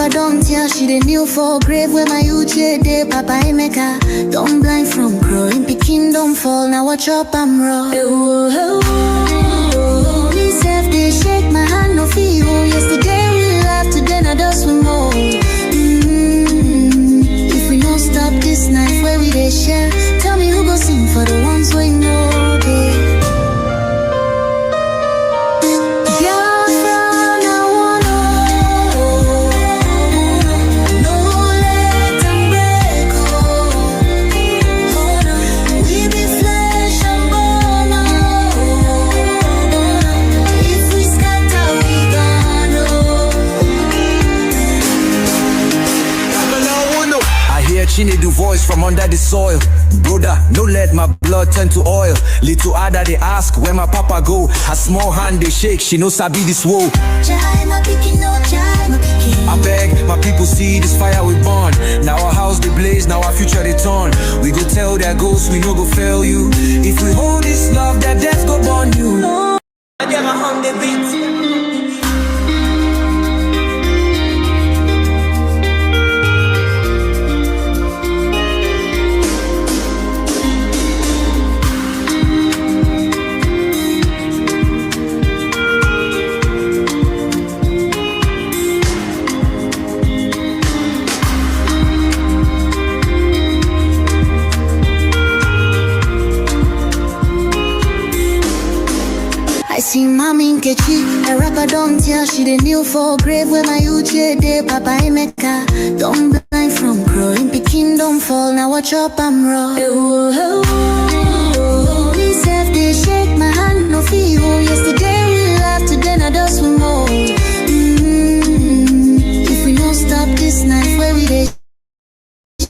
rapper don't tell she the new for grave where my youth day Papa Emeka. Don't blind from growing, picking don't fall. Now watch up, I'm raw. Me self they shake my hand no feel. Yesterday we laughed, today now dust we more. If we don't stop this night where we they share, tell me who go sing for the ones we know. Chine do voice from under the soil. Brother, no let my blood turn to oil. Little Ada they ask where my papa go. Her small hand they shake, she no sabi this woe. I beg my people see this fire we burn. Now our house they blaze, now our future they turn. We go tell their ghosts we no go fail you. If we hold this love, that death go burn you. No. I get my home the beat. See Mami Nkechi, a rapper don't tell she the new for grave where my youth day Papa Emeka. Don't blind from growing, picking don't fall. Now watch up, I'm raw. Me self they shake my hand no feel. Yesterday we laughed, today now dust we more. If we don't stop this night where we they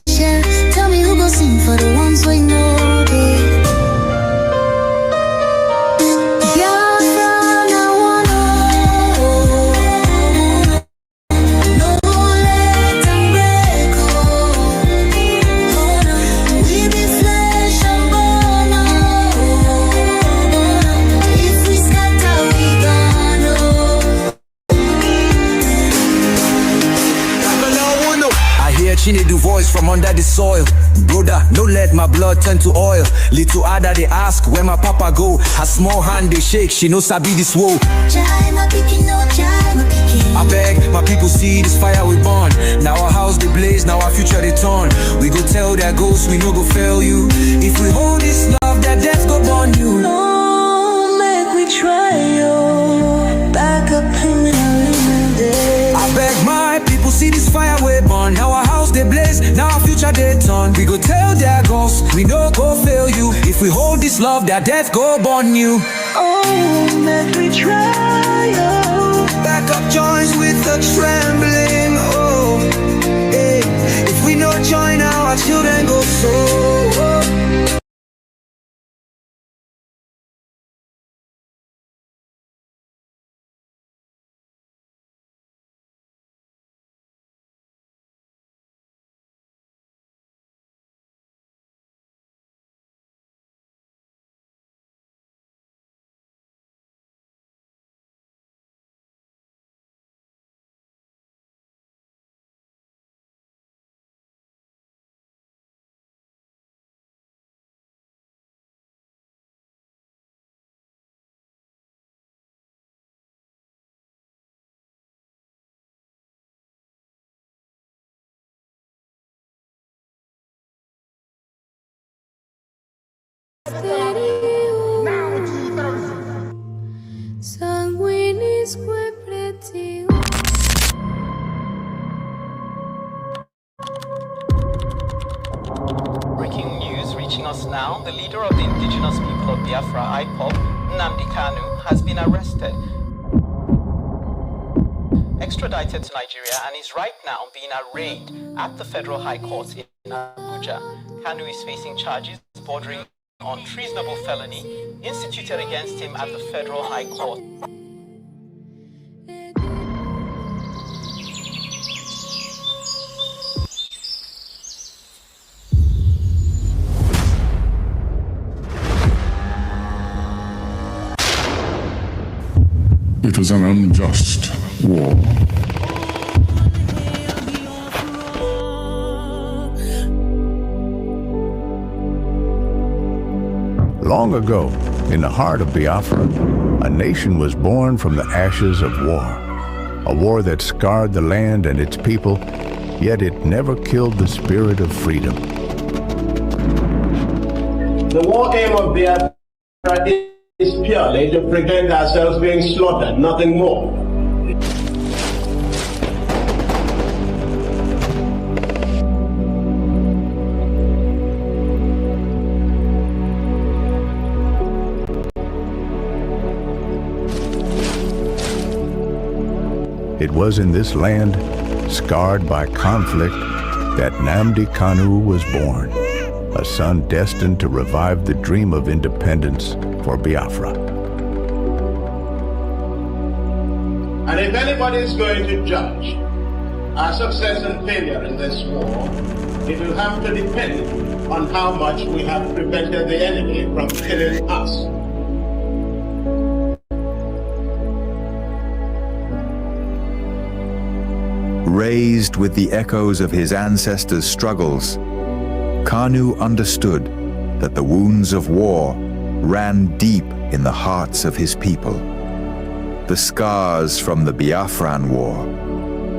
share, tell me who go sing for the ones we know. Chine do voice from under the soil. Brother, no let my blood turn to oil. Little Ada they ask where my papa go. Her small hand they shake, she no sabi this woe. I beg my people see this fire we burn. Now our house they blaze, now our future they turn. We go tell their ghosts we no go fail you. If we hold this love, that death go burn you. No, make we try yo. Back up in the day. I beg my people see this fire we burn. Now our house they blaze, now our future they turn. We go tell their ghosts we no go fail you. If we hold this love, that death go burn you. Oh, make we try yo. Back up joints with the trembling. Oh, hey. If we no join now, our children go so. Breaking news reaching us now, the leader of the indigenous people of Biafra, Nnamdi Kanu, has been arrested, extradited to Nigeria, and is right now being arraigned at the Federal High Court in Abuja. Kanu is facing charges bordering on treasonable felony instituted against him at the Federal High Court. It was an unjust war. Long ago, in the heart of Biafra, a nation was born from the ashes of war. A war that scarred the land and its people, yet it never killed the spirit of freedom. The war aim of Biafra is purely to prevent ourselves being slaughtered, nothing more. It was in this land, scarred by conflict, that Nnamdi Kanu was born, a son destined to revive the dream of independence for Biafra. And if anybody is going to judge our success and failure in this war, it will have to depend on how much we have prevented the enemy from killing us. Raised with the echoes of his ancestors' struggles, Kanu understood that the wounds of war ran deep in the hearts of his people. The scars from the Biafran War,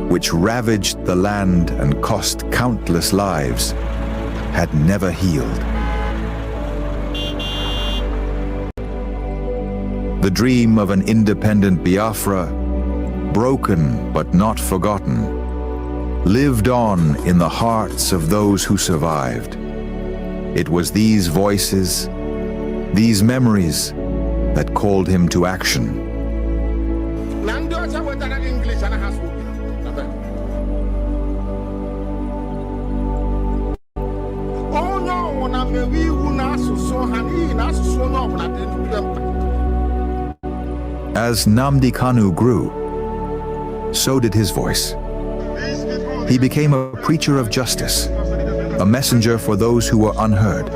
which ravaged the land and cost countless lives, had never healed. The dream of an independent Biafra, broken but not forgotten, lived on in the hearts of those who survived. It was these voices, these memories, that called him to action. As Nnamdi Kanu grew, so did his voice. He became a preacher of justice, a messenger for those who were unheard.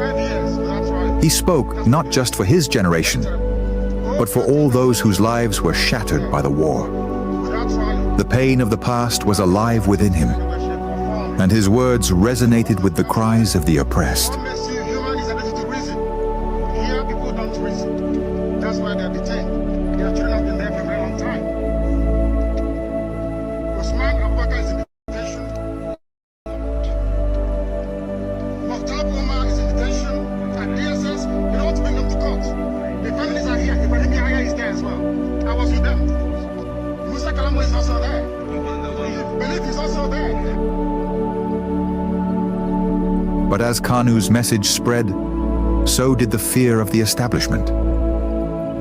He spoke not just for his generation, but for all those whose lives were shattered by the war. The pain of the past was alive within him, and his words resonated with the cries of the oppressed. But as Kanu's message spread, so did the fear of the establishment.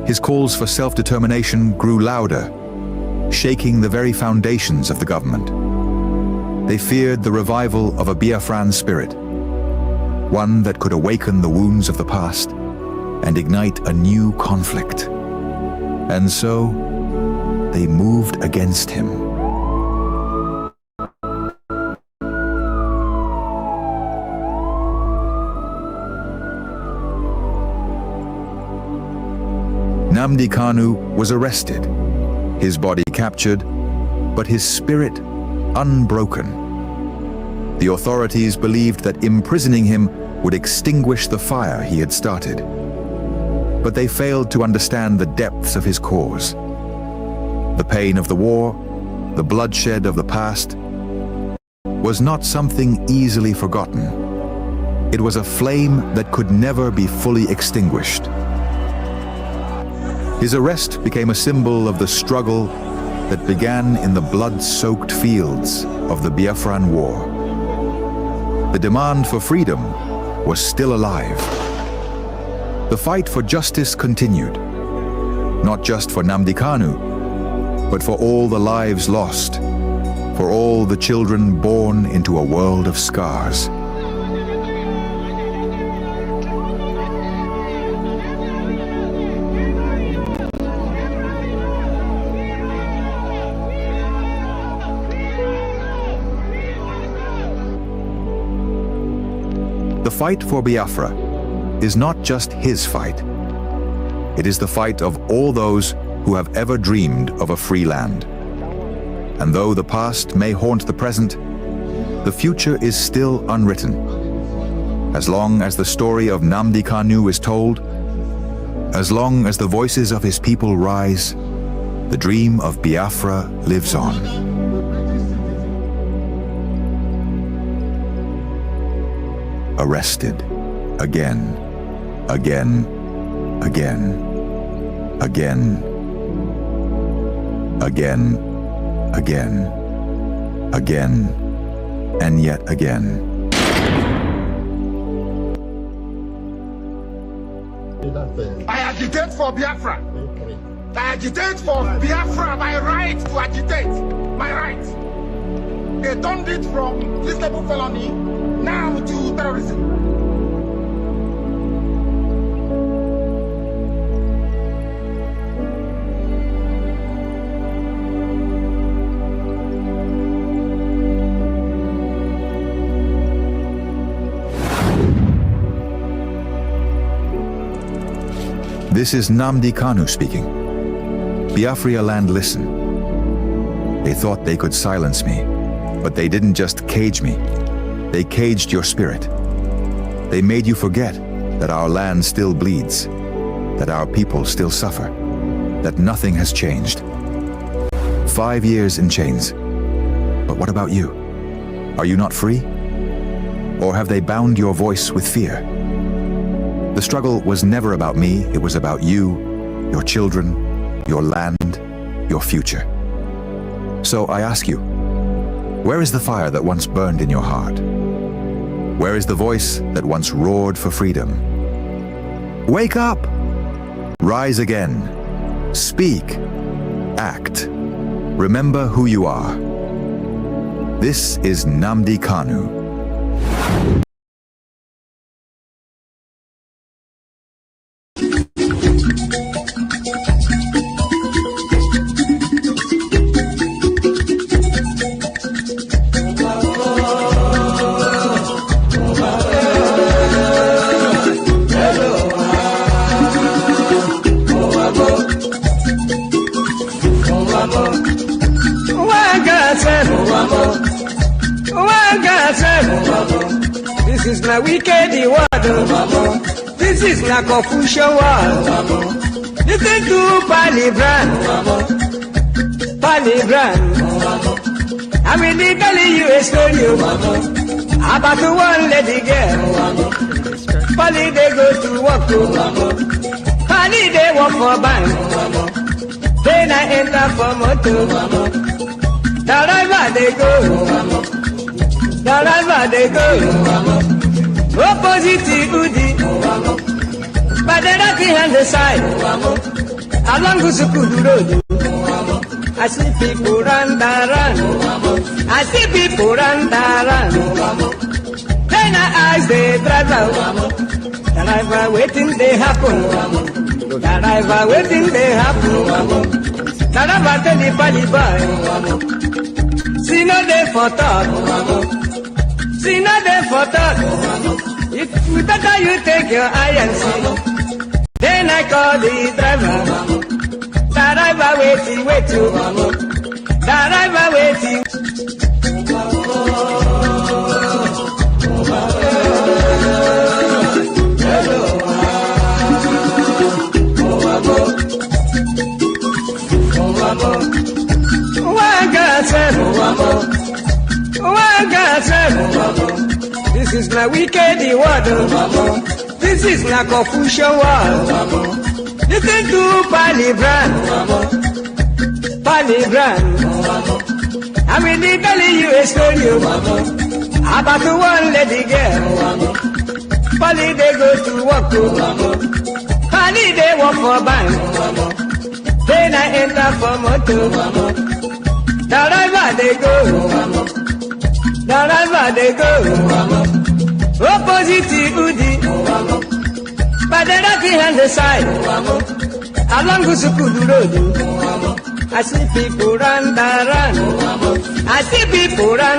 His calls for self-determination grew louder, shaking the very foundations of the government. They feared the revival of a Biafran spirit, one that could awaken the wounds of the past and ignite a new conflict. And so, they moved against him. Nnamdi Kanu was arrested, his body captured, but his spirit unbroken. The authorities believed that imprisoning him would extinguish the fire he had started. But they failed to understand the depths of his cause. The pain of the war, the bloodshed of the past, was not something easily forgotten. It was a flame that could never be fully extinguished. His arrest became a symbol of the struggle that began in the blood-soaked fields of the Biafran War. The demand for freedom was still alive. The fight for justice continued, not just for Nnamdi Kanu, but for all the lives lost, for all the children born into a world of scars. The fight for Biafra is not just his fight. It is the fight of all those who have ever dreamed of a free land. And though the past may haunt the present, the future is still unwritten. As long as the story of Nnamdi Kanu is told, As long as the voices of his people rise, the dream of Biafra lives on. Arrested, again, again, again, again, again, again, again, and yet again. I agitate for Biafra. I agitate for Biafra, my right to agitate, my right. They turned it from treasonable felony now to terrorism. This is Nnamdi Kanu speaking. Biafra land, listen. They thought they could silence me, but they didn't just cage me. They caged your spirit. They made you forget that our land still bleeds, that our people still suffer, that nothing has changed. 5 years in chains. But what about you? Are you not free? Or have they bound your voice with fear? The struggle was never about me, it was about you, your children, your land, your future. So I ask you, where is the fire that once burned in your heart? Where is the voice that once roared for freedom? Wake up! Rise again. Speak. Act. Remember who you are. This is Nnamdi Kanu. This is my wicked word. This is my confusion word. Listen to Palibran. Palibran. I will be telling you a story about one lady girl. Pali they go to work. Pali they work for bank. Then I enter for motor. Wherever they go. Wherever they go, opposite Udi, but they're not behind the side. Along Gusukudu Road, I see people run. I see people run. Then I ask the driver waiting they happen. Driver waiting they happen. Driver tell the body boy, see no day for talk. See nothing for talk. If better you take your eye and see. Then I call the driver. The driver waiting. The driver waiting. This is my wicked word. This is my confusion word. Listen to Palibran. Palibran. I will be telling you a story about one lady girl. Pali they go to work. Pali they work for bank. Then I enter for motor. Wherever they go. Wherever they go, opposite Udi, but they're not behind the side. Along Gusukudu Road, I see people run. I see people run.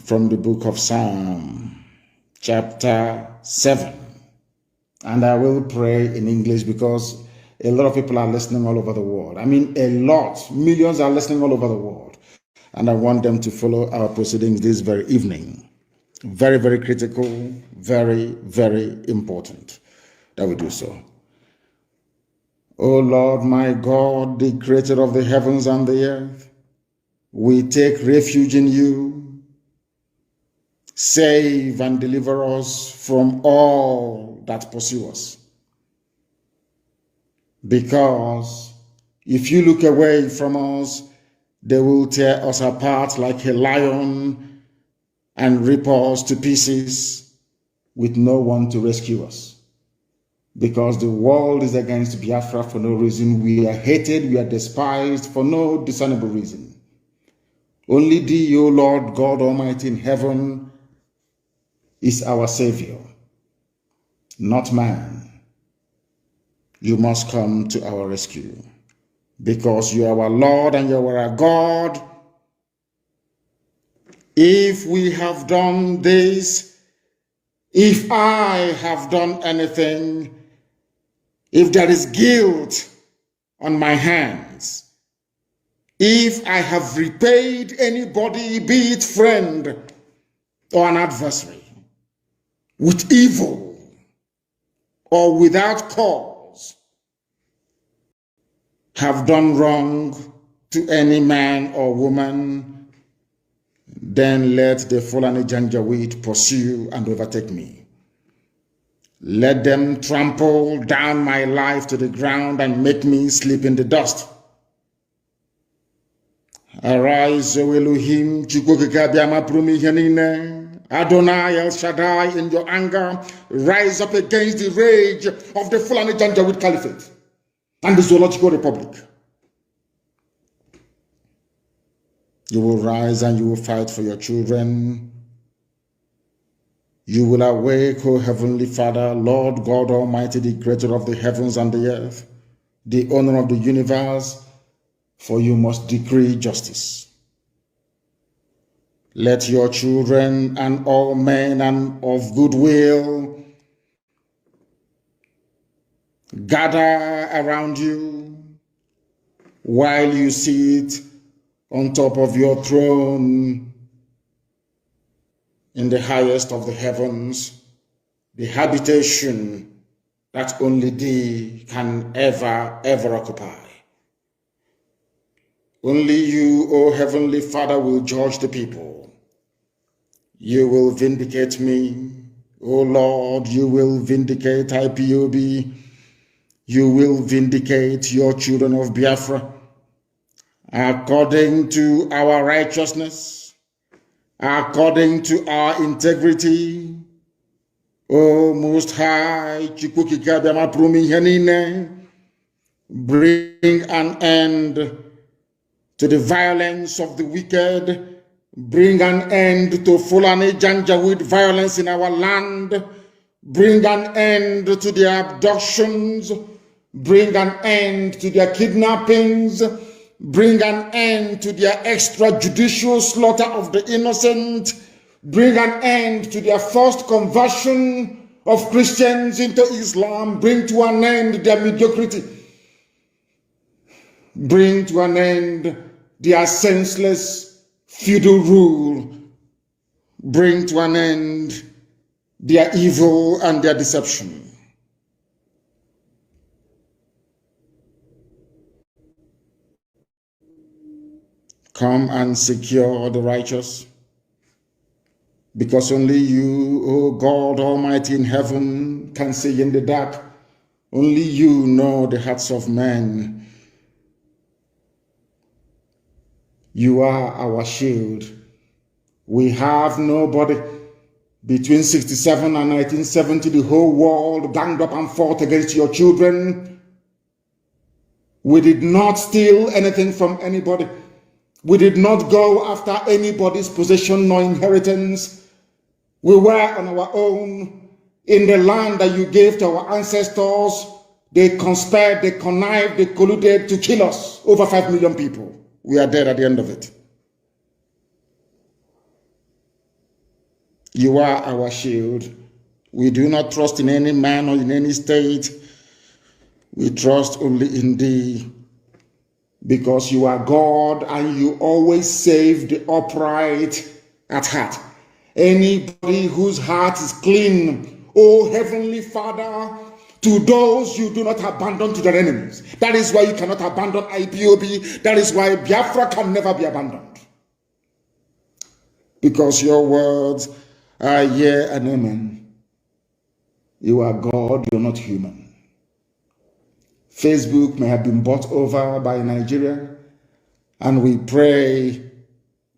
From the book of Psalm, chapter 7. And I will pray in English because a lot of people are listening all over the world. I mean, a lot, millions are listening all over the world. And I want them to follow our proceedings this very evening. Very, very critical, very, very important that we do so. O Lord, my God, the creator of the heavens and the earth, we take refuge in you. Save and deliver us from all that pursue us. Because if you look away from us, they will tear us apart like a lion and rip us to pieces with no one to rescue us. Because the world is against Biafra for no reason. We are hated, we are despised for no discernible reason. Only thee, O Lord God Almighty in heaven, is our Savior, not man. You must come to our rescue because you are our Lord and you are our God. If we have done this, if I have done anything, if there is guilt on my hands, if I have repaid anybody, be it friend or an adversary, with evil or without cause, have done wrong to any man or woman, then let the Fulani Janjaweed pursue and overtake me. Let them trample down my life to the ground and make me sleep in the dust. Arise, O Elohim, Chukwokika Biama Prumi Yanine. Adonai El Shaddai, in your anger, rise up against the rage of the Fulani Janjaweed Caliphate and the Zoological Republic. You will rise and you will fight for your children. You will awake, O Heavenly Father, Lord God Almighty, the creator of the heavens and the earth, the owner of the universe, for you must decree justice. Let your children and all men and of goodwill gather around you while you sit on top of your throne in the highest of the heavens, the habitation that only thee can ever occupy. Only you, O Heavenly Father, will judge the people. You will vindicate me, O Lord, you will vindicate IPOB, you will vindicate your children of Biafra, according to our righteousness, according to our integrity. O Most High, bring an end to the violence of the wicked. Bring an end to Fulani Janjaweed violence in our land. Bring an end to their abductions. Bring an end to their kidnappings. Bring an end to their extrajudicial slaughter of the innocent. Bring an end to their forced conversion of Christians into Islam. Bring to an end their mediocrity. Bring to an end their senseless feudal rule. Bring to an end their evil and their deception. Come and secure the righteous, because only you, O God Almighty in heaven, can see in the dark. Only you know the hearts of men. You are our shield. We have nobody. Between 67 and 1970, the whole world ganged up and fought against your children. We did not steal anything from anybody. We did not go after anybody's possession nor inheritance. We were on our own in the land that you gave to our ancestors. They conspired, they connived, they colluded to kill us. Over 5 million people. We are dead at the end of it. You are our shield. We do not trust in any man or in any state. We trust only in thee, because you are God and you always save the upright at heart. Anybody whose heart is clean, O Heavenly Father, to those you do not abandon to their enemies. That is why you cannot abandon IPOB. That is why Biafra can never be abandoned. Because your words are yea and amen. You are God, you're not human. Facebook may have been bought over by Nigeria, and we pray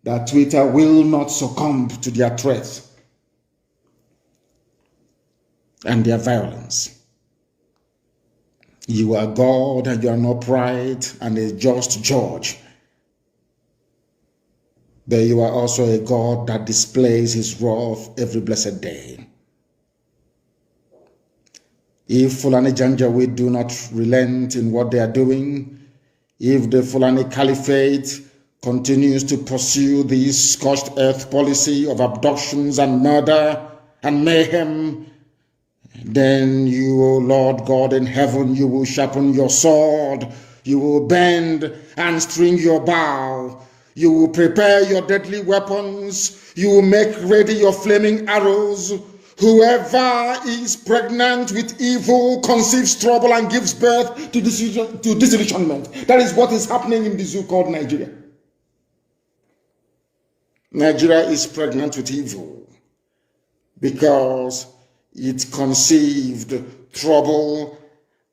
that Twitter will not succumb to their threats and their violence. You are God, and you are an upright and a just judge. But you are also a God that displays his wrath every blessed day. If Fulani Janjaweed do not relent in what they are doing, if the Fulani Caliphate continues to pursue this scorched earth policy of abductions and murder and mayhem, then you, O Lord God in heaven, you will sharpen your sword, you will bend and string your bow, you will prepare your deadly weapons, you will make ready your flaming arrows. Whoever is pregnant with evil conceives trouble and gives birth to disillusionment. That is what is happening in the zoo called Nigeria. Nigeria is pregnant with evil because it conceived trouble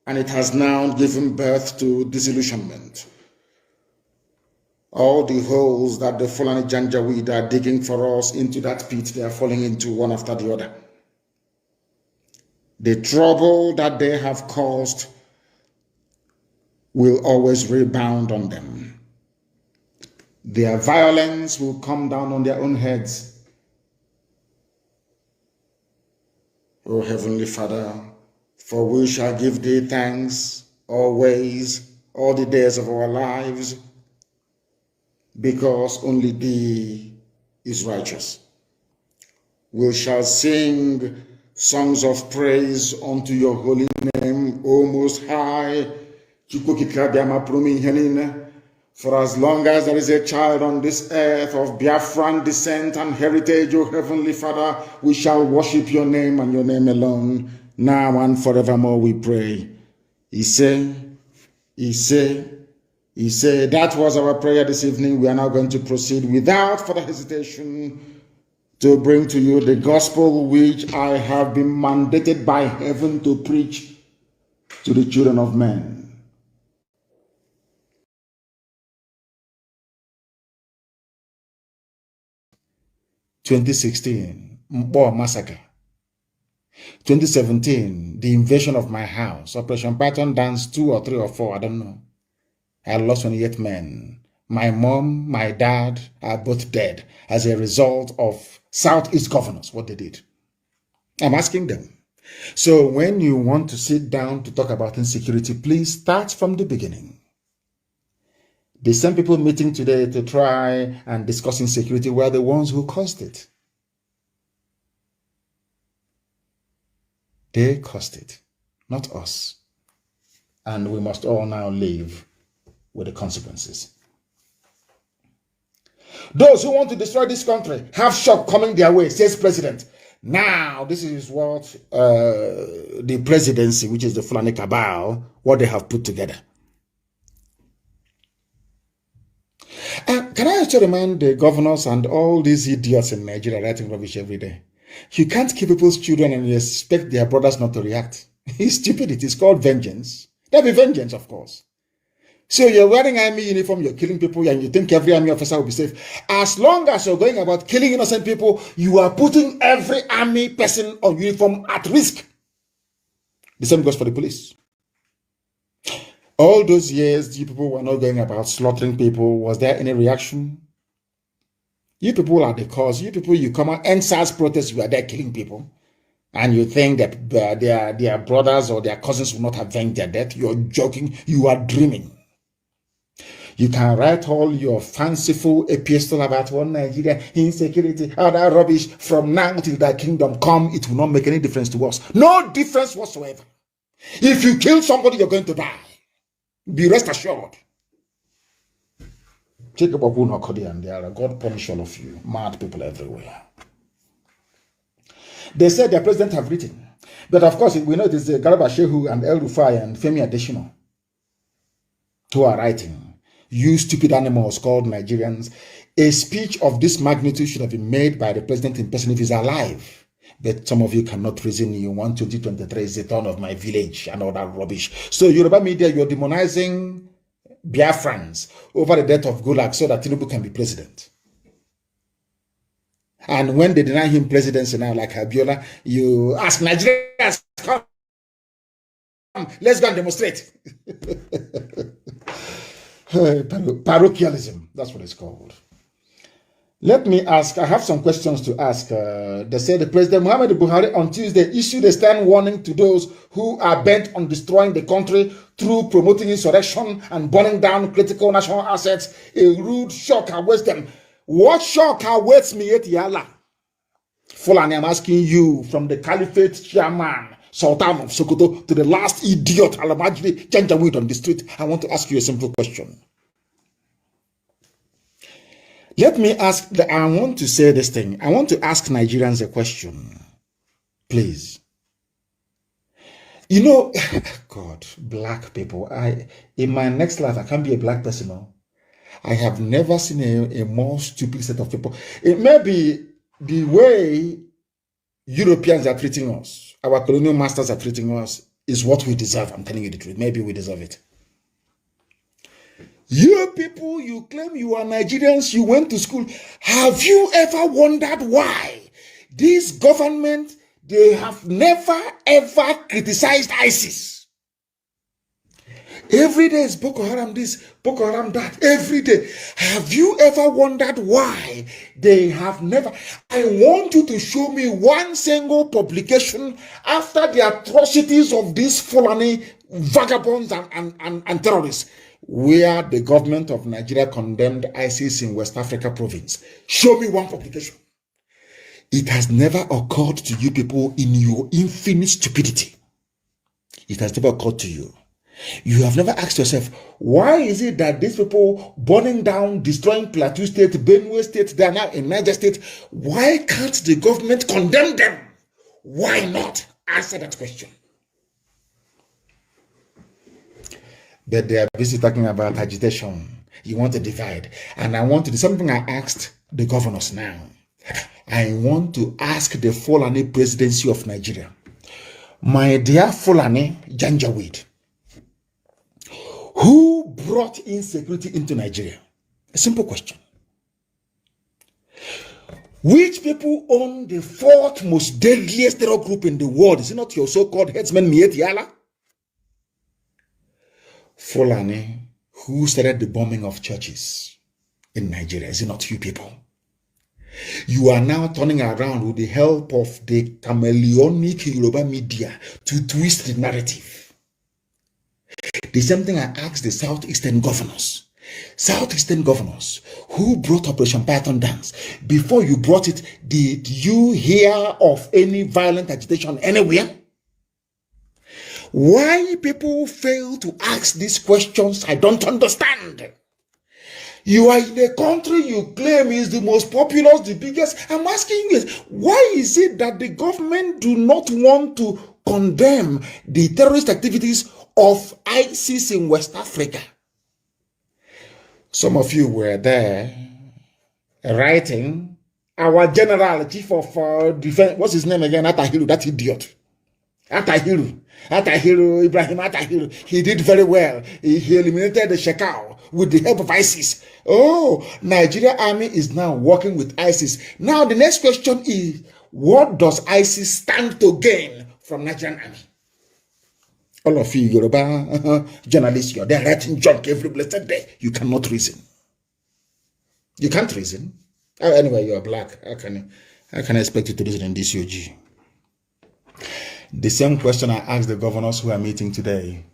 and it has now given birth to disillusionment. All the holes that the Fulani Janjaweed are digging for us into that pit, they are falling into one after the other. The trouble that they have caused will always rebound on them. Their violence will come down on their own heads. O Heavenly Father, for we shall give thee thanks always, all the days of our lives, because only thee is righteous. We shall sing songs of praise unto your holy name, O Most High. For as long as there is a child on this earth of Biafran descent and heritage, O Heavenly Father, we shall worship your name and your name alone, now and forevermore, we pray. He said, that was our prayer this evening. We are now going to proceed without further hesitation to bring to you the gospel which I have been mandated by heaven to preach to the children of men. (2016) Mpo massacre. 2017, the invasion of my house, Operation Python Dance 2 or 3 or 4, I don't know. I lost 28 men. My mom, my dad are both dead as a result of Southeast governors, what they did. I'm asking them. So when you want to sit down to talk about insecurity, please start from the beginning. The same people meeting today to try and discuss insecurity were the ones who caused it. They caused it, not us. And we must all now live with the consequences. Those who want to destroy this country have shock coming their way, says President. Now, this is what the presidency, which is the Fulani cabal, what they have put together. Can I also remind the governors and all these idiots in Nigeria writing rubbish every day? You can't kill people's children and expect their brothers not to react. It's stupid. It is called vengeance. There'll be vengeance, of course. So you're wearing army uniform, you're killing people, and you think every army officer will be safe. As long as you're going about killing innocent people, you are putting every army person on uniform at risk. The same goes for the police. All those years, you people were not going about slaughtering people. Was there any reaction? You people are the cause. You people, you come out, NSAS protests, you are there killing people. And you think that their brothers or their cousins will not avenge their death. You're joking. You are dreaming. You can write all your fanciful epistle about one Nigeria, insecurity, all that rubbish. From now till thy kingdom come, it will not make any difference to us. No difference whatsoever. If you kill somebody, you're going to die. Be rest assured. Jacob Obun and there are God punish all of you. Mad people everywhere. They said their president have written. But of course, we know it is Garba Shehu and El Rufai and Femi Adesina who are writing. You stupid animals called Nigerians. A speech of this magnitude should have been made by the president in person if he's alive. But some of you cannot reason. You want 2023 is the turn of my village and all that rubbish. So Yoruba media, you're demonizing Biafrans over the death of Gulag so that Tinubu can be president. And when they deny him presidency now, like Abiola, you ask Nigerians, come, let's go and demonstrate. Parochialism, that's what it's called. Let me ask, I have some questions to ask. They said the President Muhammad Buhari on Tuesday issued a stern warning to those who are bent on destroying the country through promoting insurrection and burning down critical national assets. A rude shock awaits them. What shock awaits me at Yala? Fulani, I'm asking you, from the Caliphate chairman, Sultan of Sokoto, to the last idiot, Alamajri Janjaweed on the street, I want to ask you a simple question. Let me ask, I want to say this thing. I want to ask Nigerians a question. Please. You know, God, black people, in my next life, I can't be a black person. No? I have never seen a more stupid set of people. It may be the way Europeans are treating us, our colonial masters are treating us, is what we deserve. I'm telling you the truth. Maybe we deserve it. You people, you claim you are Nigerians, you went to school. Have you ever wondered why this government, they have never ever criticized ISIS? Every day is Boko Haram this, Boko Haram that, every day. Have you ever wondered why they have never? I want you to show me one single publication after the atrocities of these Fulani vagabonds and terrorists, where the government of Nigeria condemned ISIS in West Africa province. Show me one publication. It has never occurred to you people in your infinite stupidity. It has never occurred to you. You have never asked yourself, why is it that these people burning down, destroying Plateau State, Benue State, they are now in Niger State, why can't the government condemn them? Why not? Answer that question. But they are busy talking about agitation. You want to divide. And I want to do something I asked the governors now. I want to ask the Fulani presidency of Nigeria. My dear Fulani Janjaweed, who brought insecurity into Nigeria? A simple question. Which people own the fourth most deadliest terror group in the world? Is it not your so-called headsman Miet Yala? Fulani, who started the bombing of churches in Nigeria? Is it not you people? You are now turning around with the help of the chameleonic Yoruba media to twist the narrative. The same thing I asked the Southeastern governors. Southeastern governors who brought Operation Python Dance. Before you brought it, did you hear of any violent agitation anywhere? Why people fail to ask these questions, I don't understand. You are in a country you claim is the most populous, the biggest. I'm asking you, why is it that the government do not want to condemn the terrorist activities of ISIS in West Africa? Some of you were there writing, our general chief of defense, what's his name again? Atahiru, that idiot. Atahiru, Ibrahim Atahiru, he did very well. He eliminated the Shekau with the help of ISIS. Oh, Nigeria army is now working with ISIS. Now the next question is, what does ISIS stand to gain from Nigerian army? All of you Yoruba journalists, you're there writing junk every blessed day. You cannot reason. You can't reason. Anyway, you're black. How can I expect you to reason in this UG? The same question I asked the governors who are meeting today.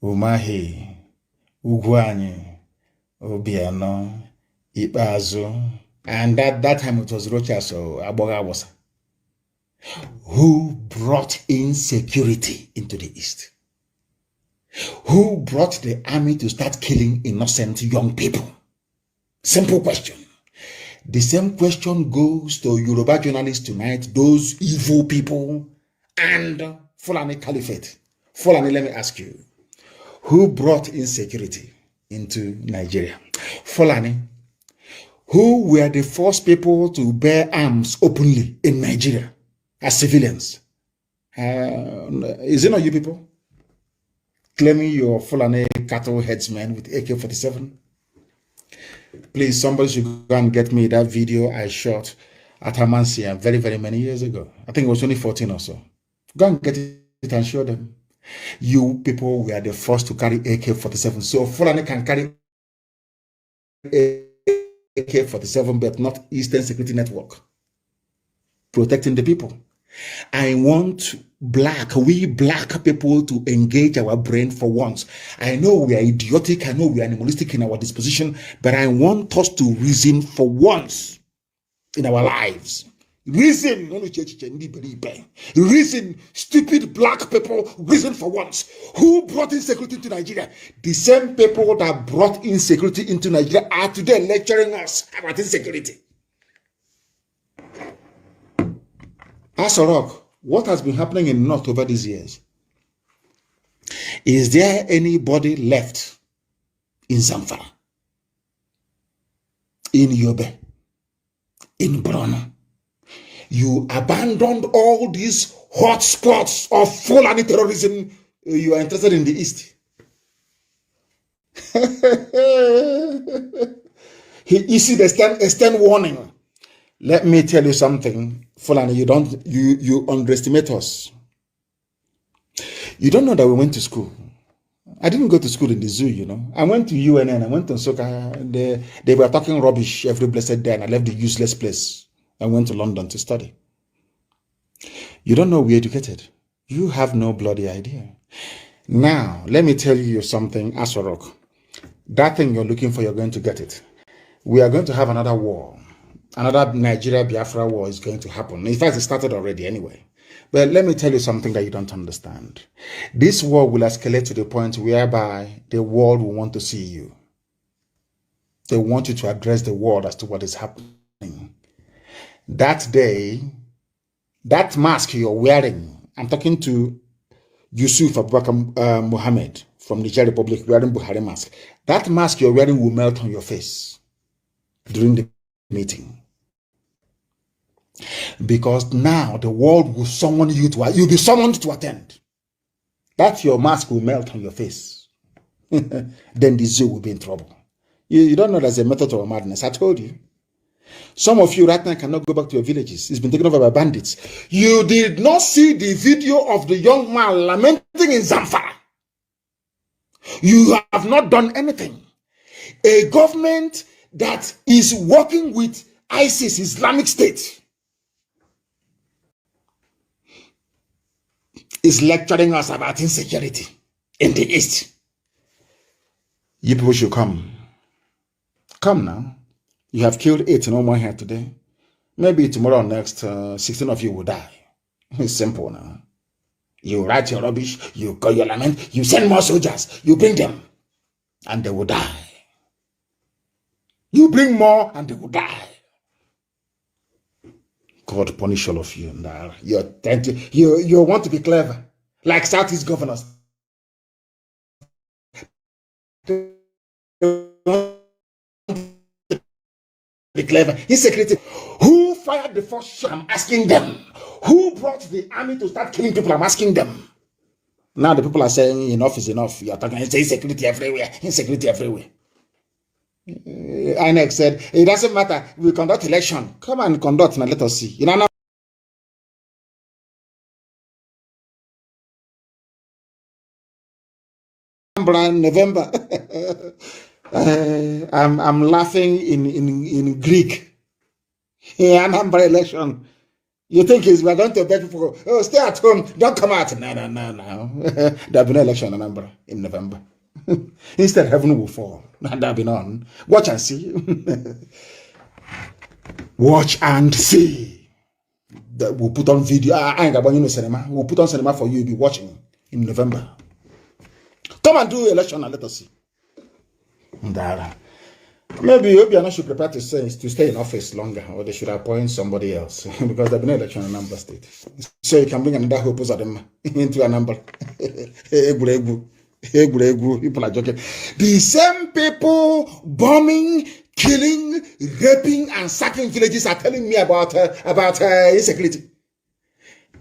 Umahi, Ugwani, Obiano, Ibazu, and that time it was Rocha, so Abogawasa. Who brought insecurity into the East? Who brought the army to start killing innocent young people? Simple question. The same question goes to Yoruba journalists tonight, those evil people and Fulani Caliphate. Fulani, let me ask you, who brought insecurity into Nigeria? Fulani, who were the first people to bear arms openly in Nigeria as civilians? Is it not you people claiming you're Fulani cattle headsmen with AK-47? Please, somebody should go and get me that video I shot at Amansia very, very many years ago. I think it was 2014 or so. Go and get it and show them. You people were the first to carry AK-47. So Fulani can carry AK-47, but not Eastern Security Network. Protecting the people. I want we black people to engage our brain for once. I know we are idiotic, I know we are animalistic in our disposition, but I want us to reason for once in our lives. Reason, stupid black people, reason for once. Who brought insecurity into Nigeria? The same people that brought insecurity into Nigeria are today lecturing us about insecurity. Asorok, what has been happening in North over these years? Is there anybody left in Zamfara, in Yobe, in Borno? You abandoned all these hot spots of Fulani terrorism. You are interested in the East. You see the stern warning. Let me tell you something, Fulani, you underestimate us. You don't know that we went to school. I didn't go to school in the zoo, you know. I went to UNN, I went to Soka. They were talking rubbish every blessed day, and I left the useless place. I went to London to study. You don't know we're educated. You have no bloody idea. Now, let me tell you something, Asorok. That thing you're looking for, you're going to get it. We are going to have another war. Another Nigeria-Biafra war is going to happen. In fact, it started already anyway. But let me tell you something that you don't understand. This war will escalate to the point whereby the world will want to see you. They want you to address the world as to what is happening. That day, that mask you're wearing, I'm talking to Yusuf Abubakar Mohammed from Niger Republic wearing Buhari mask. That mask you're wearing will melt on your face during the meeting. Because now the world will summon you to, you'll be summoned to attend. That your mask will melt on your face. Then the zoo will be in trouble. You don't know there's a method of madness. I told you. Some of you right now cannot go back to your villages. It's been taken over by bandits. You did not see the video of the young man lamenting in Zamfara. You have not done anything. A government that is working with ISIS, Islamic State, is lecturing us about insecurity in the East. You people should come. Come now. You have killed 8 no more here today. Maybe tomorrow or next, 16 of you will die. It's simple now. You write your rubbish, you call your lament, you send more soldiers, you bring them, and they will die. You bring more, and they will die. God punish all of you. You want to be clever, like Southeast governors. Be clever. Insecurity. Who fired the first shot? I'm asking them. Who brought the army to start killing people? I'm asking them. Now the people are saying enough is enough. You are talking insecurity everywhere. Insecurity everywhere. INEC said it doesn't matter. We conduct election. Come and conduct and let us see. You know now. November. I'm laughing in Greek. In Anambra election. You think we're going to beg people, oh, stay at home, don't come out. No. There'll be no election in Anambra in November. Instead, heaven will fall. That'll be none. Watch and see. Watch and see. We'll put on video. I ain't about cinema. We'll put on cinema for you. You'll be watching in November. Come and do election and let us see. Maybe Obiano should prepare to stay in office longer, or they should appoint somebody else because there'll be no election in Anambra State. So you can bring another hope into Anambra. People are joking. The same people bombing, killing, raping, and sacking villages are telling me about insecurity.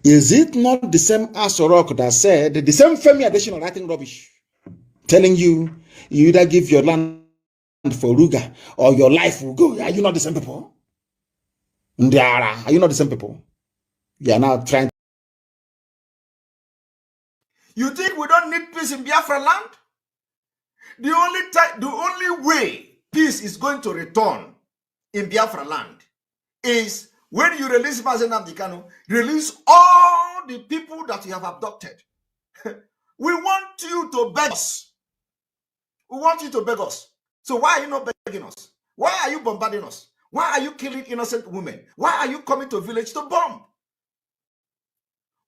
Is it not the same Asorok that said the same Femi Adesina writing rubbish, telling you either give your land for Ruga or your life will go? Are you not the same people? Ndiara, are you not the same people? You are now trying. You think we don't need peace in Biafra land? The only way peace is going to return in Biafra land is when you release Nnamdi Kanu, release all the people that you have abducted. We want you to beg us. We want you to beg us. So why are you not begging us? Why are you bombarding us? Why are you killing innocent women? Why are you coming to a village to bomb?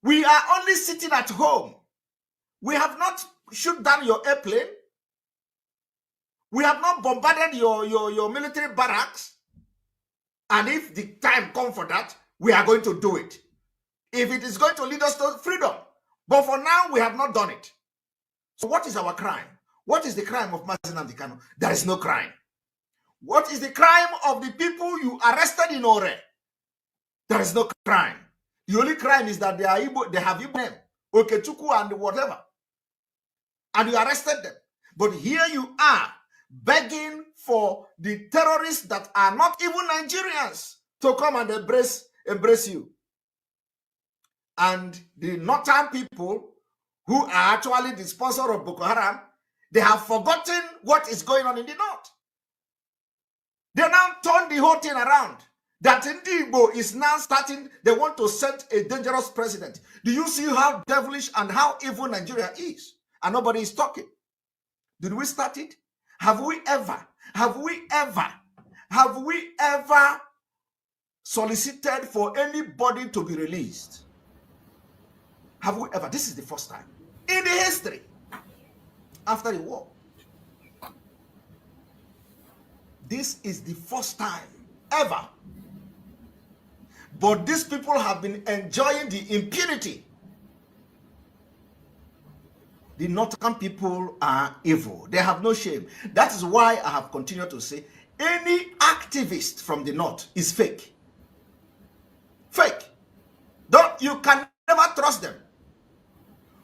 We are only sitting at home. We have not shot down your airplane. We have not bombarded your military barracks. And if the time comes for that, we are going to do it. If it is going to lead us to freedom. But for now, we have not done it. So what is our crime? What is the crime of Nnamdi Kanu? There is no crime. What is the crime of the people you arrested in Ore? There is no crime. The only crime is that they are Igbo, they have Igbo name, Okechukwu and whatever. And you arrested them. But here you are begging for the terrorists that are not even Nigerians to come and embrace you. And the northern people who are actually the sponsor of Boko Haram, they have forgotten what is going on in the north. They now turn the whole thing around. That Igbo is now starting, they want to set a dangerous president. Do you see how devilish and how evil Nigeria is? And nobody is talking. Did we start it? Have we ever solicited for anybody to be released? Have we ever? This is the first time in the history after the war. This is the first time ever. But these people have been enjoying the impunity. The northern people are evil. They have no shame. That is why I have continued to say any activist from the north is fake. Fake. You can never trust them.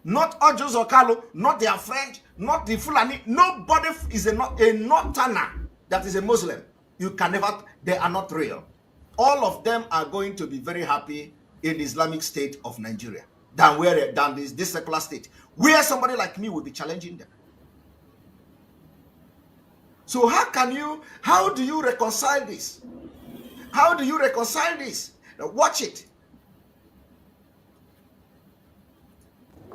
Not Ojos or Kalu, not their friend, not the Fulani. Nobody is a northerner that is a Muslim. You can never, they are not real. All of them are going to be very happy in the Islamic State of Nigeria than this secular state, where somebody like me will be challenging them. So how do you reconcile this? How do you reconcile this? Now watch it.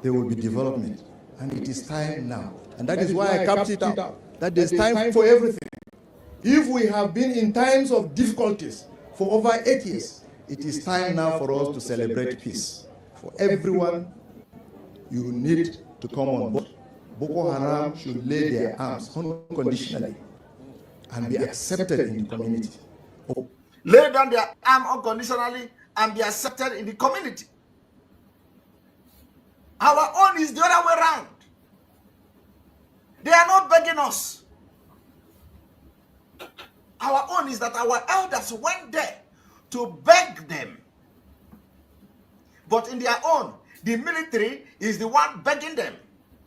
There will be development, and it is time now. And that is why I capped it out, that there's time for everything. If we have been in times of difficulties for over 8 years, it is time now for us to celebrate peace. For everyone, you need to come on board. Boko Haram should lay their arms unconditionally and be accepted in the community. Lay down their arm unconditionally and be accepted in the community. Our own is the other way around. They are not begging us. Our own is that our elders went there to beg them. But in their own, the military is the one begging them.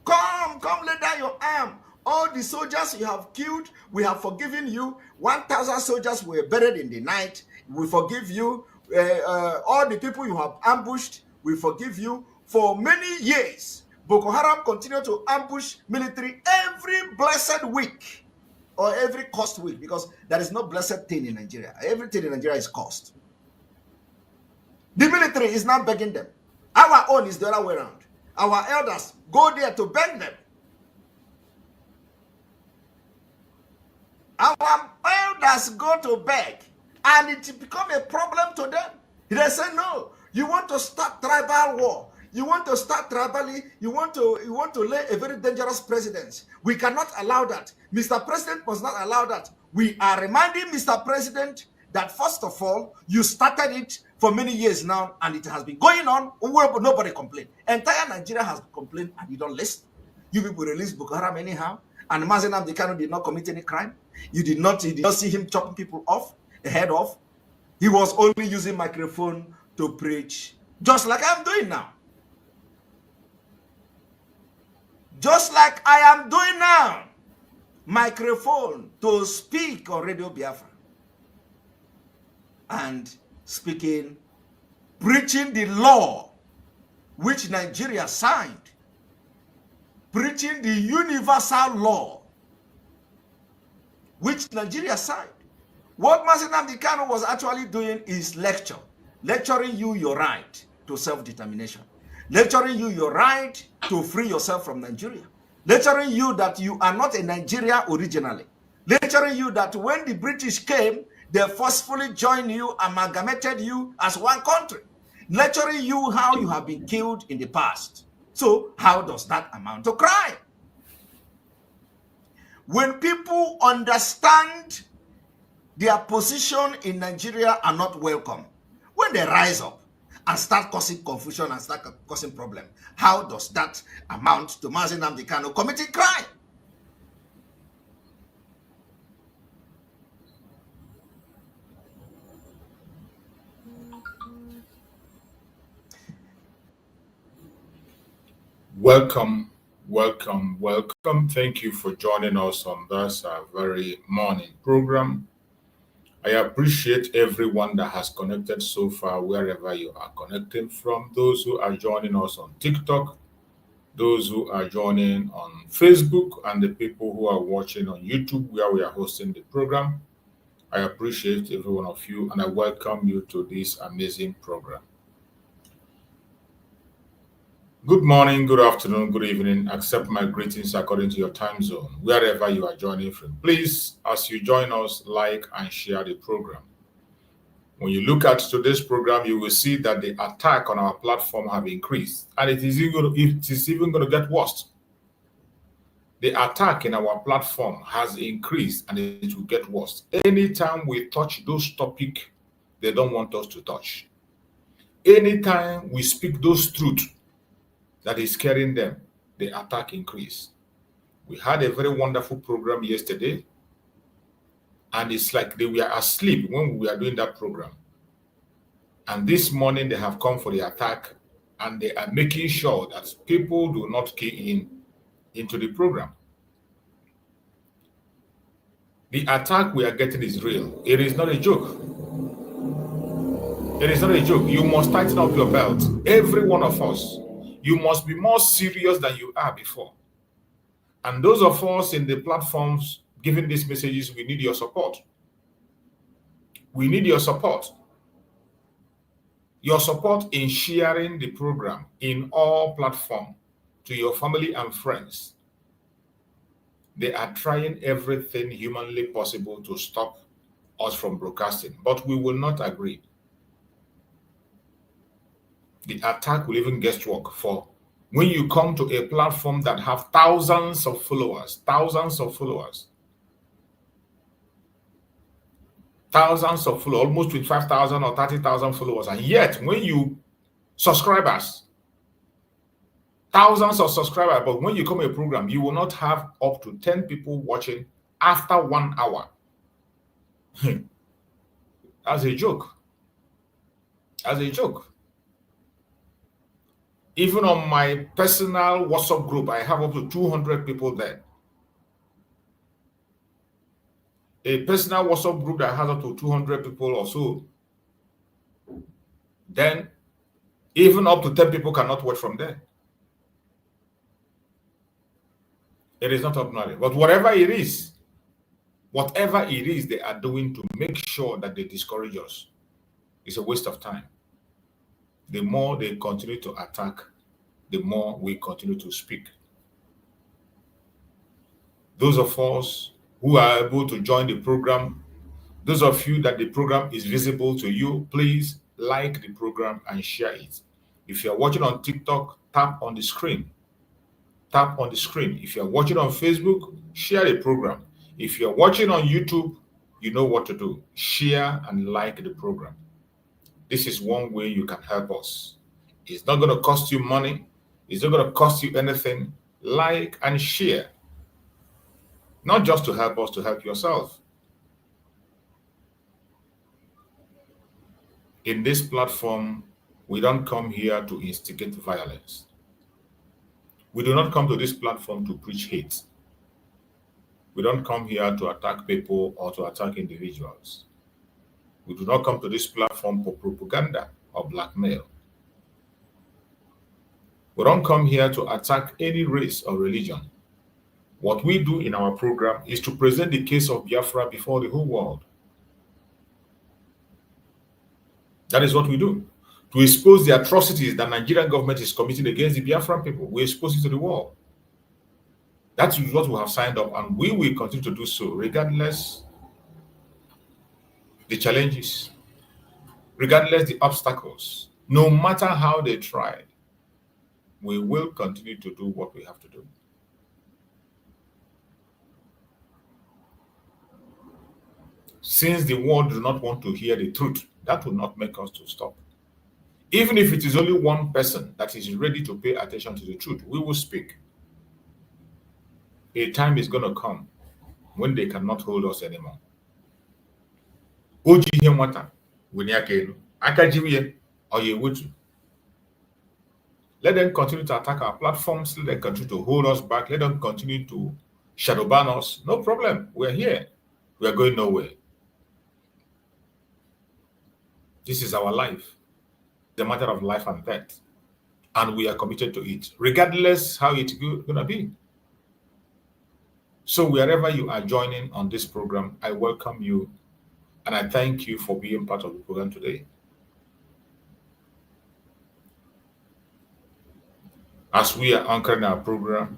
Come, lay down your arm. All the soldiers you have killed, we have forgiven you. 1,000 soldiers were buried in the night. We forgive you. All the people you have ambushed, we forgive you. For many years, Boko Haram continued to ambush military every blessed week or every cursed week, because there is no blessed thing in Nigeria. Everything in Nigeria is cursed. The military is now begging them. Our own is the other way around. Our elders go there to beg them. Our elders go to beg, and it becomes a problem to them. They say, no, you want to start tribal war. You want to start tribally, you want to lay a very dangerous precedent. We cannot allow that. Mr. President must not allow that. We are reminding Mr. President that first of all, you started it for many years now, and it has been going on. Nobody complained. Entire Nigeria has complained, and you don't listen. You people released Boko Haram anyhow, and Nnamdi Kanu did not commit any crime. You did not see him chopping people off, the head off. He was only using microphone to preach, just like I'm doing now. Just like I am doing now, microphone to speak on Radio Biafra. And speaking, preaching the law which Nigeria signed. Preaching the universal law which Nigeria signed. What Nnamdi Kanu was actually doing is lecturing you your right to self-determination. Lecturing you your right to free yourself from Nigeria. Lecturing you that you are not a Nigeria originally. Lecturing you that when the British came, they forcefully joined you, amalgamated you as one country. Lecturing you how you have been killed in the past. So how does that amount to crime? When people understand their position in Nigeria are not welcome, when they rise up and start causing confusion and start causing problem, how does that amount to Nnamdi Kanu committing crime? Welcome Welcome. Thank you for joining us on this very morning program. I appreciate everyone that has connected so far, wherever you are connecting from. Those who are joining us on TikTok, those who are joining on Facebook, and the people who are watching on YouTube, where we are hosting the program. I appreciate every one of you, and I welcome you to this amazing program. Good morning, good afternoon, good evening. Accept my greetings according to your time zone, wherever you are joining from. Please, as you join us, like and share the program. When you look at today's program, you will see that the attack on our platform have increased, and it is even going to get worse. The attack in our platform has increased, and it will get worse. Anytime we touch those topics they don't want us to touch, anytime we speak those truths that is scaring them, the attack increase. We had a very wonderful program yesterday, and it's like they were asleep when we were doing that program. And this morning they have come for the attack, and they are making sure that people do not key into the program. The attack we are getting is real. It is not a joke. It is not a joke. You must tighten up your belt. Every one of us. You must be more serious than you are before. And those of us in the platforms giving these messages, we need your support. We need your support. Your support in sharing the program in all platforms to your family and friends. They are trying everything humanly possible to stop us from broadcasting, but we will not agree. The attack will even get work for when you come to a platform that have thousands of followers, almost with 5,000 or 30,000 followers, and yet when you subscribers, thousands of subscribers, but when you come to a program, you will not have up to 10 people watching after 1 hour. That's a joke. As a joke. Even on my personal WhatsApp group, I have up to 200 people there. A personal WhatsApp group that has up to 200 people or so, then even up to 10 people cannot watch from there. It is not ordinary. But whatever it is they are doing to make sure that they discourage us, it's a waste of time. The more they continue to attack, the more we continue to speak. Those of us who are able to join the program, those of you that the program is visible to you, please like the program and share it. If you're watching on TikTok, tap on the screen. Tap on the screen. If you're watching on Facebook, share the program. If you're watching on YouTube, you know what to do. Share and like the program. This is one way you can help us. It's not going to cost you money. It's not going to cost you anything. Like and share. Not just to help us, to help yourself. In this platform, we don't come here to instigate violence. We do not come to this platform to preach hate. We don't come here to attack people or to attack individuals. We do not come to this platform for propaganda or blackmail. We don't come here to attack any race or religion. What we do in our program is to present the case of Biafra before the whole world. That is what we do. To expose the atrocities that Nigerian government is committing against the Biafran people. We expose it to the world. That is what we have signed up, and we will continue to do so regardless the challenges, regardless the obstacles. No matter how they try, we will continue to do what we have to do. Since the world do not want to hear the truth, that will not make us to stop. Even if it is only one person that is ready to pay attention to the truth, we will speak. A time is going to come when they cannot hold us anymore. Let them continue to attack our platforms. Let them continue to hold us back. Let them continue to shadow ban us. No problem. We're here. We are going nowhere. This is our life. The matter of life and death. And we are committed to it, regardless how it's going to be. So wherever you are joining on this program, I welcome you and I thank you for being part of the program today. As we are anchoring our program,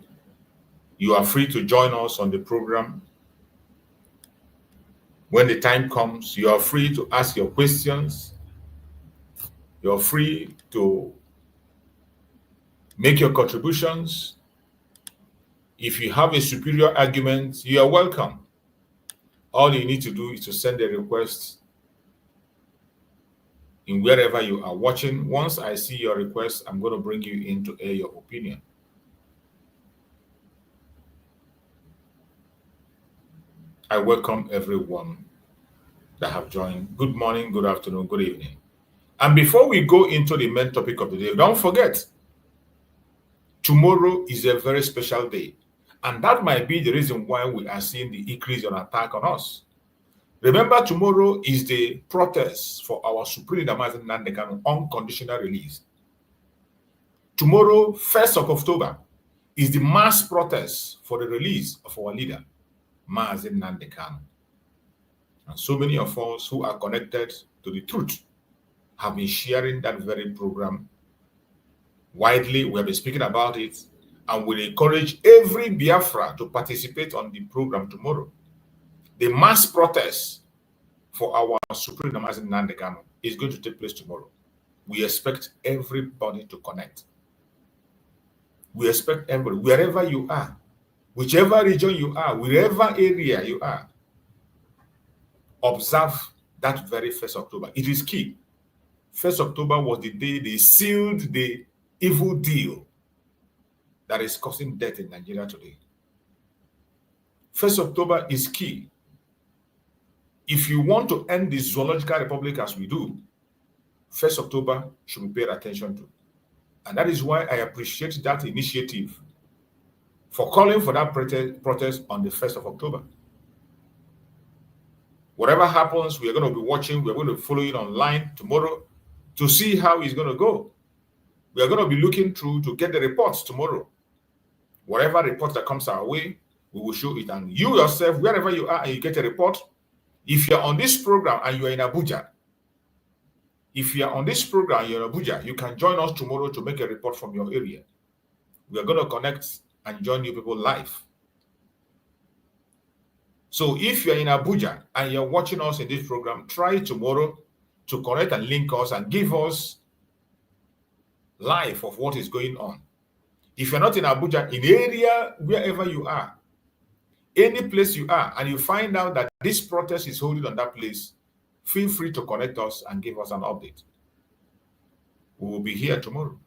you are free to join us on the program. When the time comes, you are free to ask your questions. You're free to make your contributions. If you have a superior argument, you are welcome. All you need to do is to send a request in wherever you are watching. Once I see your request, I'm going to bring you in to air your opinion. I welcome everyone that have joined. Good morning, good afternoon, good evening. And before we go into the main topic of the day, don't forget, tomorrow is a very special day. And that might be the reason why we are seeing the increase on attack on us. Remember, tomorrow is the protest for our Supreme Leader Nnamdi Kanu unconditional release. Tomorrow, 1st of October, is the mass protest for the release of our leader, Nnamdi Kanu. And so many of us who are connected to the truth have been sharing that very program widely. We have been speaking about it, and we encourage every Biafra to participate on the program tomorrow. The mass protest for our Supreme Leader Nnamdi Kanu is going to take place tomorrow. We expect everybody to connect. We expect everybody, wherever you are, whichever region you are, wherever area you are, observe that very 1st October. It is key. 1st October was the day they sealed the evil deal that is causing death in Nigeria today. 1st October is key. If you want to end the zoological republic as we do, 1st October should be paid attention to. And that is why I appreciate that initiative for calling for that protest on the 1st of October. Whatever happens, we are going to be watching. We're going to follow it online tomorrow to see how it's going to go. We are going to be looking through to get the reports tomorrow. Whatever report that comes our way, we will show it. And you yourself, wherever you are and you get a report, if you're on this program and you're in Abuja, you can join us tomorrow to make a report from your area. We are going to connect and join you people live. So if you're in Abuja and you're watching us in this program, try tomorrow to connect and link us and give us live of what is going on. If you're not in Abuja, in the area, wherever you are, any place you are, and you find out that this protest is holding on that place, feel free to connect us and give us an update. We will be here tomorrow.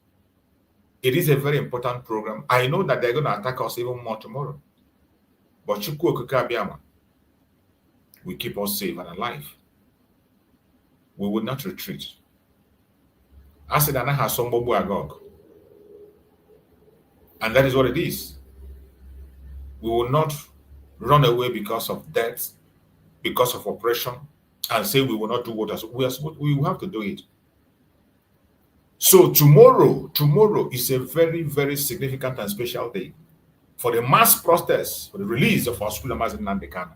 It is a very important program. I know that they're going to attack us even more tomorrow. But Chukwu Okike Abiyama will keep us safe and alive. We will not retreat. I said, Anna has some Bobo Agog. And that is what it is. We will not run away because of death, because of oppression, and say we will not do what we are supposed. We will have to do it. So tomorrow is a very, very significant and special day for the mass protest for the release of our Supreme Leader Nnamdi Kanu.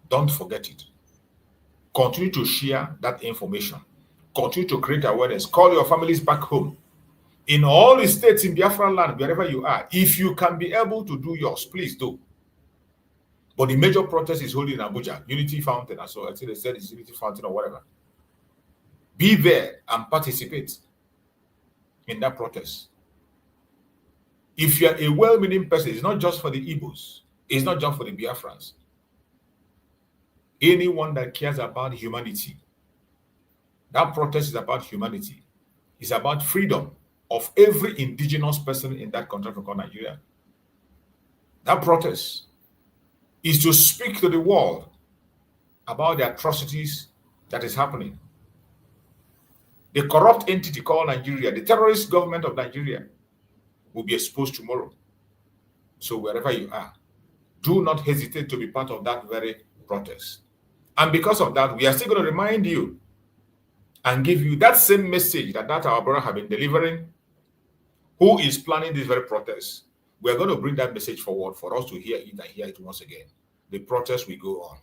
Don't forget it. Continue to share that information. Continue to create awareness. Call your families back home. In all the states in Biafra land, wherever you are, if you can be able to do yours, please do. But the major protest is holding in Abuja, Unity Fountain, and so I think they said it's Unity Fountain or whatever. Be there and participate in that protest. If you're a well-meaning person, it's not just for the Igbos, it's not just for the Biafrans. Anyone that cares about humanity, that protest is about humanity. It's about freedom of every indigenous person in that country called Nigeria. That protest is to speak to the world about the atrocities that is happening. The corrupt entity called Nigeria, the terrorist government of Nigeria, will be exposed tomorrow. So wherever you are, do not hesitate to be part of that very protest. And because of that, we are still going to remind you and give you that same message that our brother have been delivering, who is planning this very protest. We are going to bring that message forward for us to hear it and hear it once again. The protest will go on.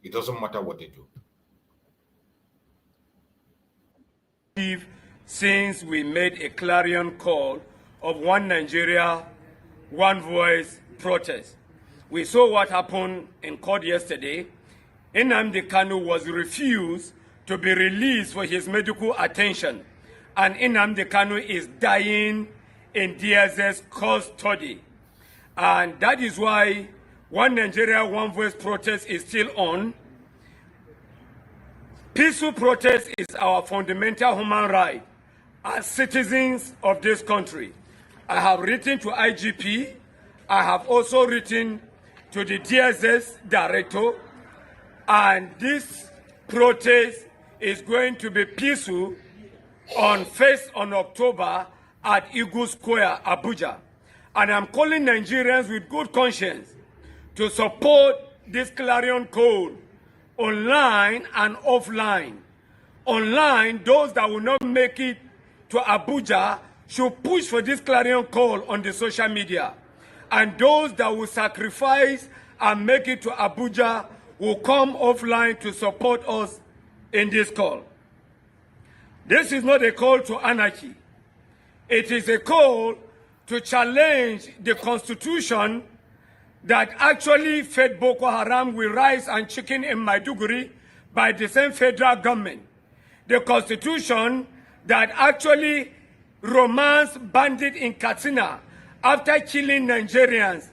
It doesn't matter what they do. Since we made a clarion call of one Nigeria, one voice protest. We saw what happened in court yesterday. Nnamdi Kanu was refused to be released for his medical attention. And Nnamdi Kanu is dying in DSS custody. And that is why one Nigeria, one voice protest is still on. Peaceful protest is our fundamental human right as citizens of this country. I have written to IGP. I have also written to the DSS director. And this protest is going to be peaceful on 1st of October at Igbo Square, Abuja. And I'm calling Nigerians with good conscience to support this clarion call online and offline. Online, those that will not make it to Abuja should push for this clarion call on the social media. And those that will sacrifice and make it to Abuja will come offline to support us in this call. This is not a call to anarchy. It is a call to challenge the constitution that actually fed Boko Haram with rice and chicken in Maiduguri by the same federal government. The constitution that actually romanced bandits in Katsina after killing Nigerians.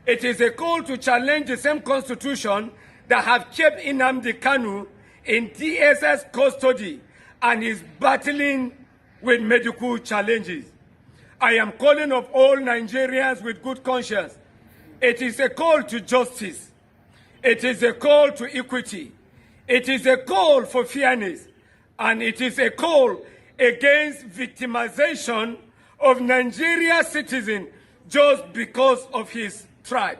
It is a call to challenge the same constitution that have kept Nnamdi Kanu in DSS custody and is battling with medical challenges. I am calling of all Nigerians with good conscience. It is a call to justice. It is a call to equity. It is a call for fairness. And it is a call against victimization of Nigerian citizens just because of his tribe.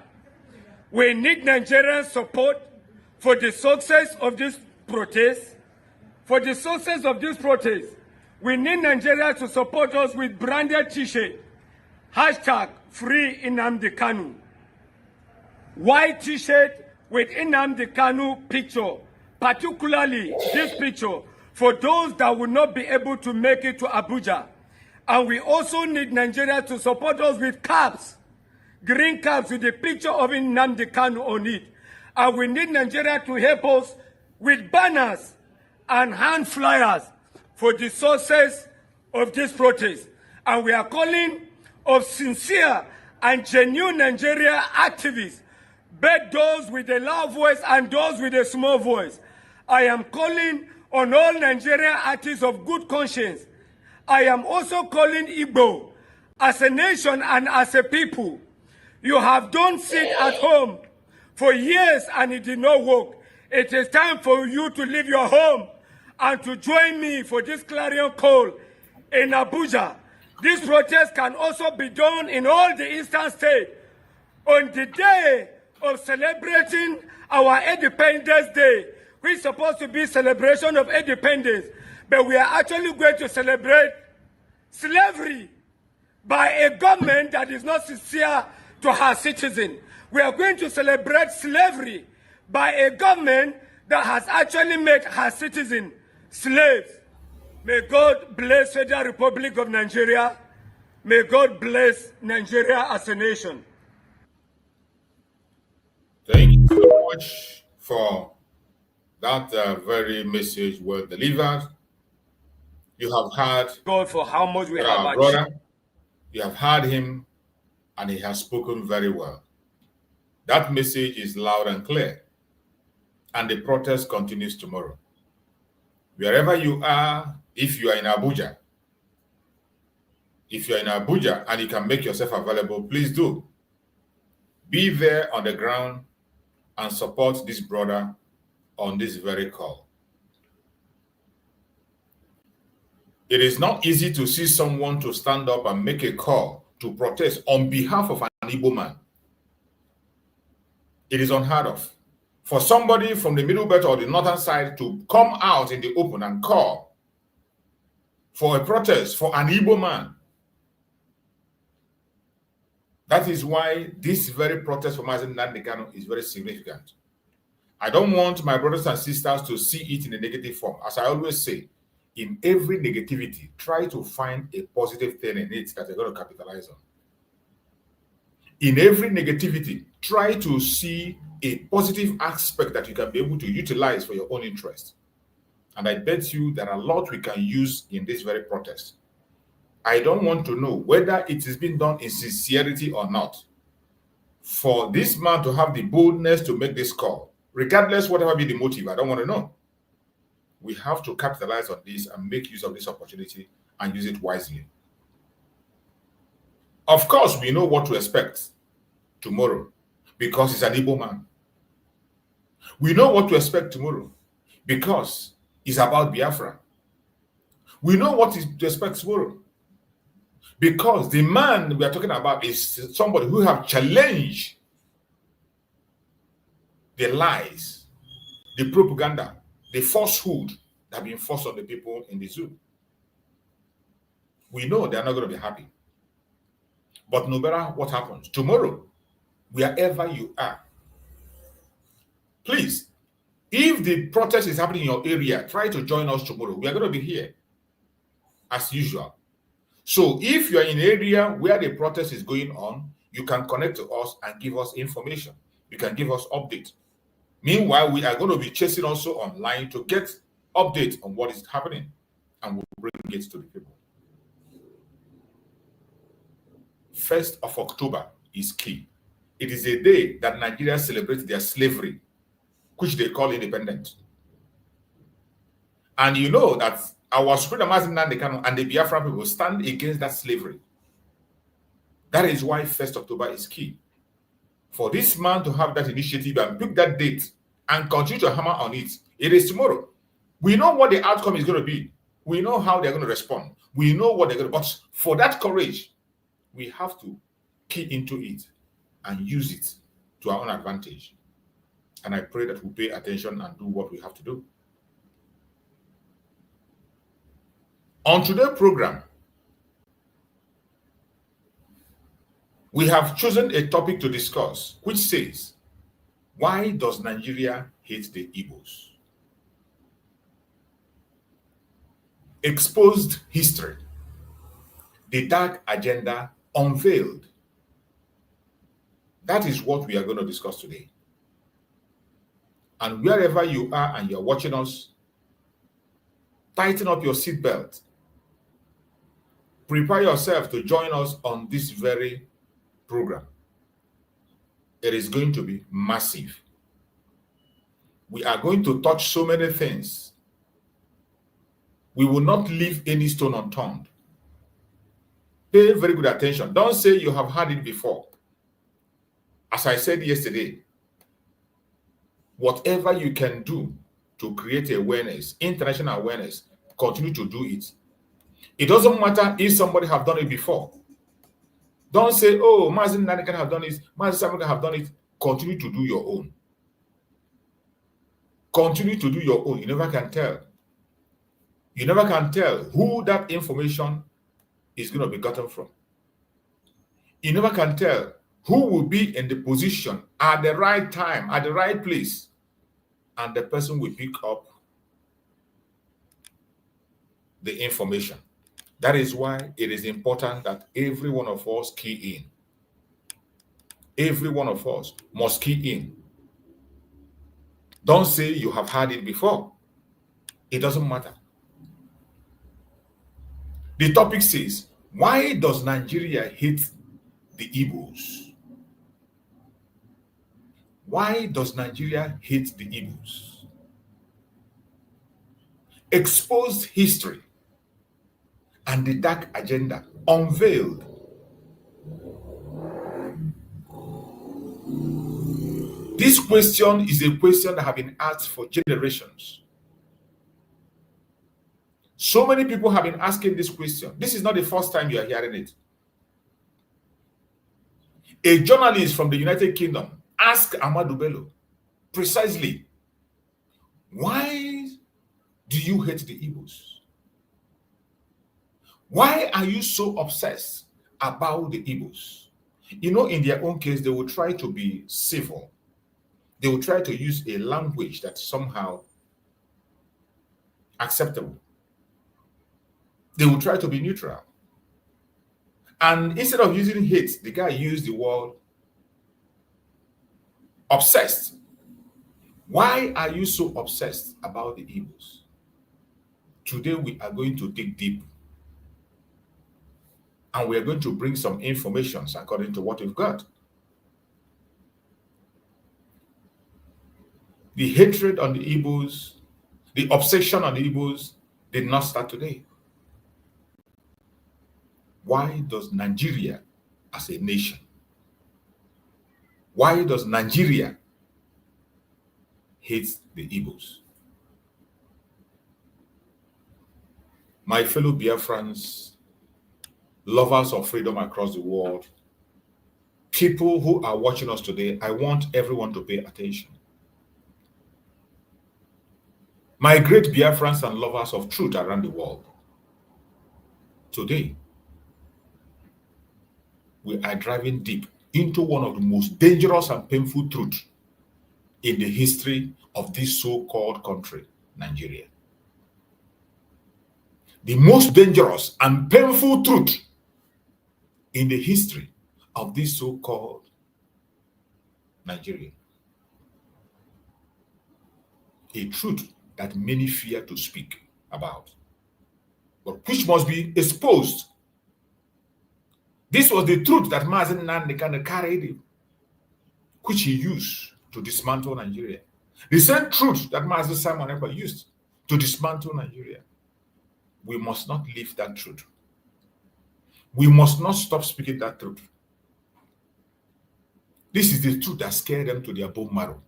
We need Nigerian support for the success of this protest. For the success of this protest, we need Nigeria to support us with branded t-shirt, #Free Nnamdi Kanu. White t-shirt with Nnamdi Kanu picture, particularly this picture, for those that will not be able to make it to Abuja. And we also need Nigeria to support us with caps, green caps with the picture of Nnamdi Kanu on it. And we need Nigeria to help us with banners and hand flyers for the success of this protest. And we are calling of sincere and genuine Nigeria activists, both those with a loud voice and those with a small voice. I am calling on all Nigerian artists of good conscience. I am also calling Igbo as a nation and as a people. You have done sit at home for years and it did not work. It is time for you to leave your home and to join me for this clarion call in Abuja. This protest can also be done in all the eastern states. On the day of celebrating our Independence Day, which is supposed to be celebration of independence, but we are actually going to celebrate slavery by a government that is not sincere to her citizens. We are going to celebrate slavery by a government that has actually made her citizens slaves. May God bless the Federal Republic of Nigeria. May God bless Nigeria as a nation. Thank you so much for that very message well delivered. You have heard God for how much we have our brother. You have heard him, and he has spoken very well. That message is loud and clear, and the protest continues tomorrow. Wherever you are, if you are in Abuja, and you can make yourself available, please do. Be there on the ground and support this brother on this very call. It is not easy to see someone to stand up and make a call to protest on behalf of an Igbo man. It is unheard of for somebody from the Middle Belt or the northern side to come out in the open and call for a protest for an Igbo man. That is why this very protest for Nnamdi Kanu is very significant. I don't want my brothers and sisters to see it in a negative form. As I always say, in every negativity, try to find a positive thing in it that you're going to capitalize on. In every negativity, try to see a positive aspect that you can be able to utilize for your own interest. And I bet you there are a lot we can use in this very protest. I don't want to know whether it is being done in sincerity or not. For this man to have the boldness to make this call, regardless whatever be the motive, I don't want to know. We have to capitalize on this and make use of this opportunity and use it wisely. Of course, we know what to expect tomorrow because he's an Igbo man. We know what to expect tomorrow because it's about Biafra. We know what to expect tomorrow because the man we are talking about is somebody who have challenged the lies, the propaganda, the falsehood that have been forced on the people in the zoo. We know they are not going to be happy. But no matter what happens, tomorrow, wherever you are, please, if the protest is happening in your area, try to join us tomorrow. We are going to be here as usual. So if you are in an area where the protest is going on, you can connect to us and give us information. You can give us updates. Meanwhile, we are going to be chasing also online to get updates on what is happening, and we'll bring it to the people. 1st of October is key. It is a day that Nigeria celebrates their slavery, which they call independent. And you know that our Supreme Nnamdi Kanu and the Biafra people stand against that slavery. That is why 1st October is key. For this man to have that initiative and pick that date and continue to hammer on it, it is tomorrow. We know what the outcome is going to be. We know how they're going to respond. We know what they're going to, but for that courage, we have to key into it and use it to our own advantage. And I pray that we pay attention and do what we have to do. On today's program, we have chosen a topic to discuss, which says, why does Nigeria hate the Igbos? Exposed history, the dark agenda unveiled. That is what we are going to discuss today. And wherever you are and you're watching us, tighten up your seatbelt. Prepare yourself to join us on this very program. It is going to be massive. We are going to touch so many things. We will not leave any stone unturned. Pay very good attention. Don't say you have heard it before. As I said yesterday, whatever you can do to create awareness, international awareness, continue to do it. It doesn't matter if somebody have done it before. Don't say, oh, Mazin Nani can have done it, Mazin Samuel can have done it. Continue to do your own. Continue to do your own. You never can tell. You never can tell who that information is going to be gotten from. You never can tell who will be in the position at the right time, at the right place, and the person will pick up the information. That is why it is important that every one of us key in. Every one of us must key in. Don't say you have heard it before. It doesn't matter. The topic says, why does Nigeria hate the Igbos? Why does Nigeria hate the Igbos? Exposed history and the dark agenda unveiled. This question is a question that has been asked for generations. So many people have been asking this question. This is not the first time you are hearing it. A journalist from the United Kingdom asked Ahmadu Bello precisely, why do you hate the Igbos? Why are you so obsessed about the Igbos? You know, in their own case, they will try to be civil. They will try to use a language that's somehow acceptable. They will try to be neutral. And instead of using hate, the guy used the word obsessed. Why are you so obsessed about the Igbos? Today we are going to dig deep. And we are going to bring some information according to what we've got. The hatred on the Igbos, the obsession on the Igbos did not start today. Why does Nigeria as a nation, why does Nigeria hate the Igbos? My fellow Biafrans, lovers of freedom across the world, people who are watching us today, I want everyone to pay attention. My great Biafrans and lovers of truth around the world, today, we are driving deep into one of the most dangerous and painful truths in the history of this so-called country, Nigeria. The most dangerous and painful truth in the history of this so-called Nigeria. A truth that many fear to speak about, but which must be exposed. This was the truth that Nnamdi carried, which he used to dismantle Nigeria. The same truth that Master Simon Ekpa used to dismantle Nigeria. We must not leave that truth. We must not stop speaking that truth. This is the truth that scared them to their bone marrow.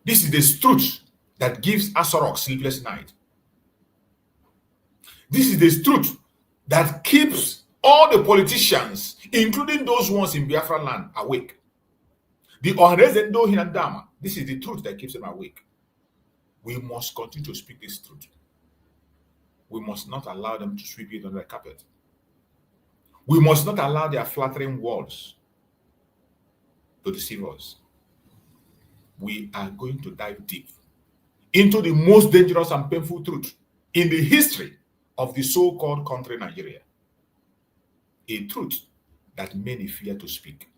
This is the truth that gives Asorok sleepless night. This is the truth that keeps all the politicians, including those ones in Biafra land, awake. The Ohanezendo Hinandama, this is the truth that keeps them awake. We must continue to speak this truth. We must not allow them to sweep it under the carpet. We must not allow their flattering words to deceive us. We are going to dive deep into the most dangerous and painful truth in the history of the so-called country Nigeria. A truth that many fear to speak.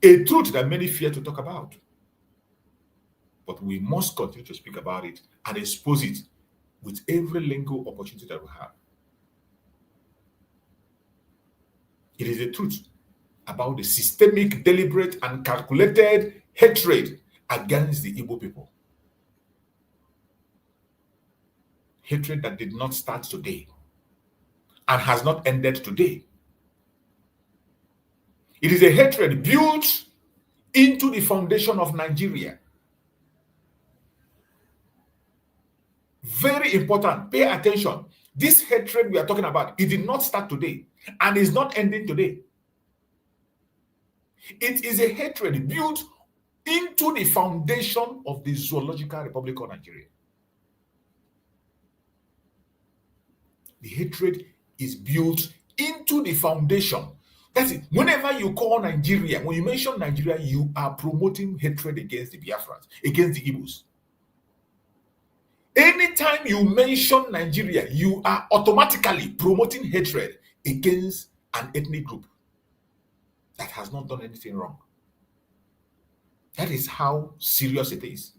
A truth that many fear to talk about. But we must continue to speak about it and expose it with every legal opportunity that we have. It is the truth about the systemic, deliberate, and calculated hatred against the Igbo people. Hatred that did not start today and has not ended today. It is a hatred built into the foundation of Nigeria. Very important. Pay attention. This hatred we are talking about, it did not start today and is not ending today. It is a hatred built into the foundation of the Zoological Republic of Nigeria. The hatred is built into the foundation. That's it. Whenever you call Nigeria, when you mention Nigeria, you are promoting hatred against the Biafrans, against the Igbos. Anytime you mention Nigeria, you are automatically promoting hatred against an ethnic group that has not done anything wrong. That is how serious it is.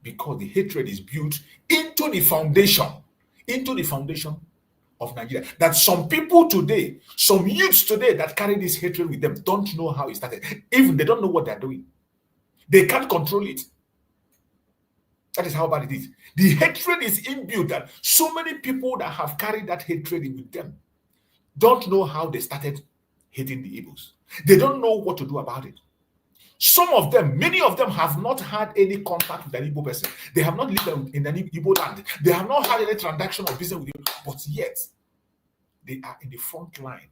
Because the hatred is built into the foundation of Nigeria. That some people today, some youths today that carry this hatred with them don't know how it started. Even they don't know what they're doing. They can't control it. That is how bad it is. The hatred is inbuilt, that so many people that have carried that hatred with them don't know how they started hating the Igbos. They don't know what to do about it. Some of them, many of them have not had any contact with an Igbo person. They have not lived in an Igbo land. They have not had any transaction or business with you, but yet they are in the front line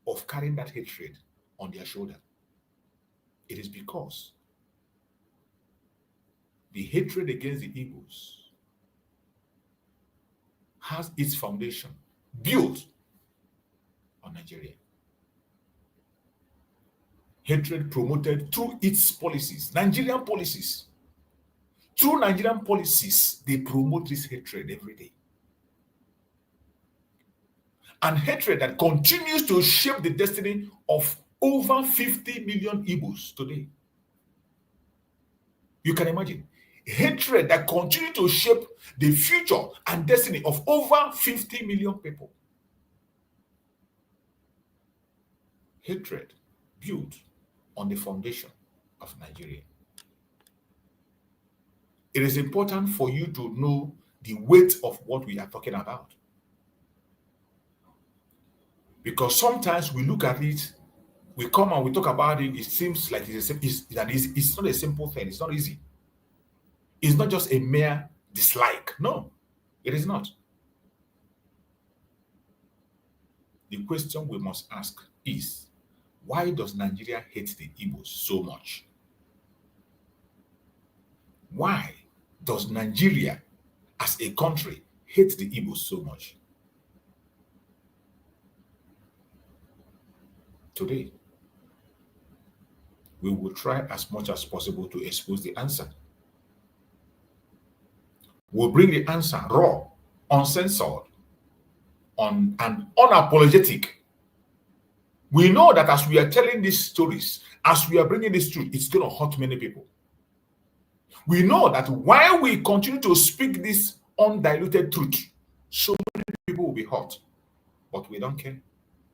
of carrying that hatred on their shoulder? It is because the hatred against the Igbos has its foundation built on Nigeria. Hatred promoted through its policies, Nigerian policies. Through Nigerian policies, they promote this hatred every day. And hatred that continues to shape the destiny of over 50 million Igbos today. You can imagine. Hatred that continues to shape the future and destiny of over 50 million people. Hatred built on the foundation of Nigeria. It is important for you to know the weight of what we are talking about. Because sometimes we look at it, we come and we talk about it, it seems like it's not a simple thing, it's not easy. It's not just a mere dislike. No, it is not. The question we must ask is, why does Nigeria hate the Igbos so much? Why does Nigeria as a country hate the Igbos so much? Today, we will try as much as possible to expose the answer. We'll bring the answer raw, uncensored, and unapologetic. We know that as we are telling these stories, as we are bringing this truth, it's going to hurt many people. We know that while we continue to speak this undiluted truth, so many people will be hurt. But we don't care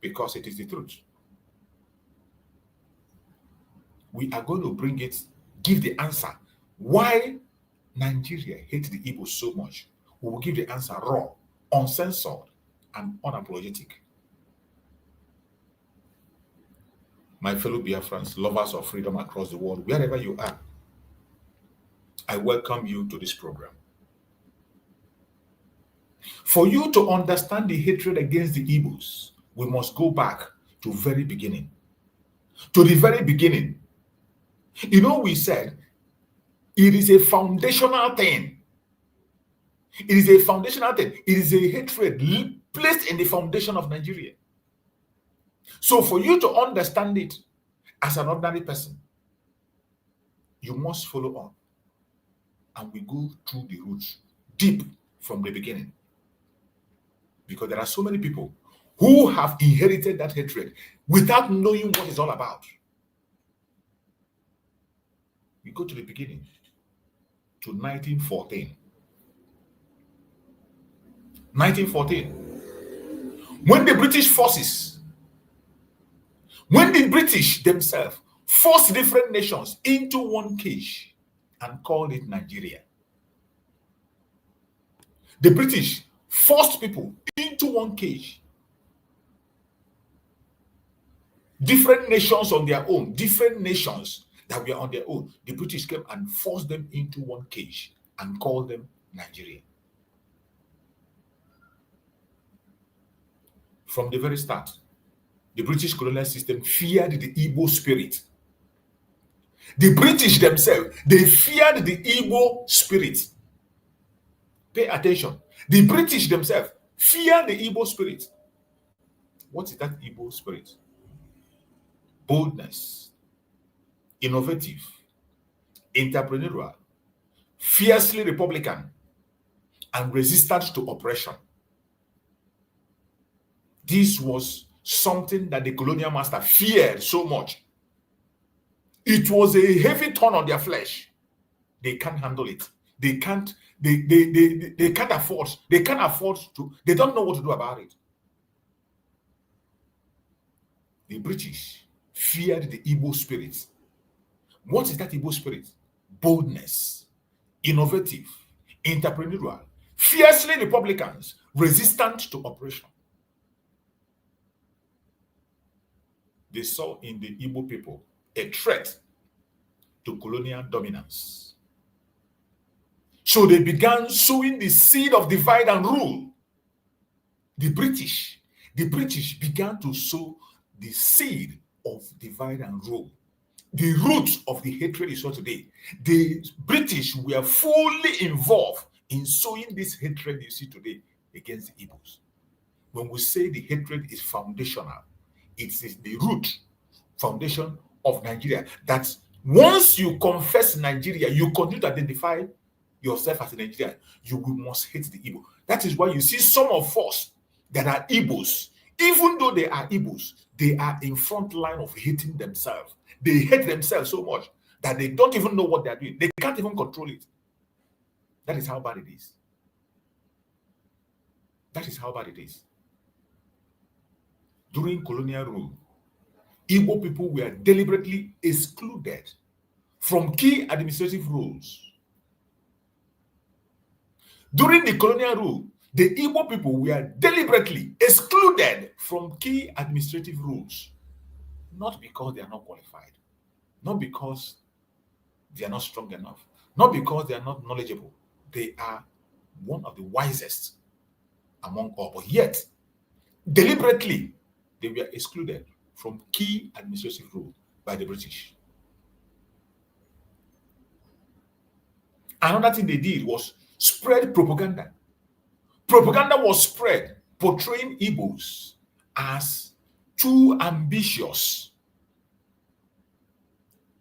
because it is the truth. We are going to bring it, give the answer. Why Nigeria hates the Igbos so much? We will give the answer raw, uncensored, and unapologetic. My fellow Biafrans, lovers of freedom across the world, wherever you are, I welcome you to this program. For you to understand the hatred against the Igbos, we must go back to the very beginning. To the very beginning. You know, we said it is a foundational thing. It is a foundational thing. It is a hatred placed in the foundation of Nigeria. So for you to understand it as an ordinary person, you must follow on. And we go through the roots, deep from the beginning. Because there are so many people who have inherited that hatred without knowing what it's all about. We go to the beginning, to 1914. 1914. When the British forces, when the British themselves forced different nations into one cage and called it Nigeria. The British forced people into one cage. Different nations on their own, different nations that were on their own. The British came and forced them into one cage and called them Nigeria. From the very start, the British colonial system feared the Igbo spirit. The British themselves, they feared the Igbo spirit. Pay attention. The British themselves fear the Igbo spirit. What is that Igbo spirit? Boldness, innovative, entrepreneurial, fiercely Republican, and resistant to oppression. This was something that the colonial master feared so much. It was a heavy thorn on their flesh. They can't handle it. They can't afford to, they don't know what to do about it. The British feared the Igbo spirit. What is that Igbo spirit? Boldness, innovative, entrepreneurial, fiercely Republicans, resistant to oppression. They saw in the Igbo people a threat to colonial dominance. So they began sowing the seed of divide and rule. The British began to sow the seed of divide and rule. The root of the hatred is saw today. The British were fully involved in sowing this hatred you see today against the Igbos. When we say the hatred is foundational, it is the root, foundation of Nigeria. That once you confess Nigeria, you continue to identify yourself as a Nigerian, you must hate the Igbo. That is why you see some of us that are Igbos, even though they are Igbos, they are in front line of hating themselves. They hate themselves so much that they don't even know what they are doing. They can't even control it. That is how bad it is. That is how bad it is. During colonial rule, Igbo people were deliberately excluded from key administrative roles. During the colonial rule, the Igbo people were deliberately excluded from key administrative roles, not because they are not qualified, not because they are not strong enough, not because they are not knowledgeable. They are one of the wisest among all, but yet, deliberately, they were excluded from key administrative role by the British. Another thing they did was spread propaganda. Propaganda was spread portraying Igbos as too ambitious,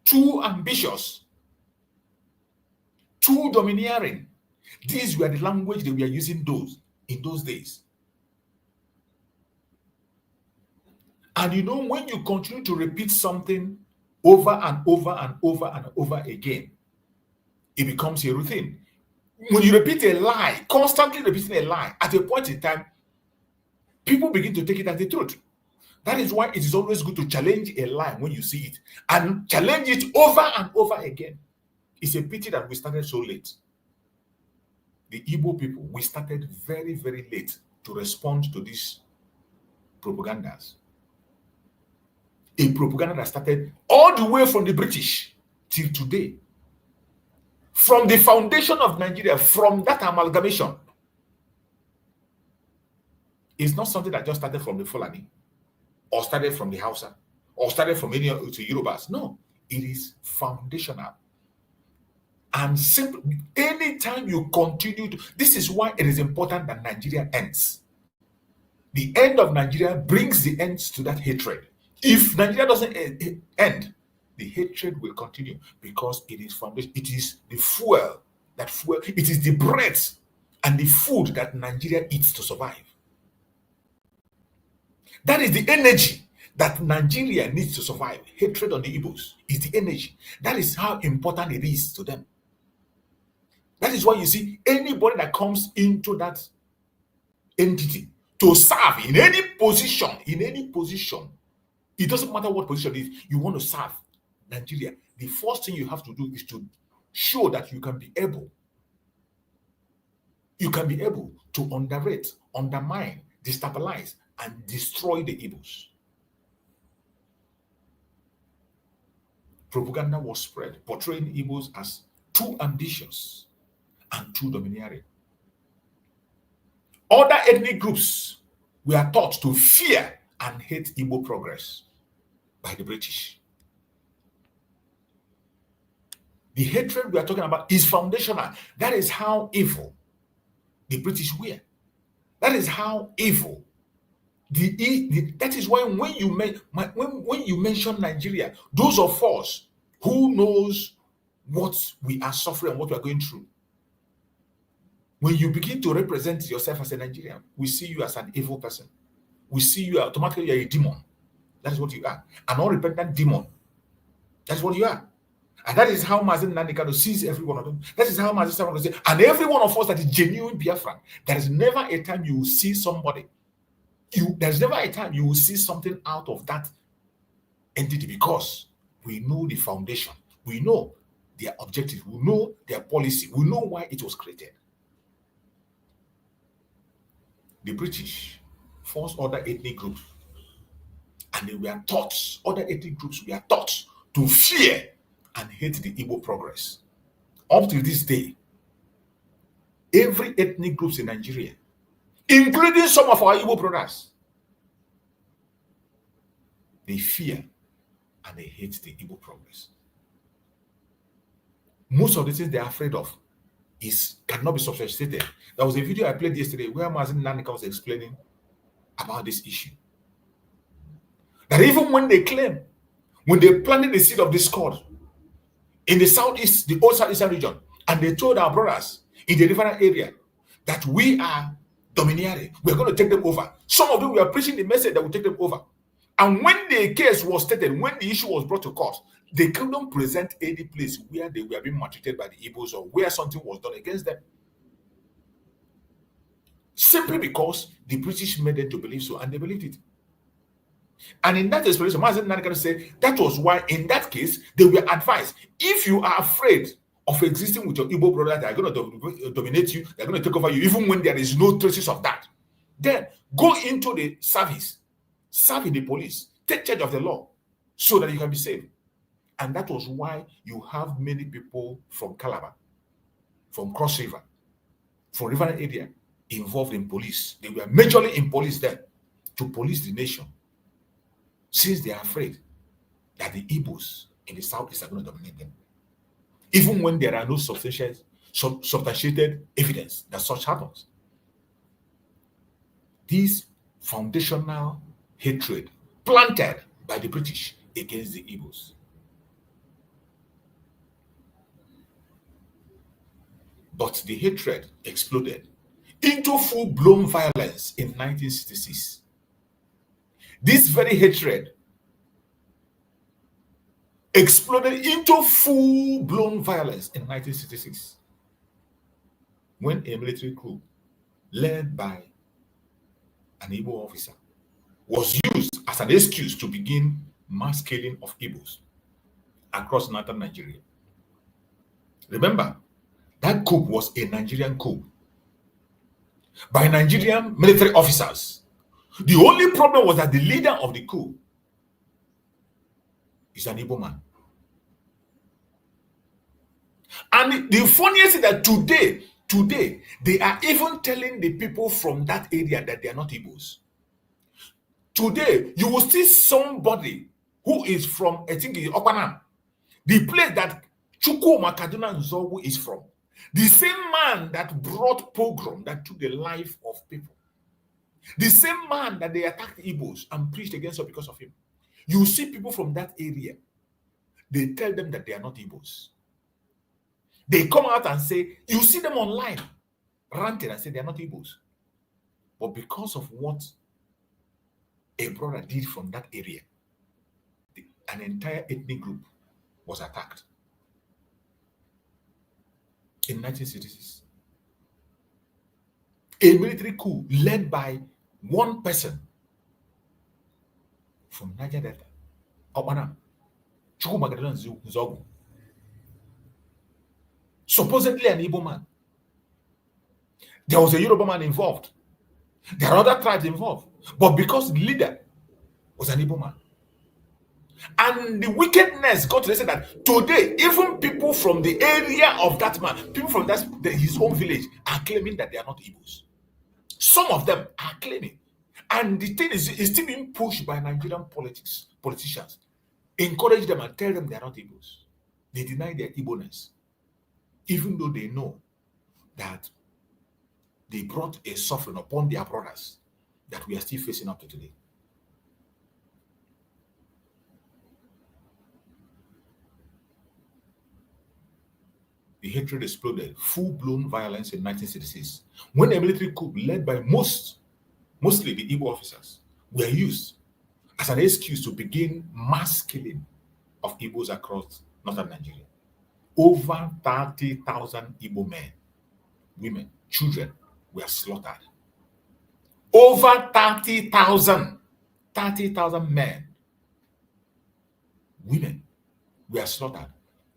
too domineering. These were the language they were using in those days. And you know, when you continue to repeat something over and over and over and over again, it becomes a routine. When you repeat a lie, constantly repeating a lie, at a point in time, people begin to take it as the truth. That is why it is always good to challenge a lie when you see it, and challenge it over and over again. It's a pity that we started so late. The Igbo people, we started very, very late to respond to these propagandas. A propaganda that started all the way from the British till today. From the foundation of Nigeria, from that amalgamation. It's not something that just started from the Fulani, or started from the Hausa, or started from any of the Yorubas. No, it is foundational. And simply, anytime you continue to, this is why it is important that Nigeria ends. The end of Nigeria brings the end to that hatred. If Nigeria doesn't end, the hatred will continue, because it is foundation. It is the fuel, it is the bread and the food that Nigeria eats to survive. That is the energy that Nigeria needs to survive. Hatred on the Igbos is the energy. That is how important it is to them. That is why you see anybody that comes into that entity to serve in any position, it doesn't matter what position it is, you want to serve Nigeria. The first thing you have to do is to show that you can be able to underrate, undermine, destabilize, and destroy the Igbos. Propaganda was spread, portraying Igbos as too ambitious and too domineering. Other ethnic groups were taught to fear and hate Igbo progress by the British. The hatred we are talking about is foundational. That is how evil the British were. That is how evil. That is why when you mention Nigeria, those of us who knows what we are suffering and what we are going through, when you begin to represent yourself as a Nigerian, we see you as an evil person. We see you automatically, you're a demon. That is what you are. An unrepentant demon. That's what you are. And that is how Mazen Nnamdi sees every one of them. That is how Mazen Nnamdi says, and every one of us that is genuine Biafran, there is never a time you will see somebody. There's never a time you will see something out of that entity, because we know the foundation. We know their objective. We know their policy. We know why it was created. The British forced other ethnic groups, and they were taught, other ethnic groups were taught to fear and hate the Igbo progress. Up to this day, every ethnic group in Nigeria, including some of our Igbo brothers, they fear and they hate the Igbo progress. Most of the things they are afraid of cannot be substantiated. There was a video I played yesterday where Nnamdi was explaining about this issue. That even when they claim, when they planted the seed of discord in the southeast, the old southeastern region, and they told our brothers in the riverine area that we are domineering, we're going to take them over. Some of them were preaching the message that will take them over. And when the case was stated, when the issue was brought to court, they couldn't present any place where they were being maltreated by the Igbos or where something was done against them. Simply because the British made them to believe so, and they believed it. And in that explanation, Mazen Nnamdi said that was why, in that case, they were advised, if you are afraid of existing with your Igbo brother, they are going to dominate you, they're going to take over you, even when there is no traces of that, then go into the service, serve in the police, take charge of the law, so that you can be saved. And that was why you have many people from Calabar, from Cross River, from River area, involved in police. They were majorly in police there to police the nation, since they are afraid that the Igbos in the southeast are going to dominate them. Even when there are no substantiated evidence that such happens. This foundational hatred planted by the British against the Igbos. But the hatred exploded into full-blown violence in 1966. This very hatred exploded into full-blown violence in 1966 when a military coup led by an Igbo officer was used as an excuse to begin mass killing of Igbos across northern Nigeria. Remember, that coup was a Nigerian coup by Nigerian military officers. The only problem was that the leader of the coup is an Igbo man. And the funniest is that today, they are even telling the people from that area that they are not Igbos. Today, you will see somebody who is from, I think, Opanam, the place that Chukwuma Kaduna Nzogu is from. The same man that brought pogrom, that took the life of people. The same man that they attacked Igbos and preached against them because of him. You see people from that area, they tell them that they are not Igbos. They come out and say, you see them online, ranting and say they are not Igbos. But because of what a brother did from that area, an entire ethnic group was attacked in 1966. A military coup led by one person from Niger Delta, Opanam, Chukwuma Kaduna Nzogu, supposedly an Igbo man. There was a Yoruba man involved. There are other tribes involved. But because the leader was an Igbo man. And the wickedness got to say that today, even people from the area of that man, people from his own village, are claiming that they are not Igbos. Some of them are claiming. And the thing is still being pushed by Nigerian politicians. Encourage them and tell them they are not Igbos. They deny their Igbo-ness, even though they know that they brought a suffering upon their brothers that we are still facing up to today. The hatred exploded, full-blown violence in 1966, when a military coup led by mostly the Igbo officers were used as an excuse to begin mass killing of Igbos across northern Nigeria. Over 30,000 Igbo men, women, children were slaughtered. Over 30,000 men, women were slaughtered.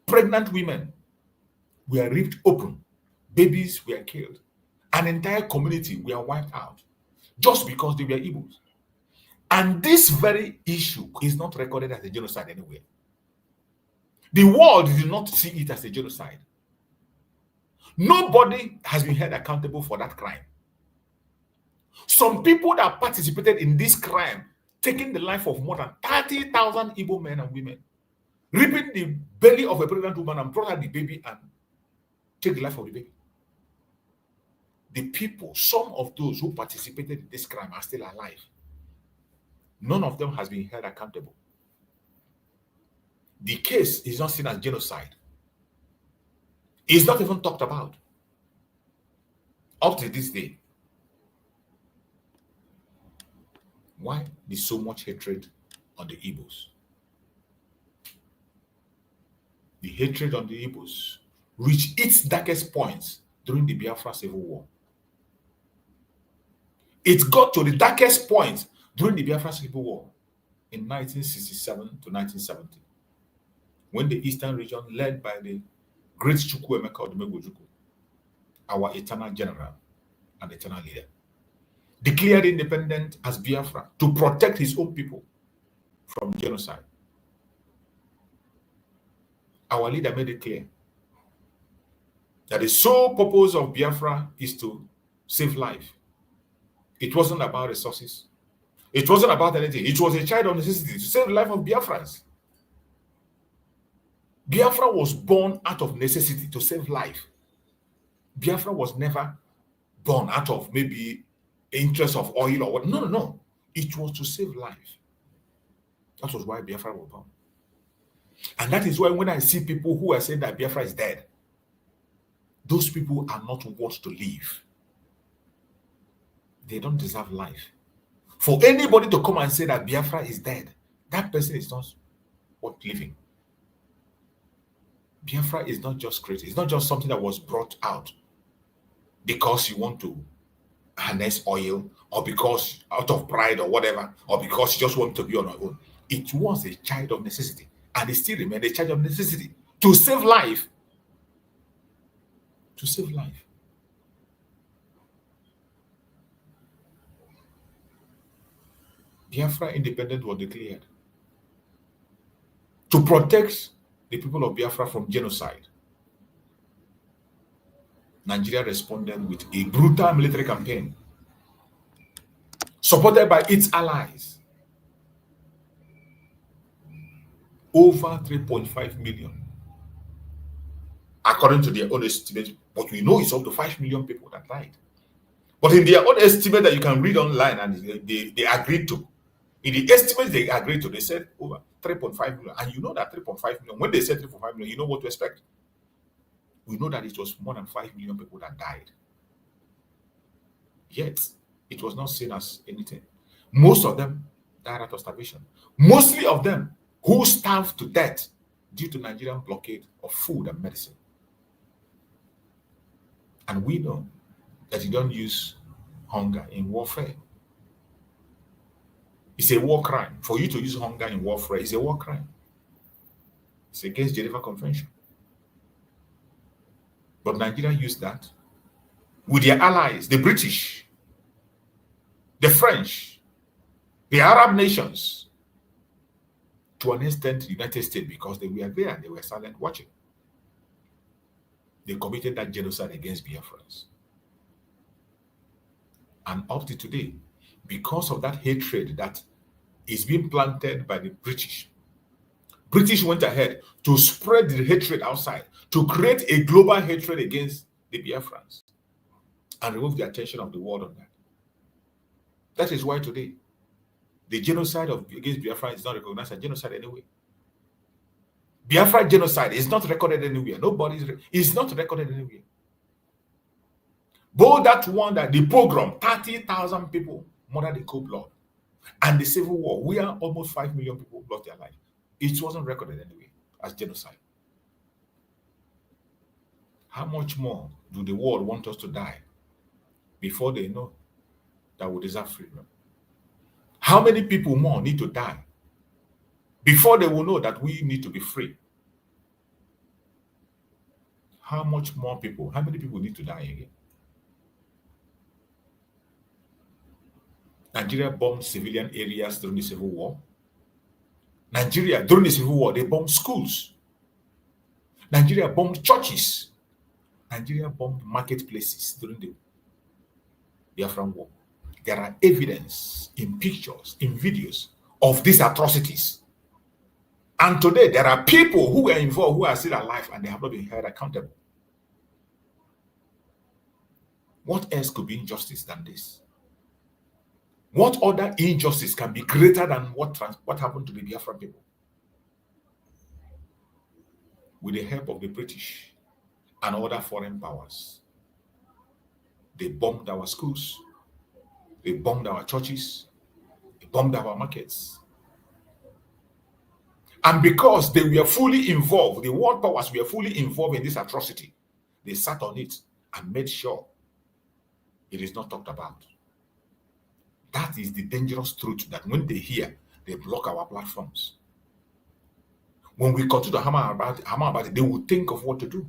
Pregnant women were ripped open. Babies were killed. An entire community were wiped out just because they were Igbos. And this very issue is not recorded as a genocide anywhere. The world did not see it as a genocide. Nobody has been held accountable for that crime. Some people that participated in this crime taking the life of more than 30,000 Igbo men and women, ripping the belly of a pregnant woman and brought out the baby and take the life of the baby. The people, some of those who participated in this crime are still alive. None of them has been held accountable. The case is not seen as genocide. It's not even talked about up to this day. Why is so much hatred on the Igbos? The hatred on the Igbos reached its darkest points during the Biafra Civil War. It got to the darkest point during the Biafra Civil War in 1967 to 1970, when the Eastern region, led by the great Chukwuemeka Odumegwu, our eternal general and eternal leader, declared independence as Biafra to protect his own people from genocide. Our leader made it clear that the sole purpose of Biafra is to save life. It wasn't about resources. It wasn't about anything. It was a child of necessity to save the life of Biafrans. Biafra was born out of necessity to save life. Biafra was never born out of maybe interest of oil or what. No, no, no. It was to save life. That was why Biafra was born. And that is why when I see people who are saying that Biafra is dead, those people are not worth to live. They don't deserve life. For anybody to come and say that Biafra is dead, that person is not worth living. Biafra is not just created. It's not just something that was brought out because you want to harness oil, or because out of pride or whatever, or because you just want to be on your own. It was a child of necessity, and it still remains a child of necessity to save life. To save life. Biafra independence was declared to protect the people of Biafra from genocide. Nigeria responded with a brutal military campaign supported by its allies. Over 3.5 million, according to their own estimate, but we know it's up to 5 million people that died. But in their own estimate that you can read online, and they agreed to, in the estimates they agreed to, they said over 3.5 million. And you know that 3.5 million, when they said 3.5 million, you know what to expect. We know that it was more than 5 million people that died. Yet, it was not seen as anything. Most of them died out of starvation. Mostly of them who starved to death due to Nigerian blockade of food and medicine. And we know that you don't use hunger in warfare. It's a war crime. For you to use hunger in warfare is a war crime. It's against Geneva Convention. But Nigeria used that with their allies, the British, the French, the Arab nations, to an extent, the United States, because they were there, they were silent watching. They committed that genocide against Biafrans. And up to today, because of that hatred that is being planted by the British went ahead to spread the hatred outside, to create a global hatred against the Biafrans and remove the attention of the world on that. That is why today, the genocide against Biafra is not recognized as genocide anyway. Biafra genocide is not recorded anywhere. It's not recorded anywhere. Both that one, that the pogrom, 30,000 people murdered in cold blood, and the civil war, where almost 5 million people lost their life. It wasn't recorded anyway as genocide. How much more do the world want us to die before they know that we deserve freedom? How many people more need to die before they will know that we need to be free? How much more people, how many people need to die again? Nigeria bombed civilian areas during the Civil War. Nigeria, during the Civil War, they bombed schools. Nigeria bombed churches. Nigeria bombed marketplaces during the Biafran War. There are evidence in pictures, in videos of these atrocities. And today, there are people who were involved who are still alive and they have not been held accountable. What else could be injustice than this? What other injustice can be greater than what happened to the Biafra people? With the help of the British and other foreign powers, they bombed our schools, they bombed our churches, they bombed our markets. And because they were fully involved, the world powers were fully involved in this atrocity, they sat on it and made sure it is not talked about. That is the dangerous truth that when they hear, they block our platforms. When we continue to hammer about it, they will think of what to do.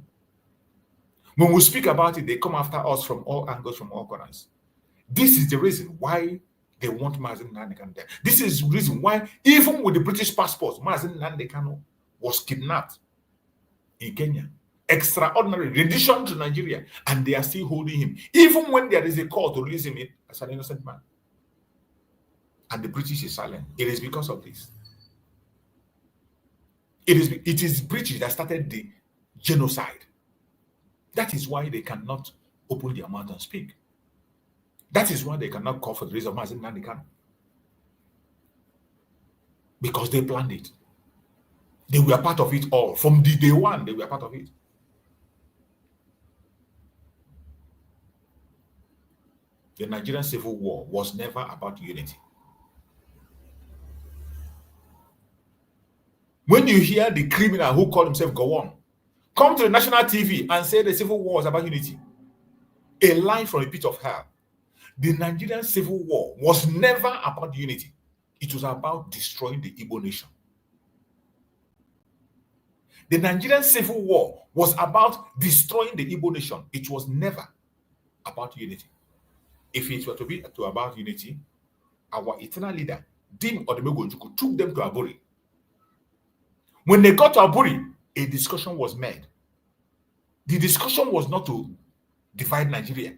When we speak about it, they come after us from all angles, from all corners. This is the reason why they want Mazen Nnamdi there. This is the reason why, even with the British passport, Mazen Nnamdi was kidnapped in Kenya. Extraordinary rendition to Nigeria, and they are still holding him, even when there is a call to release him as an innocent man. And the British is silent. It is because of this. It is British that started the genocide. That is why they cannot open their mouth and speak. That is why they cannot call for the release of Mazen Nnamdi. Because they planned it. They were part of it all. From the day one, they were part of it. The Nigerian Civil War was never about unity. When you hear the criminal who called himself Gowon come to the national TV and say the Civil War was about unity, a line from the pit of hell. The Nigerian Civil War was never about unity. It was about destroying the Igbo nation. The Nigerian Civil War was about destroying the Igbo nation. It was never about unity. If it were to be about unity, our eternal leader, Dim Odemegonjuku, took them to Aburi. When they got to Aburi, a discussion was made. The discussion was not to divide Nigeria.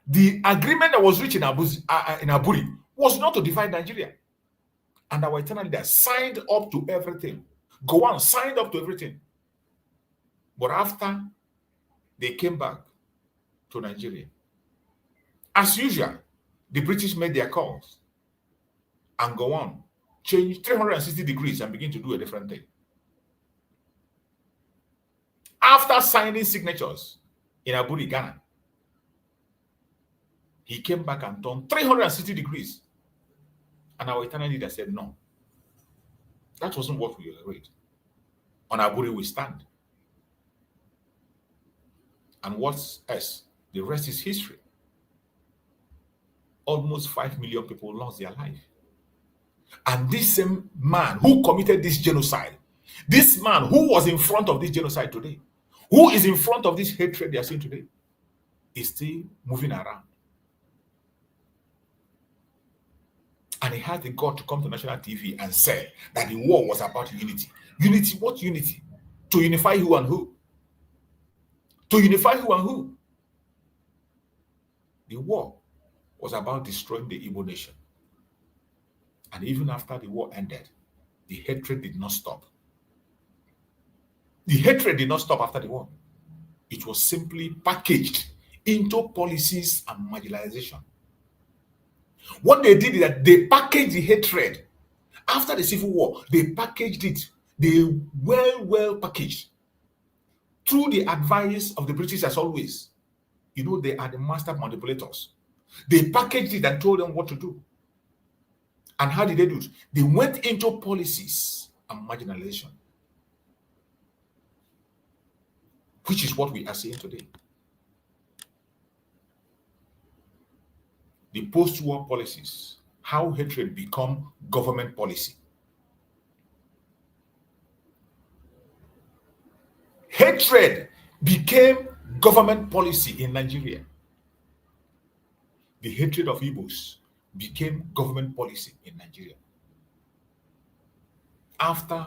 The agreement that was reached in Aburi was not to divide Nigeria. And our eternal leader signed up to everything. Gowon signed up to everything. But after they came back to Nigeria, as usual, the British made their calls and Gowon changed 360 degrees and begin to do a different thing. After signing signatures in Aburi, Ghana, he came back and turned 360 degrees. And our eternal leader said, no, that wasn't what we agreed. On Aburi we stand. And what's else? The rest is history. Almost 5 million people lost their life. And this same man who committed this genocide, this man who was in front of this genocide today, who is in front of this hatred they are seeing today, is still moving around. And he had the God to come to national TV and say that the war was about unity. Unity? What unity? To unify who and who? To unify who and who? The war was about destroying the Igbo nation. And even after the war ended, the hatred did not stop. The hatred did not stop after the war. It was simply packaged into policies and marginalization. What they did is that they packaged the hatred. After the Civil War, they packaged it. They well packaged. Through the advice of the British, as always. You know, they are the master manipulators. They packaged it and told them what to do. And how did they do it? They went into policies and marginalization, which is what we are seeing today. The post-war policies, how hatred become government policy. Hatred became government policy in Nigeria. The hatred of Igbos became government policy in Nigeria. After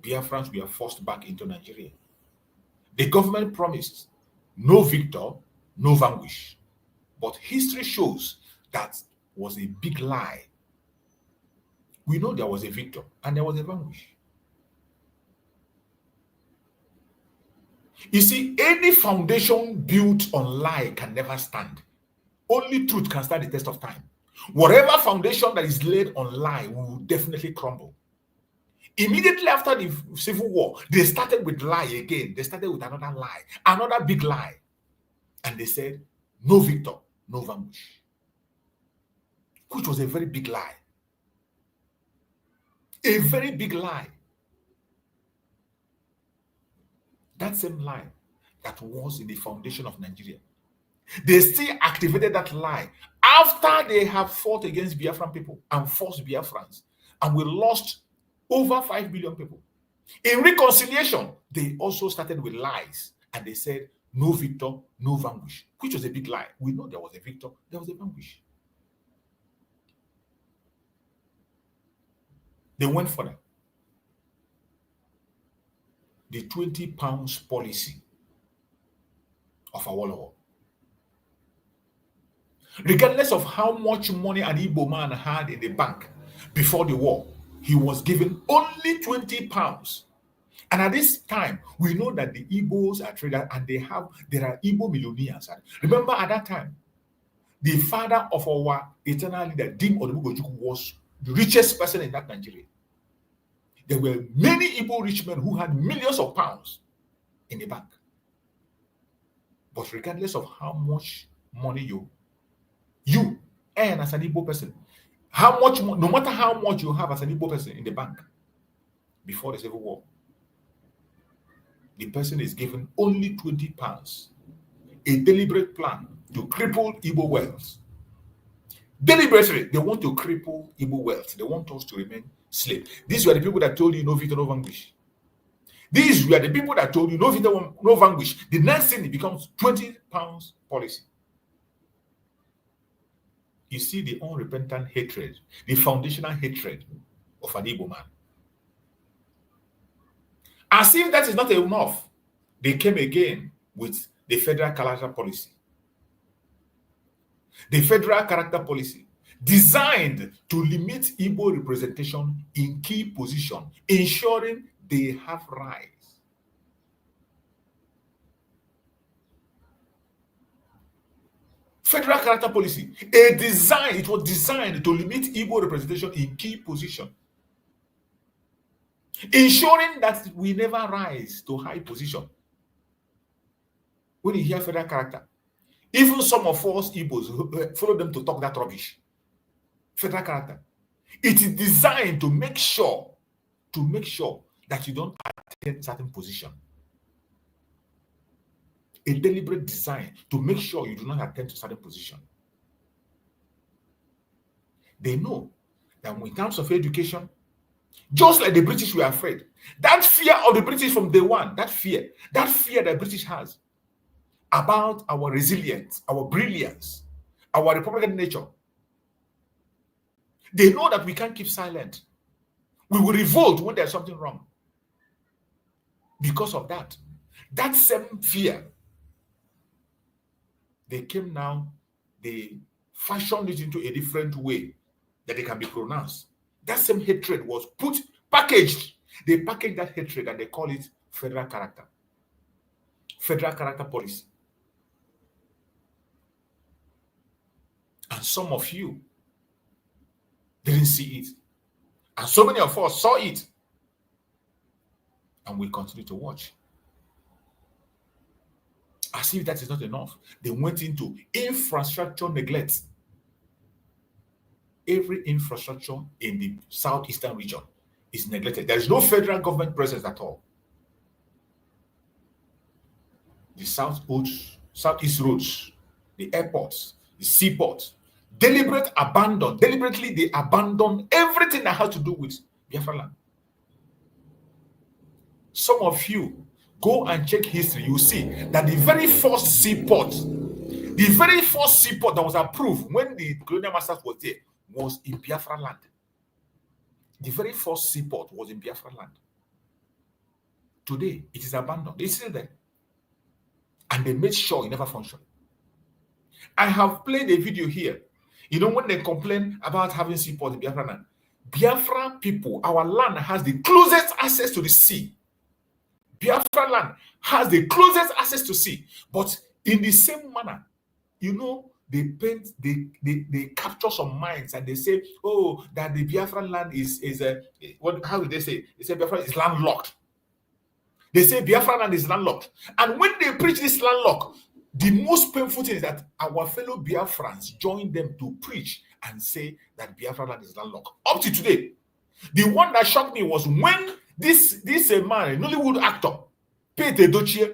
Biafrans were forced back into Nigeria, the government promised no victor, no vanquish. But history shows that was a big lie. We know there was a victor and there was a vanquish. You see, any foundation built on lie can never stand. Only truth can stand the test of time. Whatever foundation that is laid on lie will definitely crumble. Immediately after the Civil War, they started with lie again. They started with another lie, another big lie. And they said, no victor, no vanquish. Which was a very big lie. A very big lie. That same lie that was in the foundation of Nigeria. They still activated that lie after they have fought against Biafran people and forced Biafrans. And we lost over 5 billion people. In reconciliation, they also started with lies. And they said, no victor, no vanquish, which was a big lie. We know there was a victor, there was a vanquish. They went further. The 20 pounds policy of Awolowo. Regardless of how much money an Igbo man had in the bank before the war, he was given only 20 pounds. And at this time, we know that the Igbos are traders and there are Igbo millionaires. Remember at that time, the father of our eternal leader, Dim Olugojuku, was the richest person in that Nigeria. There were many Igbo rich men who had millions of pounds in the bank. But regardless of how much money you earn as an Igbo person, no matter how much you have as an Igbo person in the bank before the Civil War, the person is given only 20 pounds. A deliberate plan to cripple Igbo wealth. Deliberately, they want to cripple Igbo wealth. They want us to remain slaves. These were the people that told you no victor, no vanquish. These were the people that told you no victor, no vanquish. The next thing, it becomes 20 pounds policy. You see the unrepentant hatred, the foundational hatred of an Igbo man. As if that is not enough, they came again with the federal character policy. The federal character policy designed to limit Igbo representation in key positions, ensuring they have rights. Federal character policy, it was designed to limit Igbo representation in key positions, ensuring that we never rise to high position. When you hear federal character, even some of us Igbos follow them to talk that rubbish. Federal character. It is designed to make sure that you don't attain certain position. A deliberate design to make sure you do not attain to certain position. They know that in terms of education, just like the British were afraid, that fear of the British from day one, that fear that British has about our resilience, our brilliance, our Republican nature. They know that we can't keep silent. We will revolt when there's something wrong. Because of that same fear, they came now, they fashioned it into a different way that they can be pronounced. That same hatred was packaged. They packaged that hatred and they call it federal character. Federal character policy. And some of you didn't see it. And so many of us saw it. And we continue to watch. As if that is not enough, they went into infrastructure neglect. Every infrastructure in the southeastern region is neglected. There is no federal government presence at all. The southeast roads, the airports, the seaports, deliberately they abandon everything that has to do with Biafra land. Some of you go and check history, you see that the very first seaport that was approved when the colonial masters was there was in Biafra land. The very first seaport was in Biafra land. Today, it is abandoned. It's still there. And they made sure it never functioned. I have played a video here. You know, when they complain about having seaport in Biafra land, Biafra people, our land has the closest access to the sea. Biafra land has the closest access to sea. But in the same manner, you know, they paint, they capture some minds and they say, oh, that the Biafra land is what? How do they say? They say Biafra is landlocked. They say Biafra land is landlocked. And when they preach this landlocked, the most painful thing is that our fellow Biafrans join them to preach and say that Biafra land is landlocked. Up to today, the one that shocked me was when this man, a Nollywood actor, Pete Edochie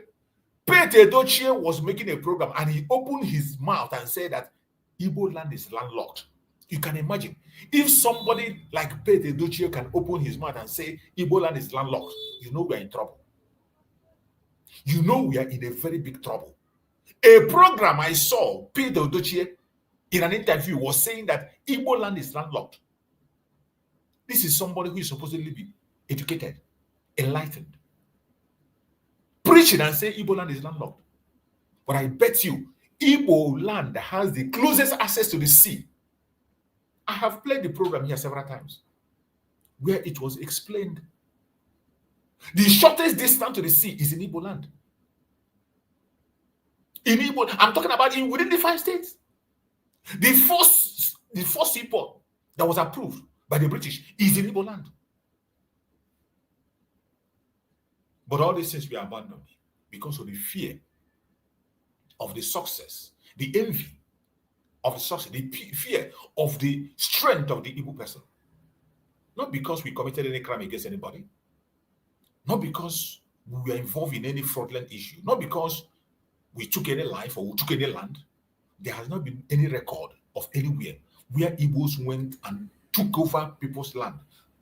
was making a program and he opened his mouth and said that Igbo land is landlocked. You can imagine if somebody like Pete Edochie can open his mouth and say Igbo land is landlocked, you know we are in trouble. You know we are in a very big trouble. A program I saw, Pete Edochie, in an interview was saying that Igbo land is landlocked. This is somebody who is supposedly be educated, enlightened, preaching and say Igbo land is landlocked. But I bet you, Igbo land has the closest access to the sea. I have played the program here several times, where it was explained. The shortest distance to the sea is in Igbo land. In Igbo, I'm talking about within the 5 states. The first seaport that was approved by the British is in Igbo land. But all these things were abandoned because of the fear of the success, the envy of the success, the fear of the strength of the Igbo person. Not because we committed any crime against anybody, not because we were involved in any fraudulent issue, not because we took any life or we took any land. There has not been any record of anywhere where Igbos went and took over people's land,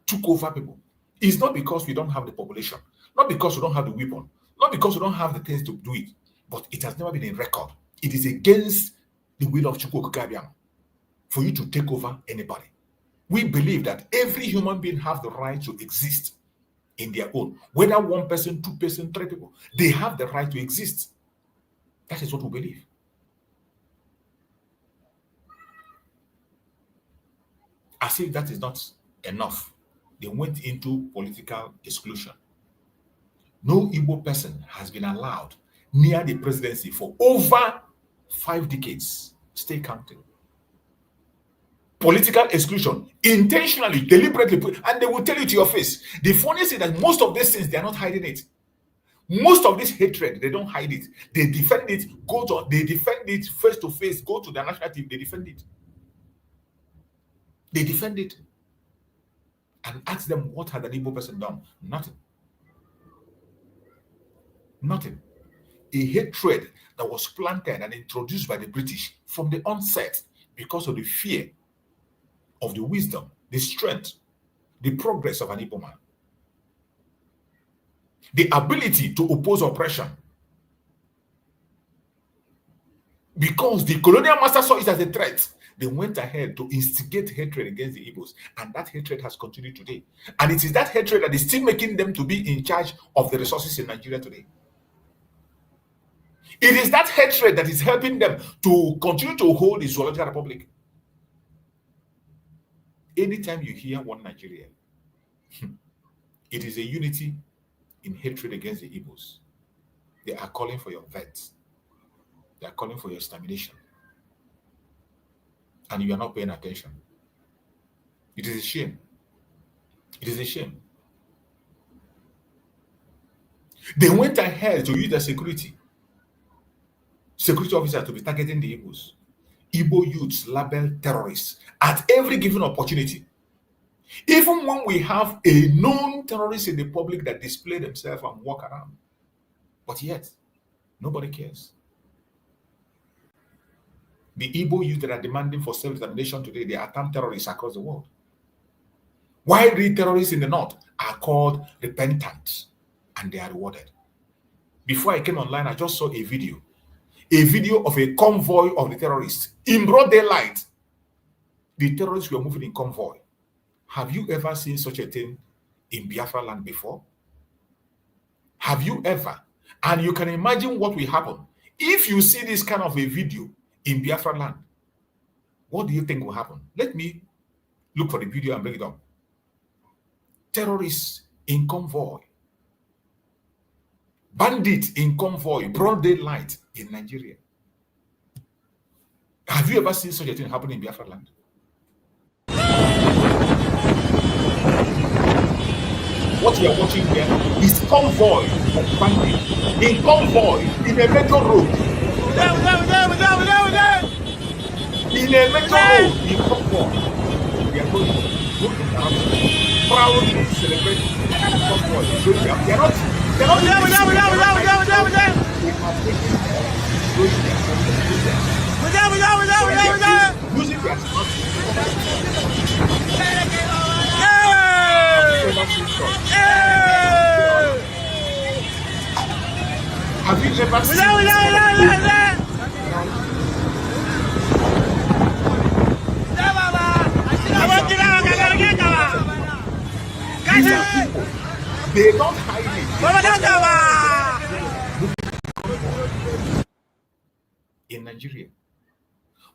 took over people. It's not because we don't have the population, not because we don't have the weapon, not because we don't have the things to do it, but it has never been in record. It is against the will of Chukwu Okike for you to take over anybody. We believe that every human being has the right to exist in their own. Whether one person, 2 person, 3 people, they have the right to exist. That is what we believe. As if that is not enough, they went into political exclusion. No Igbo person has been allowed near the presidency for over 5 decades. Stay counting. Political exclusion, intentionally, deliberately, and they will tell you to your face. The funny thing is that most of these things, they are not hiding it. Most of this hatred, they don't hide it. They defend it, they defend it face to face, go to the national team, they defend it. They defend it. And ask them, what had an Igbo person done? Nothing. Nothing. A hatred that was planted and introduced by the British from the onset because of the fear of the wisdom, the strength, the progress of an Igbo man. The ability to oppose oppression. Because the colonial master saw it as a threat, they went ahead to instigate hatred against the Igbos, and that hatred has continued today. And it is that hatred that is still making them to be in charge of the resources in Nigeria today. It is that hatred that is helping them to continue to hold the Zoological Republic. Anytime you hear one Nigeria, it is a unity in hatred against the Igbos. They are calling for your death. They are calling for your extermination. And you are not paying attention. It is a shame. It is a shame. They went ahead to use their security officer to be targeting the Igbos. Igbo youths labeled terrorists at every given opportunity. Even when we have a known terrorist in the public that display themselves and walk around. But yet, nobody cares. The Igbo youth that are demanding for self-determination today, they are termed terrorists across the world. While the terrorists in the north are called repentant and they are rewarded. Before I came online, I just saw a video of a convoy of the terrorists. In broad daylight, the terrorists were moving in convoy. Have you ever seen such a thing in Biafra land before? Have you ever? And you can imagine what will happen if you see this kind of a video in Biafra land, what do you think will happen? Let me look for the video and bring it up. Terrorists in convoy, bandits in convoy, broad daylight in Nigeria. Have you ever seen such a thing happen in Biafra land? What you are watching here is convoy of bandits in convoy in a metro road. In a metro road in convoy. We are going to go to proudly celebrate convoy. So they are not using their Have you ever seen they don't hide it in Nigeria,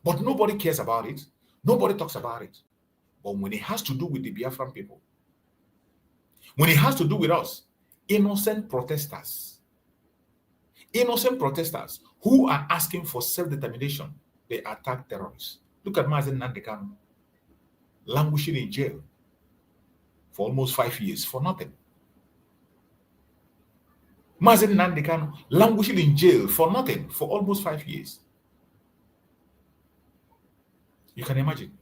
but nobody cares about it. Nobody talks about it. But when it has to do with the Biafran people, when it has to do with us, innocent protesters who are asking for self-determination, they attack terrorists. Look at Nnamdi Kanu, languishing in jail for almost 5 years for nothing. Nnamdi Kanu languishing in jail for nothing for almost 5 years. You can imagine.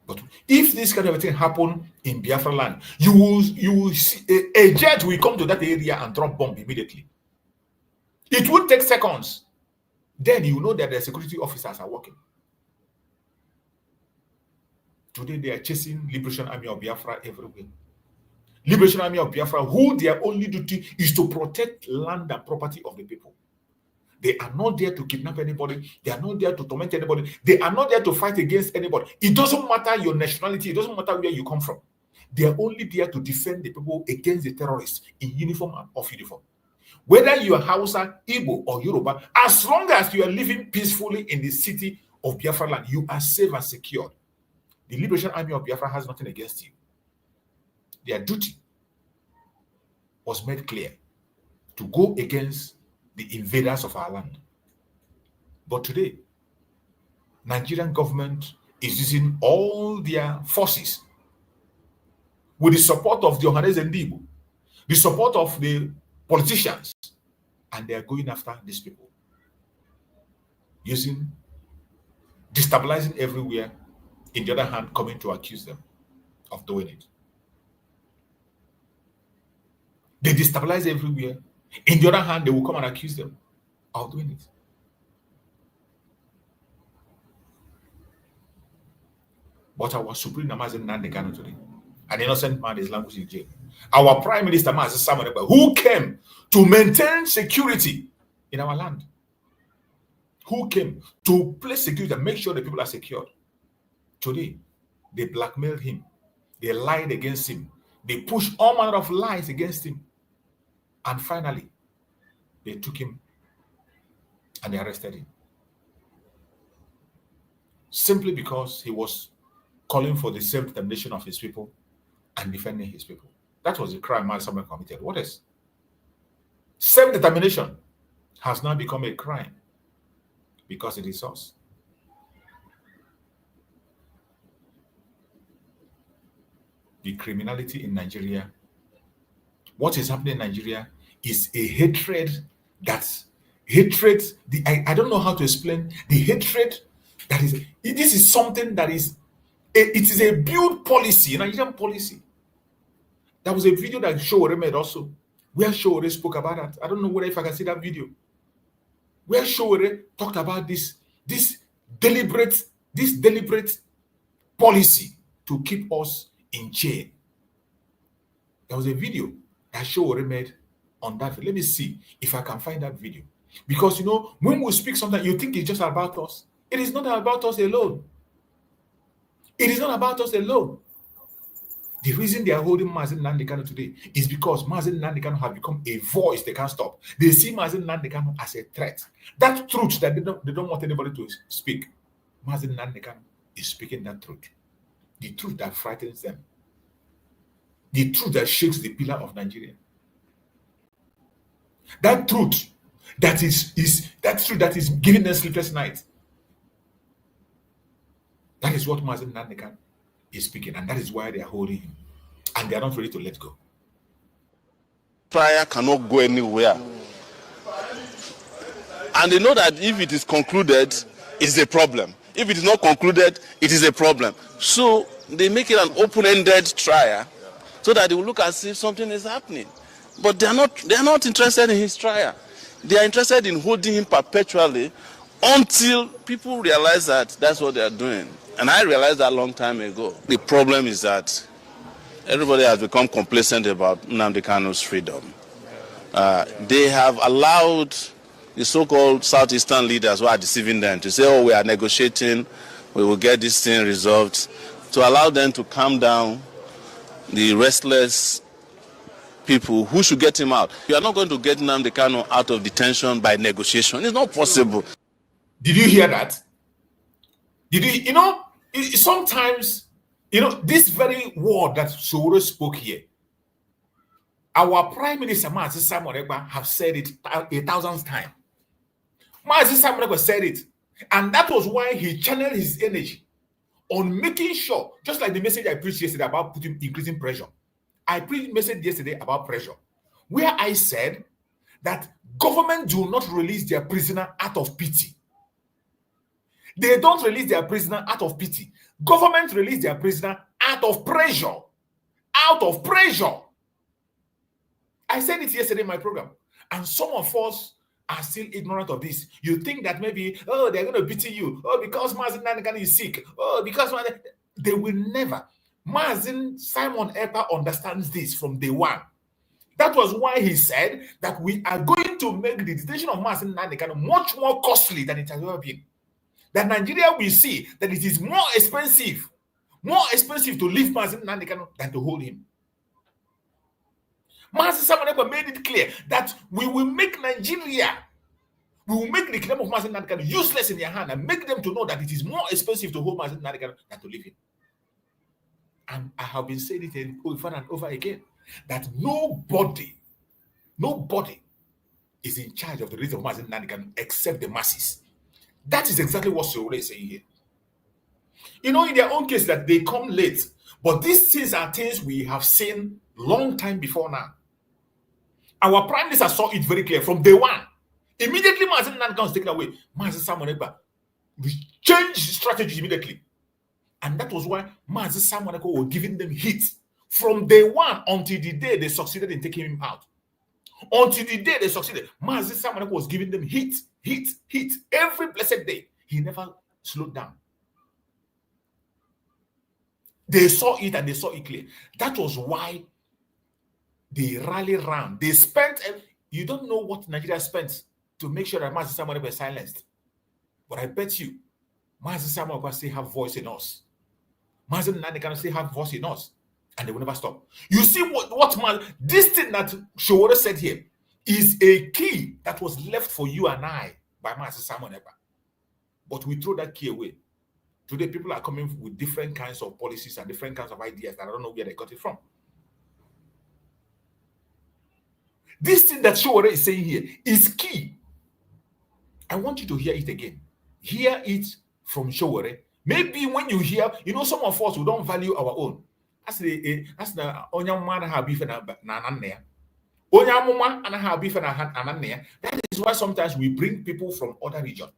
But if this kind of thing happen in Biafra land, you will see a jet will come to that area and drop bomb immediately. It will take seconds. Then you know that the security officers are working. Today they are chasing Liberation Army of Biafra everywhere. Liberation Army of Biafra, who their only duty is to protect land and property of the people. They are not there to kidnap anybody. They are not there to torment anybody. They are not there to fight against anybody. It doesn't matter your nationality. It doesn't matter where you come from. They are only there to defend the people against the terrorists in uniform and off uniform. Whether you are Hausa, Igbo, or Yoruba, as long as you are living peacefully in the city of Biafra land, you are safe and secured. The Liberation Army of Biafra has nothing against you. Their duty was made clear to go against the invaders of our land. But today, Nigerian government is using all their forces with the support of the Ohanese and Igbo, the support of the politicians, and they are going after these people, destabilizing everywhere, in the other hand, coming to accuse them of doing it. They destabilize everywhere. In the other hand, they will come and accuse them of doing it. But our Supreme Namaste Nnamdi Kanu today, an innocent man is languishing in jail. Our Prime Minister, who came to maintain security in our land, who came to place security and make sure the people are secured. Today, they blackmailed him. They lied against him. They pushed all manner of lies against him. And finally, they took him and they arrested him. Simply because he was calling for the self-determination of his people and defending his people. That was the crime someone committed. What is? Self-determination has now become a crime because it is us. The criminality in Nigeria, what is happening in Nigeria is a hatred I don't know how to explain the hatred that is. This is something that is, it is a build policy, Nigerian policy. There was a video that Showore made also, where Showore spoke about that. I don't know whether if I can see that video, where Showore talked about this deliberate policy to keep us in chain. There was a video that Showore made on that. Let me see if I can find that video. Because, when we speak sometimes, you think it's just about us. It is not about us alone. It is not about us alone. The reason they are holding Nnamdi Kanu today is because Nnamdi Kanu have become a voice they can't stop. They see Nnamdi Kanu as a threat. That truth that they don't want anybody to speak, Nnamdi Kanu is speaking that truth. The truth that frightens them. The truth that shakes the pillar of Nigeria. That truth that is giving them sleepless nights. That is what Nnamdi Kanu is speaking, and that is why they are holding him, and they are not ready to let go. Trial cannot go anywhere, and they know that if it is concluded, it's a problem. If it is not concluded, it is a problem. So they make it an open-ended trial, so that they will look as if something is happening. But they are not interested in his trial. They are interested in holding him perpetually until people realize that that's what they are doing. And I realized that a long time ago. The problem is that everybody has become complacent about Nnamdi Kanu's freedom. They have allowed the so-called Southeastern leaders who are deceiving them to say, oh, we are negotiating, we will get this thing resolved, to allow them to calm down the restless people who should get him out. You are not going to get Nnamdi Kanu out of detention by negotiation. It's not possible. Did you hear that? Did you, sometimes, this very word that Sowore spoke here, our Prime Minister, Mazi Simon Ekpa, have said it 1,000 times. Mazi Simon Ekpa said it. And that was why he channeled his energy on making sure, just like the message I preached yesterday about increasing pressure. I preached a message yesterday about pressure, where I said that government do not release their prisoner out of pity. They don't release their prisoner out of pity. Government release their prisoner out of pressure. Out of pressure. I said it yesterday in my program. And some of us are still ignorant of this. You think that maybe, oh, they're going to pity you. Oh, because Nnamdi Kanu is sick. Oh, because they will never. Mazi Simon Ekpa understands this from day one. That was why he said that we are going to make the detention of Nnamdi Kanu much more costly than it has ever been. That Nigeria will see that it is more expensive to leave Nnamdi Kanu than to hold him. Mazi Simon Ekpa made it clear that we will make Nigeria, we will make the claim of Nnamdi Kanu useless in their hand and make them to know that it is more expensive to hold Nnamdi Kanu than to leave him. And I have been saying it over and over again, that nobody is in charge of the release of Nnamdi Kanu except the masses. That is exactly what Sowore is saying here. In their own case, that they come late, but these things are things we have seen long time before now. Our Prime Minister saw it very clear from day one. Immediately, Nnamdi Kanu was taken away. Mazi Simon Ekpa changed strategy immediately. And that was why Mazi Simon Ekpa was giving them heat from day one until the day they succeeded in taking him out. Until the day they succeeded, Mazi Simon Ekpa was giving them heat. Every blessed day. He never slowed down. They saw it and they saw it clear. That was why they rallied around. They spent, you don't know what Nigeria spent to make sure that Mazi Simon Ekpa was silenced. But I bet you, Mazi Simon Ekpa still have voice in us. Mazi Nnamdi Kanu still have voice in us. And they will never stop. You see this thing that Sowore said here is a key that was left for you and I by Mazi Simon Ekpa. But we throw that key away. Today, people are coming with different kinds of policies and different kinds of ideas that I don't know where they got it from. This thing that Sowore is saying here is key. I want you to hear it again. Hear it from Sowore. Maybe when you hear, some of us who don't value our own. That is why sometimes we bring people from other regions.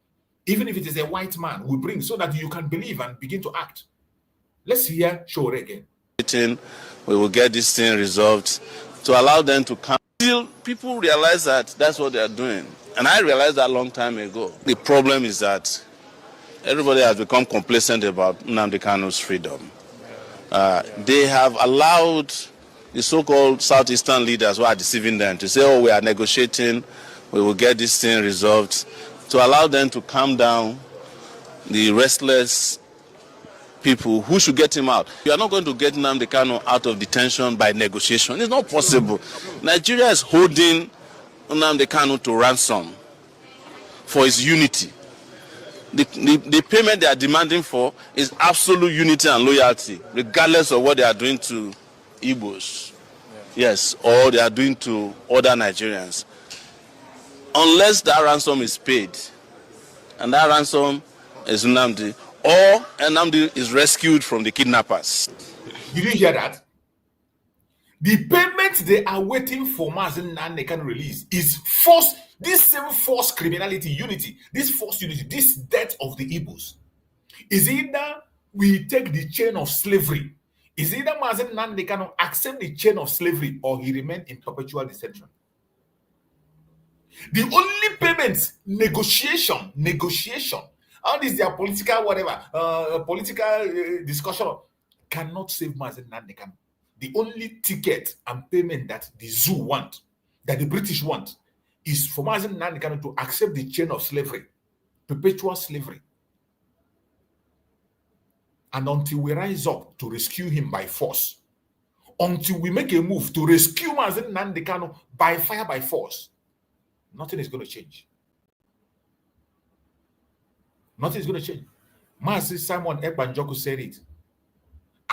Even if it is a white man, we bring so that you can believe and begin to act. Let's hear Sowore again. We will get this thing resolved, to allow them to come. Till people realize that that's what they are doing. And I realized that a long time ago. The problem is that everybody has become complacent about Nnamdi Kanu's freedom. They have allowed the so-called Southeastern leaders who are deceiving them to say, oh, we are negotiating, we will get this thing resolved, to allow them to calm down the restless people who should get him out. You are not going to get Nnamdi Kanu out of detention by negotiation. It's not possible. Nigeria is holding Nnamdi Kanu to ransom for his unity. The payment they are demanding for is absolute unity and loyalty, regardless of what they are doing to Igbos. Yes, or they are doing to other Nigerians. Unless that ransom is paid, and that ransom is Nnamdi, or Nnamdi is rescued from the kidnappers. Did you hear that? The payment they are waiting for Mazen Nnamdi can release is force. This same forced criminality, unity, this forced unity, this death of the Igbos is either we take the chain of slavery, is either Mazen Nnamdi can accept the chain of slavery or he remain in perpetual detention. The only payments, negotiation, all this their political whatever, political discussion cannot save Mazen Nnamdi Kanu. The only ticket and payment that the zoo want, that the British want, is for Mazen Nnamdi Kanu to accept the chain of slavery, perpetual slavery. And until we rise up to rescue him by force, until we make a move to rescue Mazen Nnamdi Kanu by fire, by force, nothing is going to change. Nothing is going to change. Mazi Simon Ekpanjoku said it.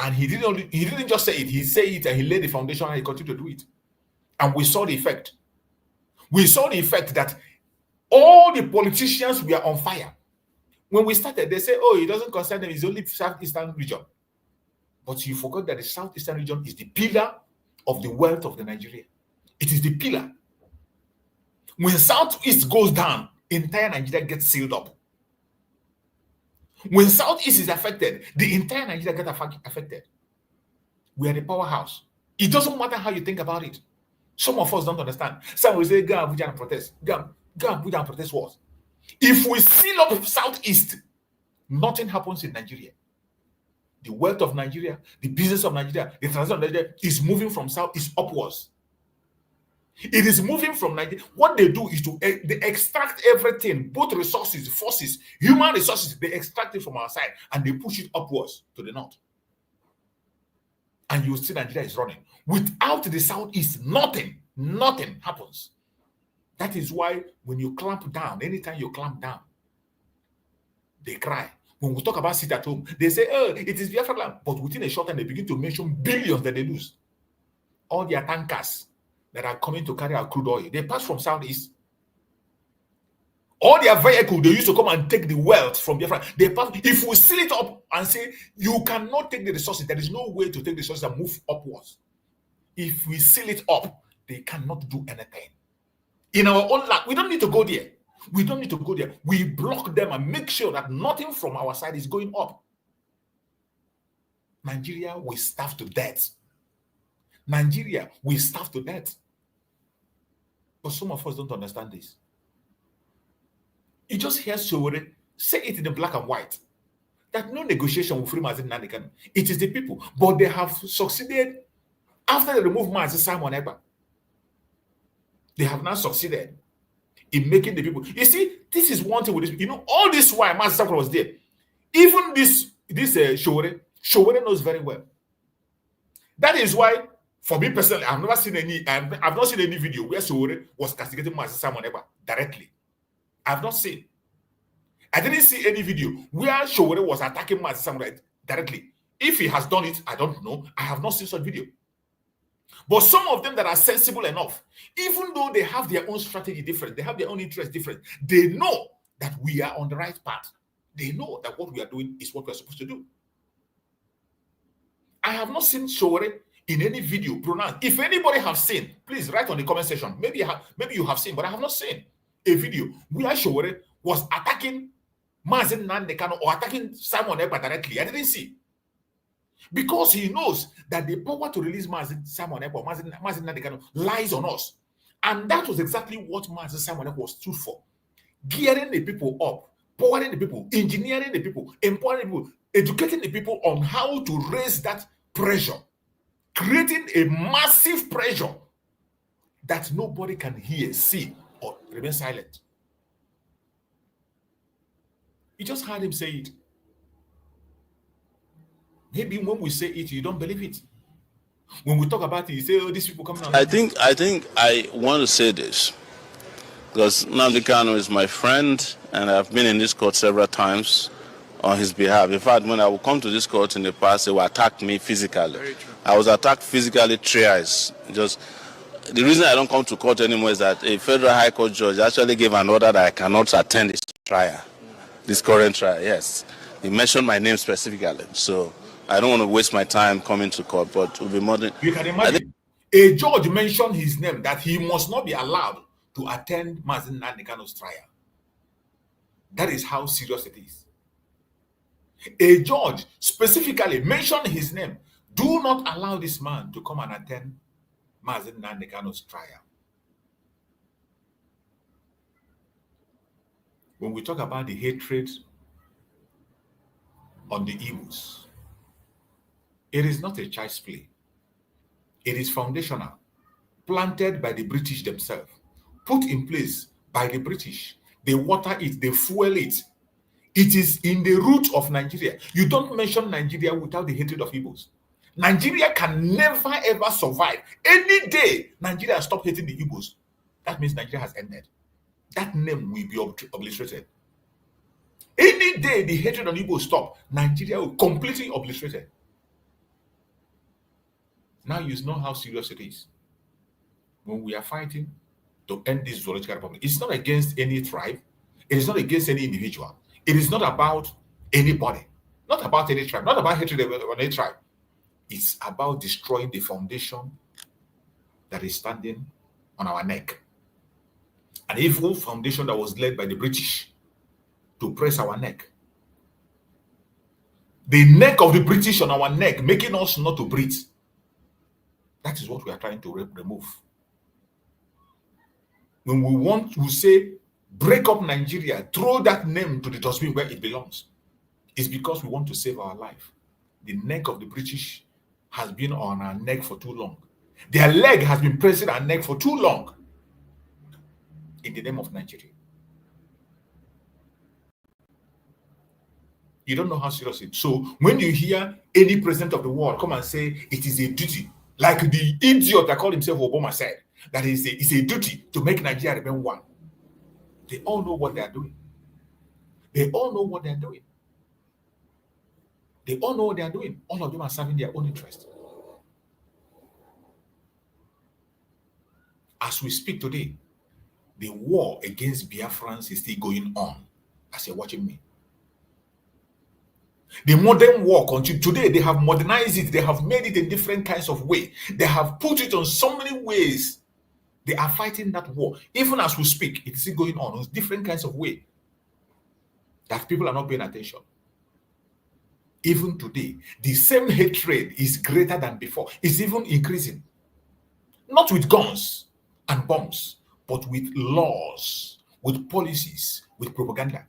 And he didn't just say it, he said it and he laid the foundation and he continued to do it. And we saw the effect. We saw the effect that all the politicians were on fire. When we started, they say, oh, it doesn't concern them, it's only Southeastern region. But you forgot that the Southeastern region is the pillar of the wealth of the Nigeria. It is the pillar. When Southeast goes down, entire Nigeria gets sealed up. When Southeast is affected, the entire Nigeria gets affected. We are the powerhouse. It doesn't matter how you think about it. Some of us don't understand. Some will say, go Abuja and protest. Go Abuja and protest what? If we seal up Southeast, nothing happens in Nigeria. The wealth of Nigeria, the business of Nigeria, the transition of Nigeria is moving from Southeast upwards. It is moving from Nigeria. What they do is they extract everything, both resources, forces, human resources, they extract it from our side and they push it upwards to the north. And you see Nigeria is running. Without the Southeast, nothing happens. That is why when you clamp down, anytime you clamp down, they cry. When we talk about sit at home, they say, oh, it is Biafra land. But within a short time, they begin to mention billions that they lose. All their tankers that are coming to carry our crude oil, they pass from Southeast. All their vehicles, they used to come and take the wealth from Biafra. They pass. If we seal it up and say, you cannot take the resources, there is no way to take the resources and move upwards. If we seal it up, they cannot do anything. In our own land, we don't need to go there. We don't need to go there. We block them and make sure that nothing from our side is going up. Nigeria will starve to death. Nigeria will starve to death. But some of us don't understand this. You just hear Sowore say it in the black and white that no negotiation will free Mazen Nnamdi Kanu. It is the people. But they have succeeded after they remove Mazen Simon Ekpa. They have now succeeded in making the people. You see, this is one thing with this. You know, all this while Mazen Simon was there. Even this Sowore knows very well. That is why, for me personally, I've not seen any video where Sowore was castigating Mazen Simon Ekpa directly. I've not seen. I didn't see any video where Sowore was attacking Mazen Simon directly. If he has done it, I don't know. I have not seen such video. But some of them that are sensible enough, even though they have their own strategy different, they have their own interest different, they know that we are on the right path. They know that what we are doing is what we are supposed to do. I have not seen Sowore in any video pronounced. If anybody have seen, please write on the comment section. Maybe you have seen, but I have not seen a video where Sowore was attacking Mazen Nnamdi Kanu or attacking Simon Ekpa directly. I didn't see. Because he knows that the power to release Mazen Simon Ekpa, Mazen Nnamdi Kanu lies on us. And that was exactly what Mazen Simon Ekpa was stood for. Gearing the people up, powering the people, engineering the people, empowering the people, educating the people on how to raise that pressure, creating a massive pressure that nobody can hear, see, or remain silent. You just heard him say it. Maybe when we say it, you don't believe it. When we talk about it, you say, oh, these people coming on. I think I want to say this because Nnamdi Kanu is my friend, and I've been in this court several times on his behalf. In fact, when I would come to this court in the past, they would attack me physically. I was attacked physically thrice. Just the reason I don't come to court anymore is that a federal high court judge actually gave an order that I cannot attend this trial, this current trial. Yes, he mentioned my name specifically, so I don't want to waste my time coming to court. But it will be more than you can imagine. A judge mentioned his name that he must not be allowed to attend Mazen Nnamdi Kanu's trial. That is how serious it is. A judge specifically mentioned his name. Do not allow this man to come and attend Mazen Nnamdi Kanu's trial. When we talk about the hatred on the Igbos, it is not a child's play. It is foundational, planted by the British themselves, put in place by the British. They water it, they fuel it. It is in the root of Nigeria. You don't mention Nigeria without the hatred of Igbos. Nigeria can never ever survive. Any day Nigeria stop hating the Igbos, that means Nigeria has ended. That name will be obliterated. Any day the hatred on Igbos stop, Nigeria will completely obliterated. Now you know how serious it is. When we are fighting to end this zoological republic, it's not against any tribe. It is not against any individual. It is not about anybody. Not about any tribe. Not about hatred on any tribe. It's about destroying the foundation that is standing on our neck. An evil foundation that was led by the British to press our neck. The neck of the British on our neck, making us not to breathe. That is what we are trying to remove. When we want to say, break up Nigeria, throw that name to the dustbin where it belongs, it's because we want to save our life. The neck of the British has been on our neck for too long. Their leg has been pressing our neck for too long in the name of Nigeria. You don't know how serious it is. So when you hear any president of the world come and say it is a duty, like the idiot that called himself Obama said, that it's a duty to make Nigeria remain one. They all know what they are doing. They all know what they are doing. They all know what they are doing. All of them are serving their own interest. As we speak today, the war against Biafrans is still going on as you're watching me. The modern war continues. Today, they have modernized it. They have made it in different kinds of ways. They have put it on so many ways. They are fighting that war. Even as we speak, it's still going on in different kinds of ways that people are not paying attention. Even today, the same hatred is greater than before. It's even increasing. Not with guns and bombs, but with laws, with policies, with propaganda.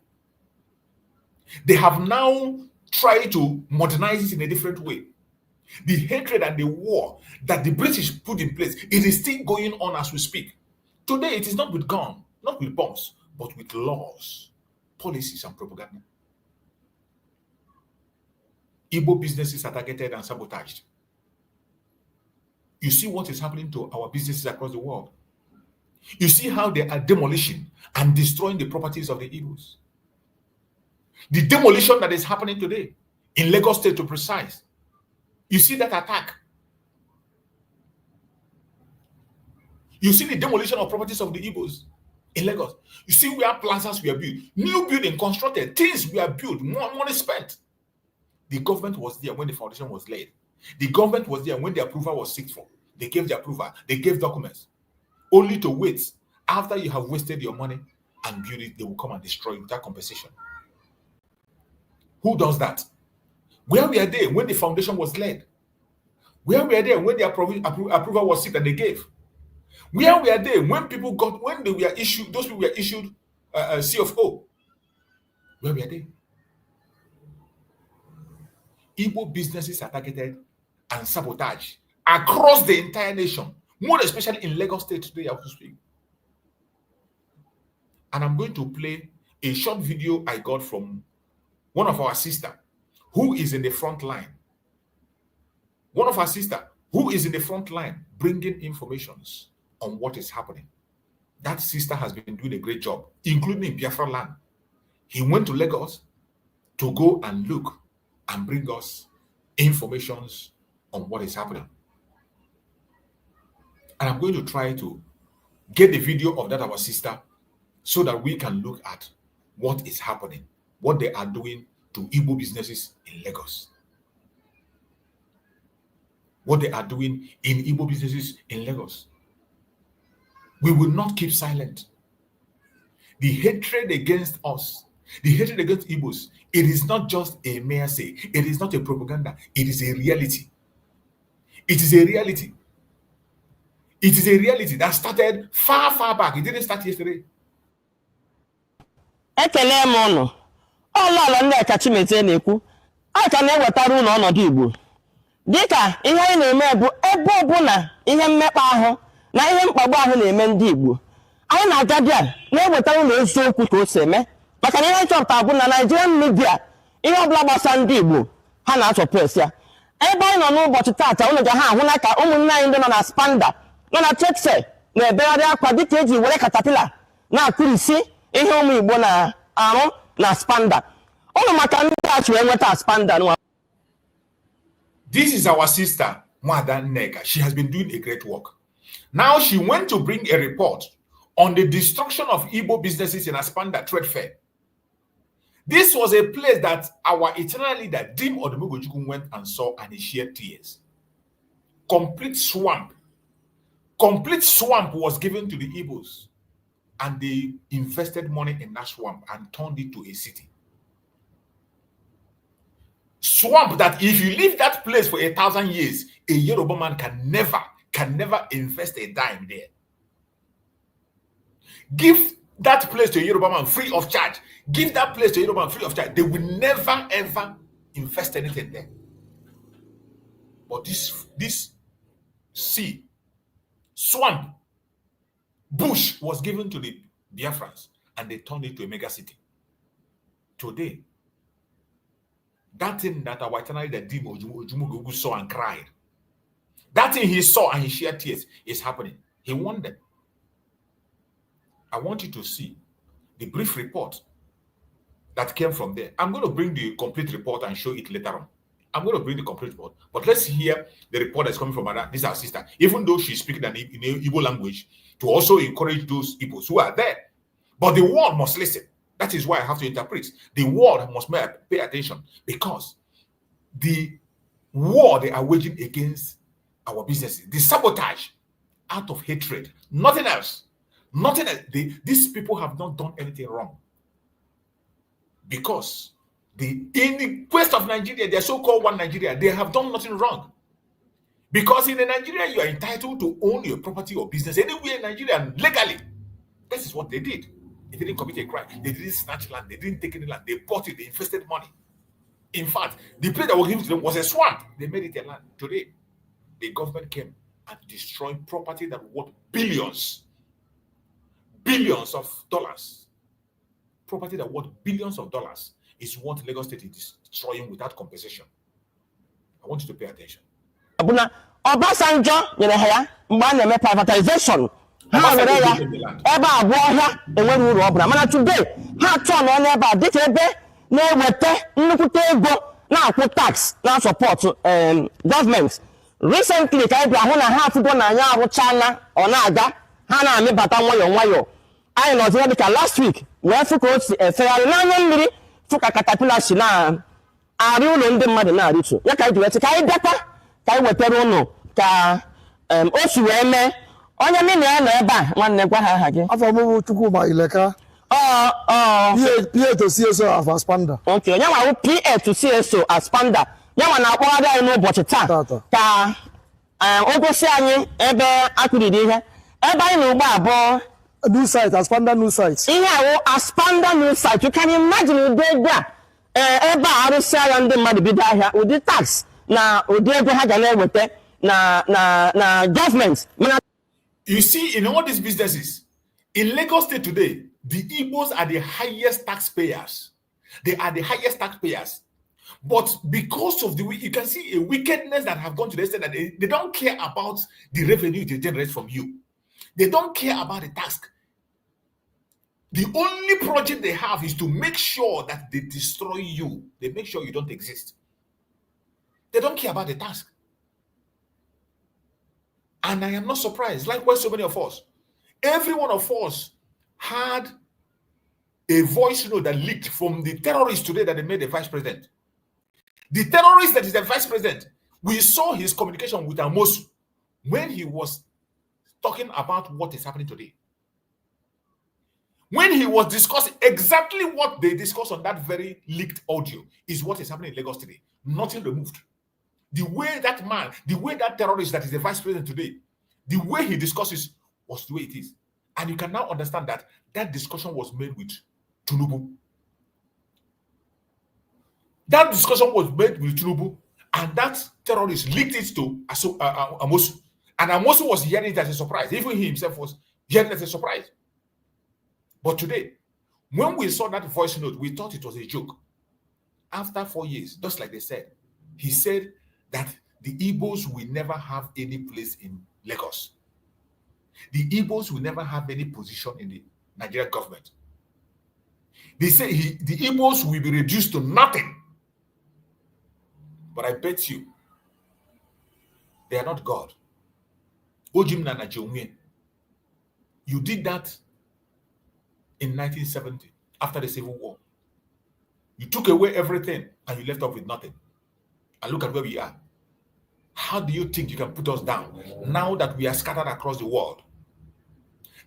They have now tried to modernize it in a different way. The hatred and the war that the British put in place, it is still going on as we speak. Today, it is not with guns, not with bombs, but with laws, policies, and propaganda. Igbo businesses are targeted and sabotaged. You see what is happening to our businesses across the world. You see how they are demolishing and destroying the properties of the Igbos. The demolition that is happening today in Lagos State, to precise. You see that attack. You see the demolition of properties of the Igbos in Lagos. You see where plazas were built, new building constructed, things were built, more money spent. The government was there when the foundation was laid. The government was there when the approval was sought for. They gave the approval, they gave documents, only to wait. After you have wasted your money and build it, they will come and destroy it without compensation. Who does that? Where were they when the foundation was laid? Where were they when the approval was sought and they gave? Where were they when people got, when they were issued, those people were issued CFO? Where were they? Igbo businesses are targeted and sabotaged across the entire nation, more especially in Lagos State today as we speak. And I'm going to play a short video I got from one of our sisters who is in the front line One of our sisters who is in the front line bringing informations on what is happening. That sister has been doing a great job, including in Biafra land. He went to Lagos to go and look and bring us informations on what is happening. And I'm going to try to get the video of that our sister so that we can look at what is happening, what they are doing to Igbo businesses in Lagos. What they are doing in Igbo businesses in Lagos. We will not keep silent. The hatred against us, the hatred against Igbos, it is not just a mere say. It is not a propaganda. It is a reality. It is a reality. It is a reality that started far, far back. It didn't start yesterday. Ekele m unu. Ọlọlọ ndị Akachimete na-ekwu, aka na-ewetara unu ọnọdụ Igbo. Dịka ihe anyị na-eme bụ ebe ọbụla ihe mmekpa ahụ na ihe mkpagbu ahụ na-eme ndị Igbo. Anyị na-aga bịa na-ewetara unu eziokwu ka o si eme. Maka na ihe nchọpụta bụ na Nigerian media, ihe ọbụla gbasara ndị Igbo, ha na-asọpres ya. Ebe anyị nọ n'ụbọchị taata, unu ga ha ahụ na ka ụmụnne anyị ndị nọ na Spanda, nọ na Chetse, na-ebegharị akwa dịka eji were katapila na-akụrisi ihe ụmụ Igbo na-arụ na Spanda. Ụnụ maka ndị a chụrụ enweta Spanda nwa. This is our sister, Mwada Nega. She has been doing a great work. Now she went to bring a report on the destruction of Igbo businesses in Aspanda Trade Fair. This was a place that our eternal leader, Dim Odumegojukwu, went and saw, and he shed tears. Complete swamp. Complete swamp was given to the Igbos, and they invested money in that swamp and turned it to a city. Swamp that if you leave that place for 1,000 years, a Yoruba man can never invest a dime there. Give that place to a Yoruba man free of charge. Give that place to a Yoruba man free of charge. They will never ever invest anything there. But this sea, swamp, bush was given to the Biafrans, and they turned it to a mega city. Today, that thing that our eternal leader Dim Odumegojukwu saw and cried, that thing he saw and he shed tears is happening. He won them. I want you to see the brief report that came from there. I'm going to bring the complete report and show it later on. I'm going to bring the complete report, but let's hear the report that's coming from this our sister, even though she's speaking in Igbo language, to also encourage those Igbos who are there. But the world must listen. That is why I have to interpret. The world must pay attention, because the war they are waging against our businesses, the sabotage out of hatred, nothing else. Nothing else. These people have not done anything wrong. Because in the quest of Nigeria, their so-called one Nigeria, they have done nothing wrong. Because in Nigeria, you are entitled to own your property or business anywhere in Nigeria legally. This is what they did. They didn't commit a crime. They didn't snatch land. They didn't take any land. They bought it. They invested money. In fact, the place that was given to them was a swamp. They made it a land. Today, the government came and destroyed property that worth billions of dollars. Property that worth billions of dollars is what Lagos State is destroying without compensation. I want you to pay attention. Obasanjo nyere ha mgbe a na-eme privatization. Ha were ya ebe abụọ ọhịa enwere uru ọbụla. Mana today ha chọọ na onye ebe a dịka ebe na-eweta nnukwute ego na-akwụ tax na support government. Recently ka anyị bịa hụ na ha afụgo na anyị arụchala ọ na-aga, ha na-amịbata nwayọọ nwayọọ. Anyị nọzire dịka last week wee fụ ka o si efegharị n'anya mmiri, fụ ka katapila si na-arị ụlọ ndị mmadụ na-arịtu. Ya ka anyị ji wee sị ka anyị bịakwa ka anyị wetara ụnụ ka o si wee mee. Onye mmiri ya nọ ebe a, nwanne gwa ha aha gị. Afọ m bụ Chukwuma Ileka. PA to CSO of Aspanda. Okay, onye nwa PA to CSO Aspanda. Ya nwa na-akpọgharị anyị n'ụbọchị taa ka o gosi anyị ebe akụriri ihe. Ebe anyị na ugbu abụọ new site, Aspanda new site. Ihe ahụ Aspanda new site. You can imagine ụdị ego a ebe a arụsị agha ndị mmadụ bido ahịa, ụdị tax na ụdị ego ha ga na-eweta na government. You see, in all these businesses, in Lagos State today, the Igbos are the highest taxpayers. They are the highest taxpayers. But because of the way you can see a wickedness that have gone to the extent that they don't care about the revenue they generate from you. They don't care about the task. The only project they have is to make sure that they destroy you. They make sure you don't exist. They don't care about the task. And I am not surprised. Likewise, so many of us. Every one of us had a voice note that leaked from the terrorist today that they made the vice president. The terrorist that is the vice president, we saw his communication with Amosu when he was talking about what is happening today. When he was discussing exactly what they discussed on that very leaked audio is what is happening in Lagos today. Nothing removed. The way that man, the way that terrorist that is the vice president today, the way he discusses was the way it is. And you can now understand that that discussion was made with Tinubu. That discussion was made with Tinubu, and that terrorist leaked it to Amosu. And Amosu was hearing it as a surprise. Even he himself was hearing it as a surprise. But today, when we saw that voice note, we thought it was a joke. After 4 years, just like they said, he said that the Igbos will never have any place in Lagos. The Igbos will never have any position in the Nigerian government. They say the Igbos will be reduced to nothing. But I bet you, they are not God. You did that in 1970, after the Civil War. You took away everything and you left off with nothing. And look at where we are. How do you think you can put us down now that we are scattered across the world?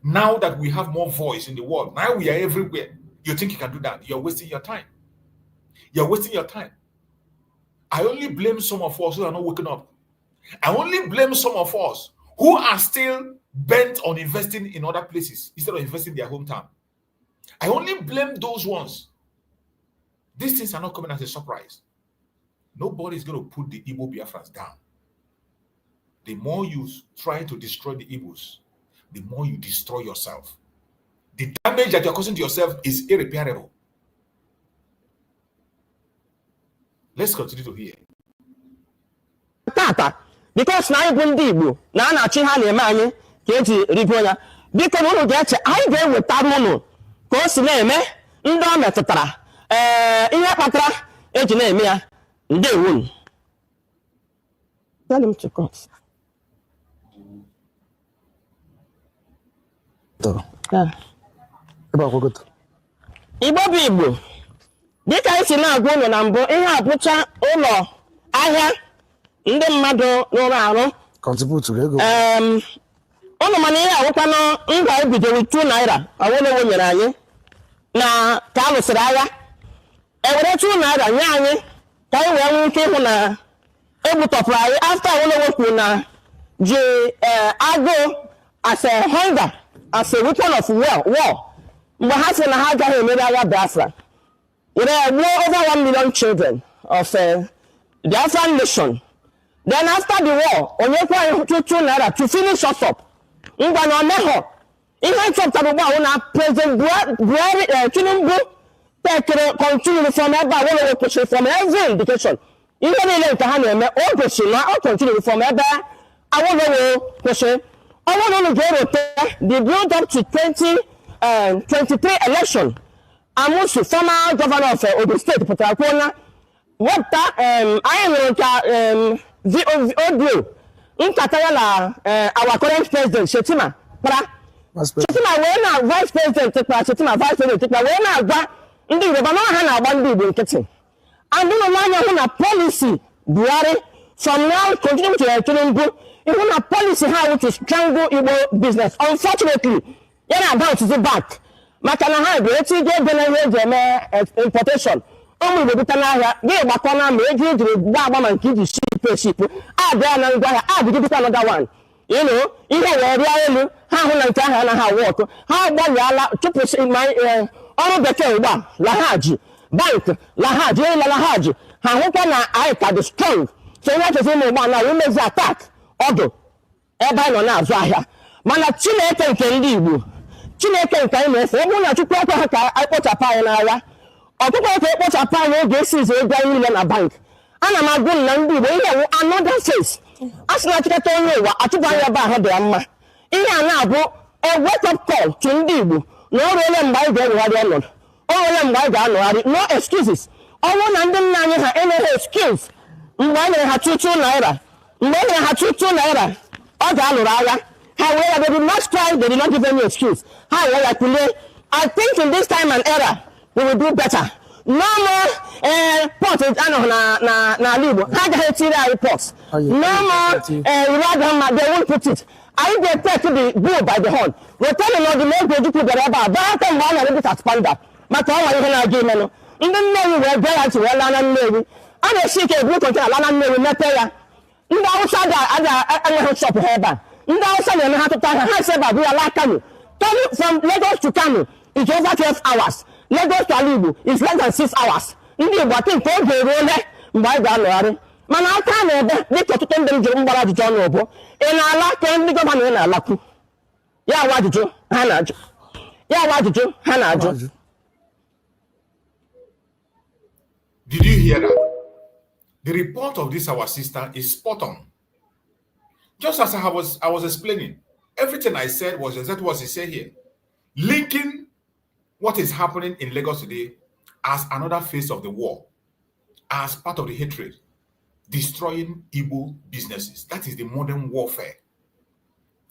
Now that we have more voice in the world, now we are everywhere. You think you can do that? You're wasting your time. You're wasting your time. I only blame some of us who are not waking up. I only blame some of us who are still bent on investing in other places instead of investing in their hometown. I only blame those ones. These things are not coming as a surprise. Nobody is going to put the Igbo Biafrans down. The more you try to destroy the Igbos, the more you destroy yourself. The damage that you're causing to yourself is irreparable. Let's continue to hear. Tata, because now you bring Igbo, now na chi ha na-eme anyị ka eji rigo ya. Biko na unu ga-eche anyị ga-ewetara unu ka o si na-eme ndị o metụtara ihe kpatara eji na-eme ya. Ndewo. Tell him to cut. Igbo bụ Igbo. Dịka anyị si na-agwa ụlọ na mbụ, ihe abụcha ụlọ ahịa ndị mmadụ rụrụ arụ. Ụlọ mana ihe awụkwanụ mba ebidoro 2 naira Awolowo nyere anyị na ka a lụsịrị agha. Ewere 2 naira nye anyị ka anyị wee nwee ike ịhụ na egbutọpụrụ anyị after Awolowo kwuru na ji agụụ as a hunger, as a weapon of war. Mgbe ha sị na ha agaghị emeri agha Bafra. There were over 1 million children of the Biafran nation. Then after the war, on your point 2 naira to finish us up. Ngwana meho. Ihe chọpụtara ugbu a na President Buhari Tinubu continue from ebe Awolowo kwụsịrị from every indication. Ihe niile nke ha na-eme o gosi na o continue from ebe Awolowo kwụsịrị. Awolowo ga-erote the build up to 2023 election. Amusu, former governor of Ogun State, Potakona, what that I am the audio in Katayala, our current president, Shetima, Shetima, when vice president, Shetima, vice president, when I got in the Banana, one big in kitchen. And then a policy, Buhari, from now continue to Tinubu, even a policy how to strangle Igbo business. Unfortunately, you're about to go back. Makana ha ga-eti importation. Ụmụ Igbo bita n'ahịa ga-agbakọ na ma ego ejiri gba ma nke iji ship. Abịa na ngwa ahịa, abịa another one. You know, ihe wee rịa elu, ha hụ na nke ahịa na ha wọkụ. Ha gbalịala chụpụsị ọrụ bekee ugbu a, lahaji, bank, lahaji, lahaji. Ha hụkwa na anyị ka dị strong. So ihe chezi ụmụ ụgbọ na imezi attack ọdụ ebe anyị nọ na-azụ ahịa. Mana Chineke nke ndị Igbo, Chineke nke anyị na-efe, ọ bụrụ na Chukwu ekwe ha ka anyị kpochapụ anyị n'agha, ọtụtụ otu ekpochapụ anyị oge esi izu ego anyị niile na bank ana m agụ na ndị Igbo ihe wụ another face a sị na achịkọta onye ụwa achụpụ anya ebe ahụ dị ya mma ihe a na-abụ a wake up call to ndị Igbo na o ruole mgbe anyị ga-ewegharị ọnọdụ o ruole mgbe anyị ga-anọgharị no excuses ọ bụrụ na ndị nna anyị ha enweghị excuse mgbe e nyere ha 22 naira mgbe e nyere ha 22 naira ọ ga-alụrụ agha ha wee ya they did not cry they did not give any excuse ha wee ya kulie I think in this time and era we will do better no more port anọghị n'ala Igbo ha agaghị etiri anyị port no more they won't put it anyị ga-take the bull by the horn wetara na ọdịmegwu Ojukwu bịara ebe a barata mgbe ọ na-ebi tatpanda maka ọnwa ihe na-aga imenụ ndị Nnewi wee bịa ya ntị wee laa na Nnewi a na-esi ike eburu kontena ala na Nnewi mepee ya ndị Awụsa enweghị shọpụ ha ebe a ndị Awụsa na-eme ha tụta ahịa ha si ebe a bụ ya laa Kanu from Lagos to Kanu is over 12 hours Lagos to ala Igbo is less than 6 hours ndị Igbo atị nke oge eruole mgbe anyị ga-anọgharị mana aka na-ebe dịka ọtụtụ ndị m jụrụ mgbara ajụjụ ọnụ bụ ị na-ala ka ndị gọvanọ ị na-alakwu ya wa ajụjụ ha na-ajụ ya wa ajụjụ ha na-ajụ. Did you hear that? The report of this our sister is spot on. Just as I was explaining, everything I said was exactly what he said here. Linking what is happening in Lagos today as another phase of the war, as part of the hatred, destroying Igbo businesses. That is the modern warfare.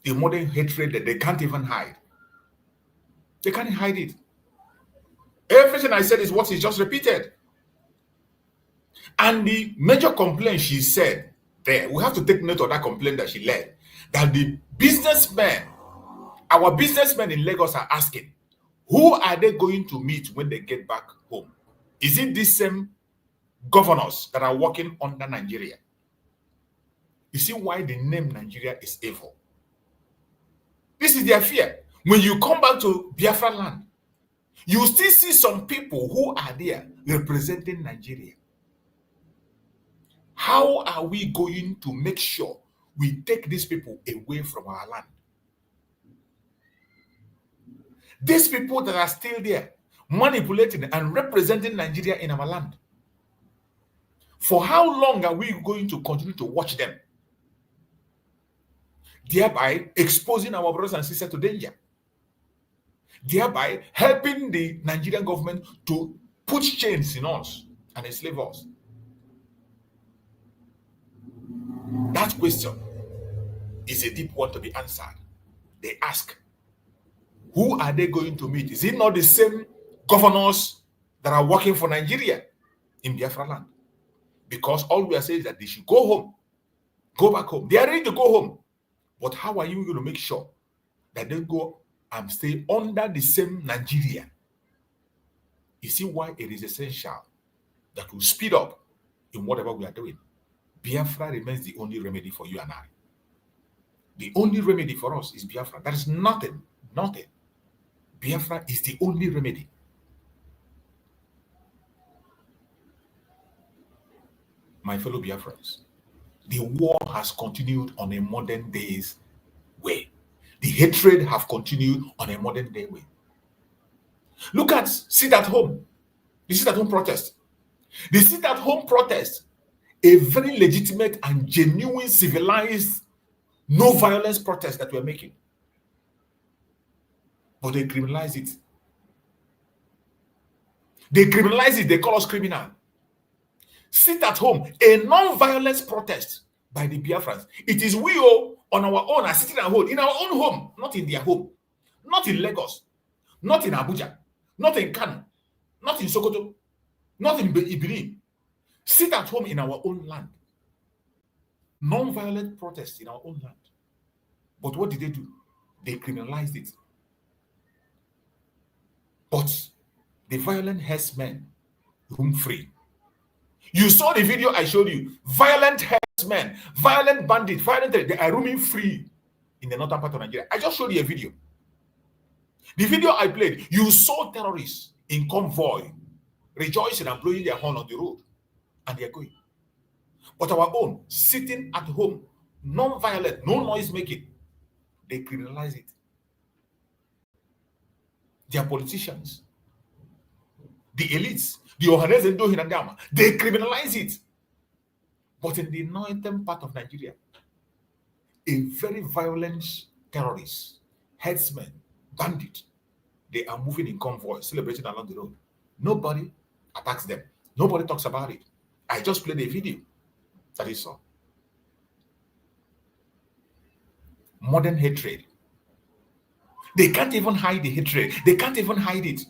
The modern hatred that they can't even hide. They can't hide it. Everything I said is what he just repeated. And the major complaint she said there, we have to take note of that complaint that she led, that the businessmen, our businessmen in Lagos are asking, who are they going to meet when they get back home? Is it these same governors that are working under Nigeria? You see why the name Nigeria is evil. This is their fear. When you come back to Biafra land, you still see some people who are there representing Nigeria. How are we going to make sure we take these people away from our land? These people that are still there, manipulating and representing Nigeria in our land. For how long are we going to continue to watch them? Thereby exposing our brothers and sisters to danger. Thereby helping the Nigerian government to put chains in us and enslave us. That question is a deep one to be answered. They ask, who are they going to meet? Is it not the same governors that are working for Nigeria in Biafra land? Because all we are saying is that they should go home, go back home. They are ready to go home. But how are you going to make sure that they go and stay under the same Nigeria? You see why it is essential that we speed up in whatever we are doing. Biafra remains the only remedy for you and I. The only remedy for us is Biafra. That is nothing. Biafra is the only remedy. My fellow Biafrans, the war has continued on a modern day's way. The hatred have continued on a modern day way. Look at sit at home. The sit at home protest. The sit at home protest, a very legitimate and genuine civilized no violence protest that we're making. But they criminalize it. They criminalize it. They call us criminal. Sit at home, a non-violence protest by the Biafrans. It is we all on our own are sitting at home, in our own home, not in their home, not in Lagos, not in Abuja, not in Kanu, not in Sokoto, not in Ibiri. Sit at home in our own land. Non-violent protest in our own land. But what did they do? They criminalized it. But the violent herdsmen roam free. You saw the video I showed you. Violent herdsmen, violent bandits, they are roaming free in the northern part of Nigeria. I just showed you a video. The video I played, you saw terrorists in convoy rejoicing and blowing their horn on the road. And they are going. But our own, sitting at home, non-violent, no noise making, they criminalize it. Their politicians the elites, the Ohanes and Dohinandama, they criminalize it. But in the northern part of Nigeria, a very violent terrorist, headsman, bandit, they are moving in convoy, celebrating along the road. Nobody attacks them. Nobody talks about it. I just played a video that is all. Modern hatred. They can't even hide the hatred. They can't even hide it.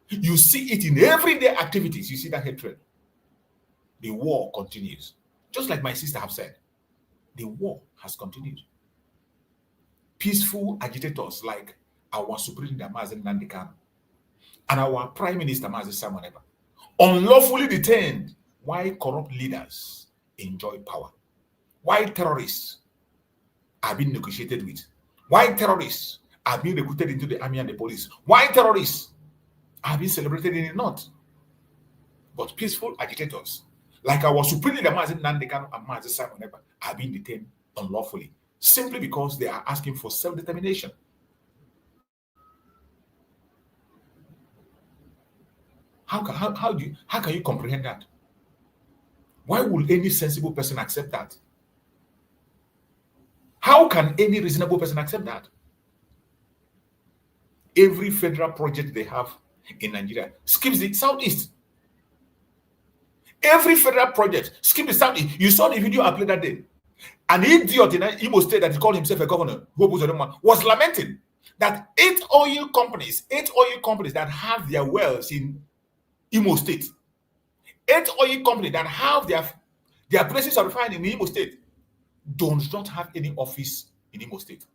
You see it in everyday activities. You see that hatred. The war continues. Just like my sister have said, the war has continued. Peaceful agitators like our Supreme Leader Nnamdi Kanu and our Prime Minister Simon Ekpa, unlawfully detained. Why corrupt leaders enjoy power? Why terrorists are being negotiated with? Why terrorists are being recruited into the army and the police? Why terrorists are being celebrated in the north? But peaceful agitators like our Supreme Leader Nnamdi Kanu and Simon Ekpa are being detained unlawfully, simply because they are asking for self-determination. How can you comprehend that? Why would any sensible person accept that? How can any reasonable person accept that? Every federal project they have in Nigeria skips the southeast. Every federal project skips the southeast. You saw the video I played that day. An idiot in Imo State that called himself a governor, was lamenting that 8 oil companies that have their wells in Imo State, 8 oil companies that have their places of refining in Imo State, do not have any office in Imo State.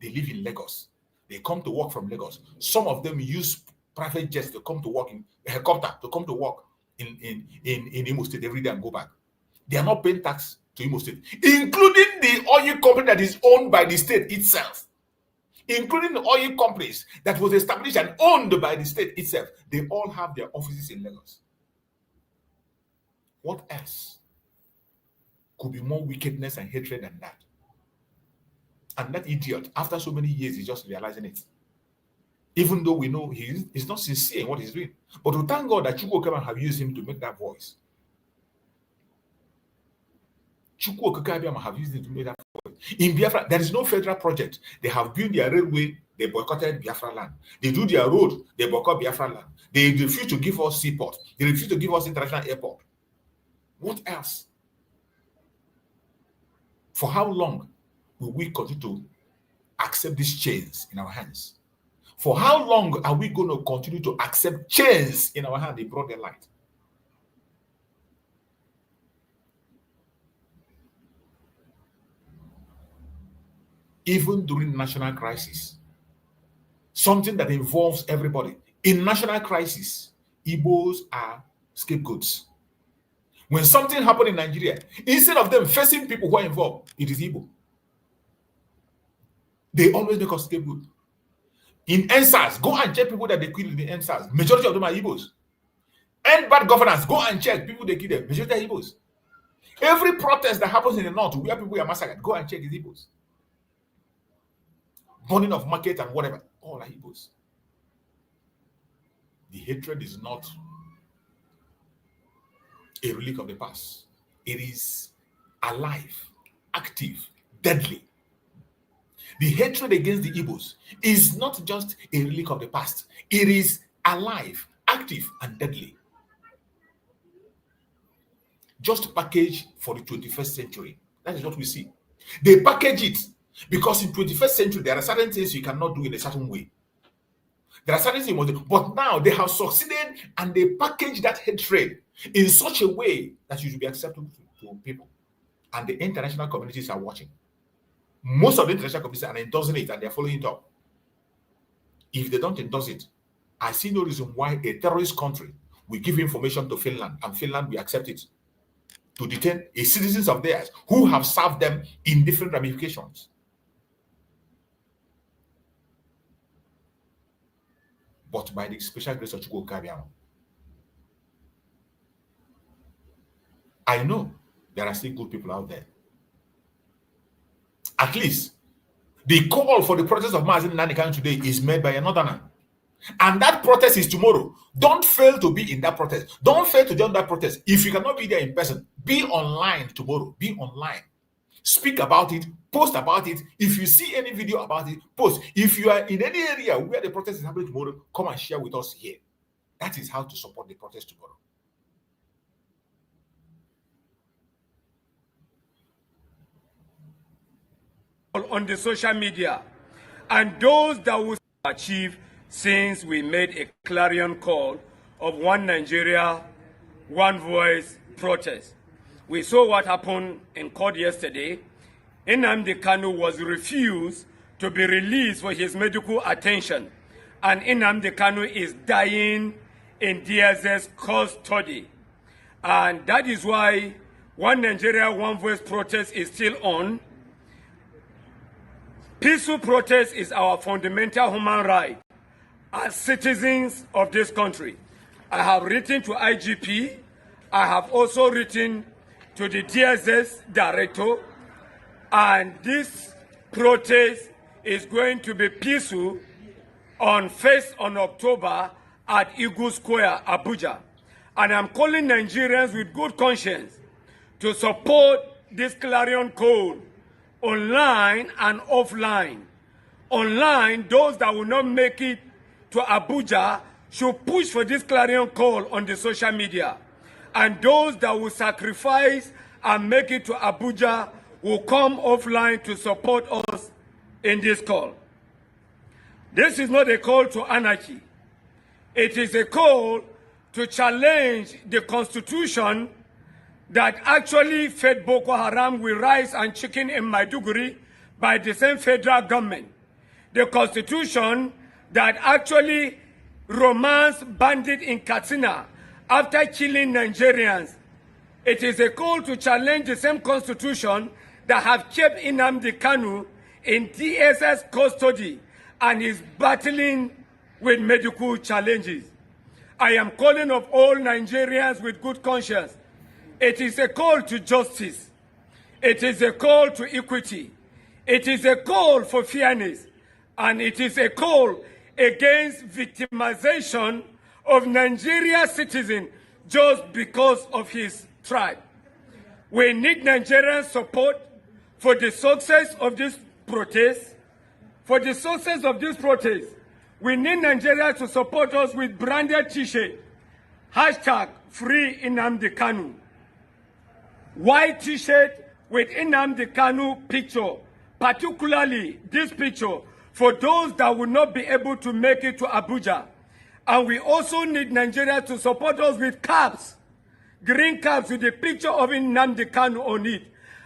They live in Lagos. They come to work from Lagos. Some of them use private jets to come to work, in a helicopter to come to work in Imo State every day and go back. They are not paying tax to Imo State, including the oil company that is owned by the state itself, including the oil companies that was established and owned by the state itself. They all have their offices in Lagos. What else could be more wickedness and hatred than that? And that idiot, after so many years, is just realizing it. Even though we know he's not sincere in what he's doing. But we thank God that Chukwu Okama have used him to make that voice. Chukwu Okama have used him to make that voice. In Biafra, there is no federal project. They have built their railway, they boycotted Biafra land. They do their road, they boycott Biafra land. They refuse to give us seaport. They refuse to give us international airport. What else? For how long will we continue to accept these chains in our hands? For how long are we going to continue to accept chains in our hand? They brought their light. Even during national crisis, something that involves everybody. In national crisis, Igbos are scapegoats. When something happened in Nigeria, instead of them facing people who are involved, it is Igbo. They always make us scapegoat. In NSAS, go and check people that they kill in the NSAS. Majority of them are Igbos. And bad governance, go and check people they kill them. Majority are Igbos. Every protest that happens in the north where people are massacred, go and check is Igbos. Burning of market and whatever, all are Igbos. The hatred is not a relic of the past. It is alive, active, deadly. The hatred against the Igbos is not just a relic of the past. It is alive, active, and deadly. Just package for the 21st century. That is what we see. They package it because in 21st century, there are certain things you cannot do in a certain way. There are certain things you must do. But now they have succeeded and they package that hatred in such a way that you should be acceptable to people. And the international communities are watching. Most of the international communities are endorsing it and they're following it up. If they don't endorse it, I see no reason why a terrorist country will give information to Finland and Finland will accept it to detain a citizens of theirs who have served them in different ramifications. But by the special grace of Chukwu Okama, I know there are still good people out there. At least the call for the protest of Nnamdi today is made by a northerner. And that protest is tomorrow. Don't fail to be in that protest. Don't fail to join that protest. If you cannot be there in person, be online tomorrow. Be online. Speak about it. Post about it. If you see any video about it, post. If you are in any area where the protest is happening tomorrow, come and share with us here. That is how to support the protest tomorrow. On the social media, and those that will achieve since we made a clarion call of one Nigeria, one voice protest. We saw what happened in court yesterday. Nnamdi Kanu was refused to be released for his medical attention, and Nnamdi Kanu is dying in DSS custody. And that is why one Nigeria, one voice protest is still on. Peaceful protest is our fundamental human right as citizens of this country. I have written to IGP. I have also written to the DSS director, and this protest is going to be peaceful on 1st of October at Igbo Square, Abuja. And I'm calling Nigerians with good conscience to support this clarion call, online and offline. Online, those that will not make it to Abuja should push for this clarion call on the social media. And those that will sacrifice and make it to Abuja will come offline to support us in this call. This is not a call to anarchy. It is a call to challenge the constitution that actually fed Boko Haram with rice and chicken in Maiduguri by the same federal government. The constitution that actually romanced bandits in Katsina after killing Nigerians. It is a call to challenge the same constitution that have kept Nnamdi Kanu in DSS custody and is battling with medical challenges. I am calling of all Nigerians with good conscience. It is a call to justice. It is a call to equity. It is a call for fairness. And it is a call against victimization of Nigeria citizens just because of his tribe. We need Nigerian support for the success of this protest. For the success of this protest, we need Nigeria to support us with branded t-shirt, #Free Nnamdi Kanu. White t-shirt with Nnamdi Kanu picture, particularly this picture for those that will not be able to make it to Abuja. And we also need Nigeria to support us with caps, green caps with the picture of Nnamdi Kanu on it.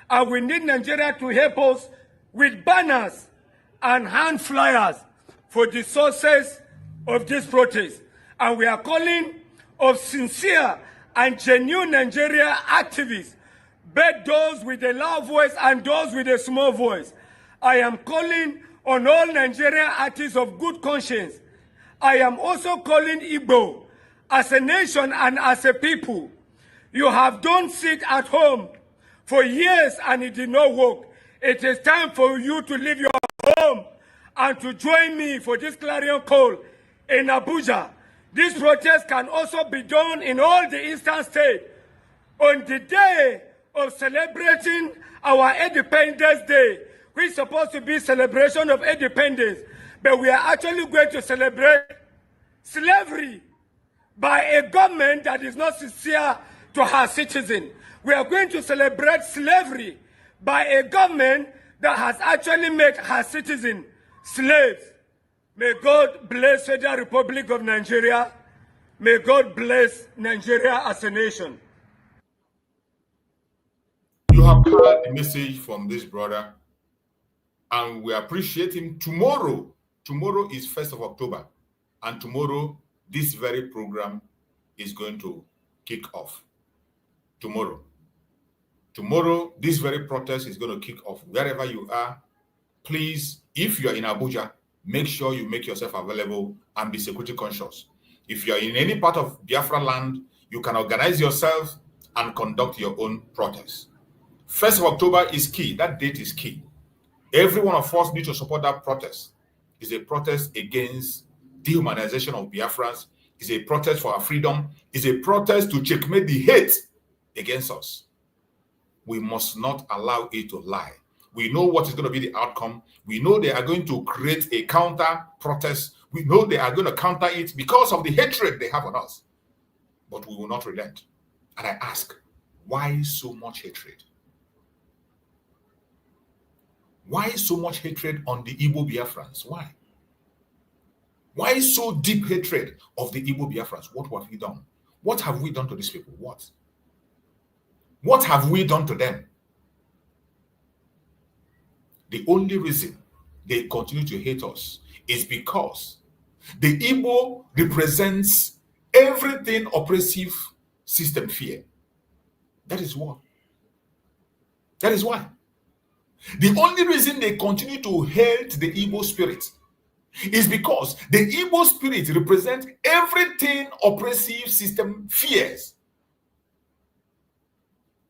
And we need Nigeria to help us with banners and hand flyers for the success of this protest. And we are calling of sincere and genuine Nigeria activists, both those with a loud voice and those with a small voice. I am calling on all Nigerian artists of good conscience. I am also calling Igbo as a nation and as a people. You have done sit at home for years and it did not work. It is time for you to leave your home and to join me for this clarion call in Abuja. This protest can also be done in all the eastern states. On the day of celebrating our Independence Day, which is supposed to be celebration of independence, but we are actually going to celebrate slavery by a government that is not sincere to her citizens. We are going to celebrate slavery by a government that has actually made her citizens slaves. May God bless the Federal Republic of Nigeria. May God bless Nigeria as a nation. You have heard a message from this brother, and we appreciate him. Tomorrow is 1st of October, and tomorrow this very program is going to kick off. Tomorrow, this very protest is going to kick off. Wherever you are, please, if you are in Abuja, make sure you make yourself available and be security conscious. If you are in any part of Biafra land, you can organize yourself and conduct your own protest. 1st of October is key. That date is key. Every one of us needs to support that protest. It's a protest against dehumanization of Biafrans, is a protest for our freedom, is a protest to checkmate the hate against us. We must not allow it to lie. We know what is going to be the outcome. We know they are going to create a counter protest. We know they are going to counter it because of the hatred they have on us. But we will not relent. And I ask, why so much hatred? Why so much hatred on the Igbo Biafrans? Why? Why so deep hatred of the Igbo Biafrans? What have we done? What have we done to these people? What? What have we done to them? The only reason they continue to hate us is because the Igbo represents everything oppressive system fear. That is what. That is why. The only reason they continue to hate the Igbo spirit is because the Igbo spirit represents everything oppressive system fears.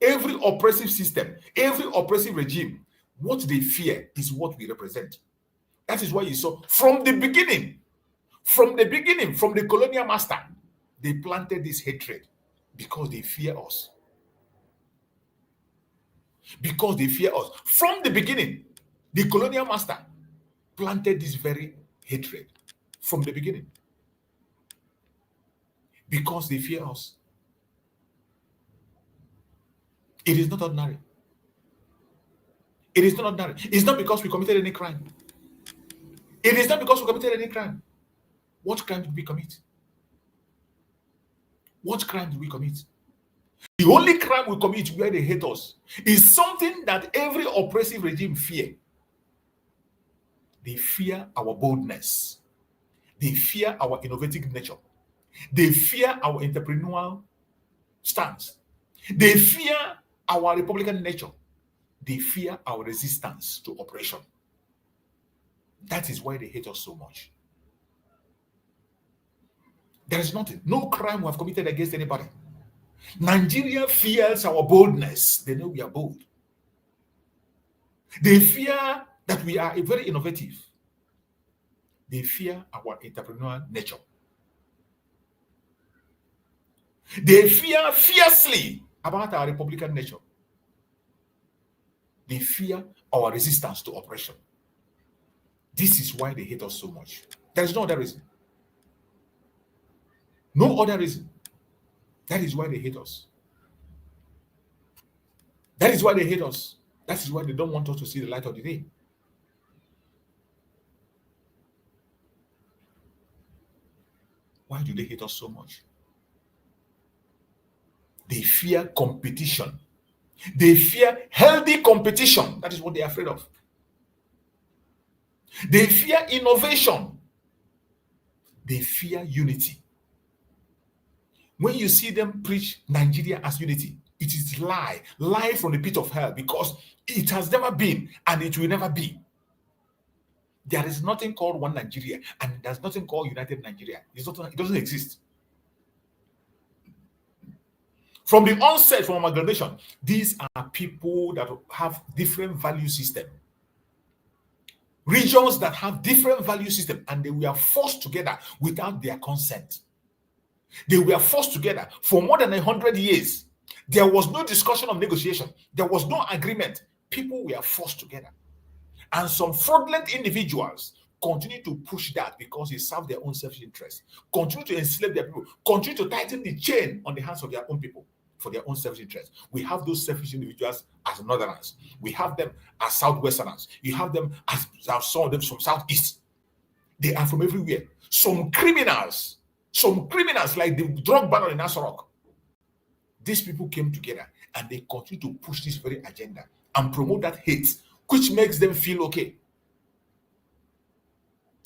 Every oppressive system, every oppressive regime, what they fear is what we represent. That is why you saw from the beginning, from the colonial master, they planted this hatred because they fear us. Because they fear us. From the beginning, the colonial master planted this very hatred from the beginning. Because they fear us. It is not ordinary. It is not ordinary. It's not because we committed any crime. It is not because we committed any crime. What crime did we commit? What crime did we commit? The only crime we commit where they hate us is something that every oppressive regime fear. They fear our boldness. They fear our innovative nature. They fear our entrepreneurial stance. They fear our republican nature. They fear our resistance to oppression. That is why they hate us so much. There is nothing, no crime we have committed against anybody. Nigeria fears our boldness. They know we are bold. They fear that we are very innovative. They fear our entrepreneurial nature. They fear fiercely about our republican nature. They fear our resistance to oppression. This is why they hate us so much. There is no other reason. No other reason. That is why they hate us. That is why they hate us. That is why they don't want us to see the light of the day. Why do they hate us so much? They fear competition. They fear healthy competition. That is what they are afraid of. They fear innovation. They fear unity. When you see them preach Nigeria as unity, it is lie from the pit of hell, because it has never been and it will never be. There is nothing called one Nigeria, and there's nothing called United Nigeria. It doesn't exist. From the onset, from amalgamation, these are people that have different value system. Regions that have different value system, and they were forced together without their consent. They were forced together for more than 100 years. There was no discussion of negotiation. There was no agreement. People were forced together. And some fraudulent individuals continue to push that because they serve their own selfish interests, continue to enslave their people, continue to tighten the chain on the hands of their own people for their own selfish interests. We have those selfish individuals as Northerners. We have them as Southwesterners. You have them as some of them from Southeast. They are from everywhere. Some criminals like the drug baron in Nasarok. These people came together and they continue to push this very agenda and promote that hate, which makes them feel okay.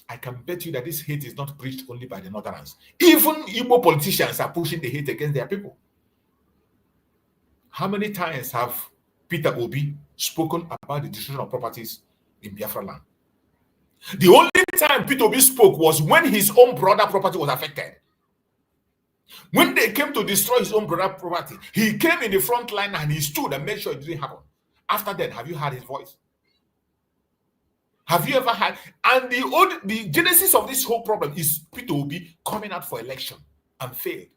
I can bet you that this hate is not preached only by the Northerners. Even Igbo politicians are pushing the hate against their people. How many times have Peter Obi spoken about the destruction of properties in Biafra land? The only time Peter Obi spoke was when his own brother property was affected. When they came to destroy his own brother property, he came in the front line and he stood and made sure it didn't happen. After that, have you heard his voice? Have you ever had? And the genesis of this whole problem is Peter Obi coming out for election and failed.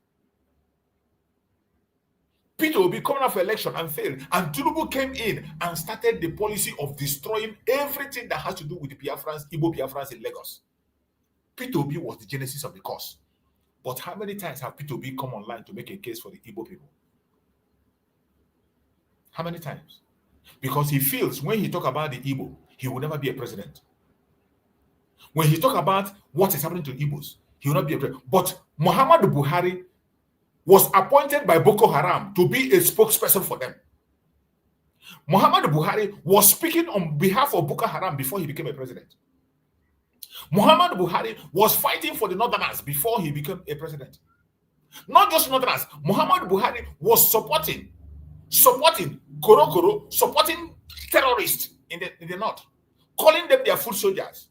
Peter Obi coming out for election and failed. And Tinubu came in and started the policy of destroying everything that has to do with the Biafrans, Igbo Biafrans in Lagos. Peter Obi was the genesis of the cause. But how many times have Peter Obi come online to make a case for the Igbo people? How many times? Because he feels when he talk about the Igbo, he will never be a president. When he talk about what is happening to Igbos, he will not be a president. But Muhammadu Buhari was appointed by Boko Haram to be a spokesperson for them. Muhammadu Buhari was speaking on behalf of Boko Haram before he became a president. Muhammadu Buhari was fighting for the Northerners before he became a president. Not just Northerners, Muhammadu Buhari was supporting Korokoro, supporting terrorists in the North, calling them their foot soldiers.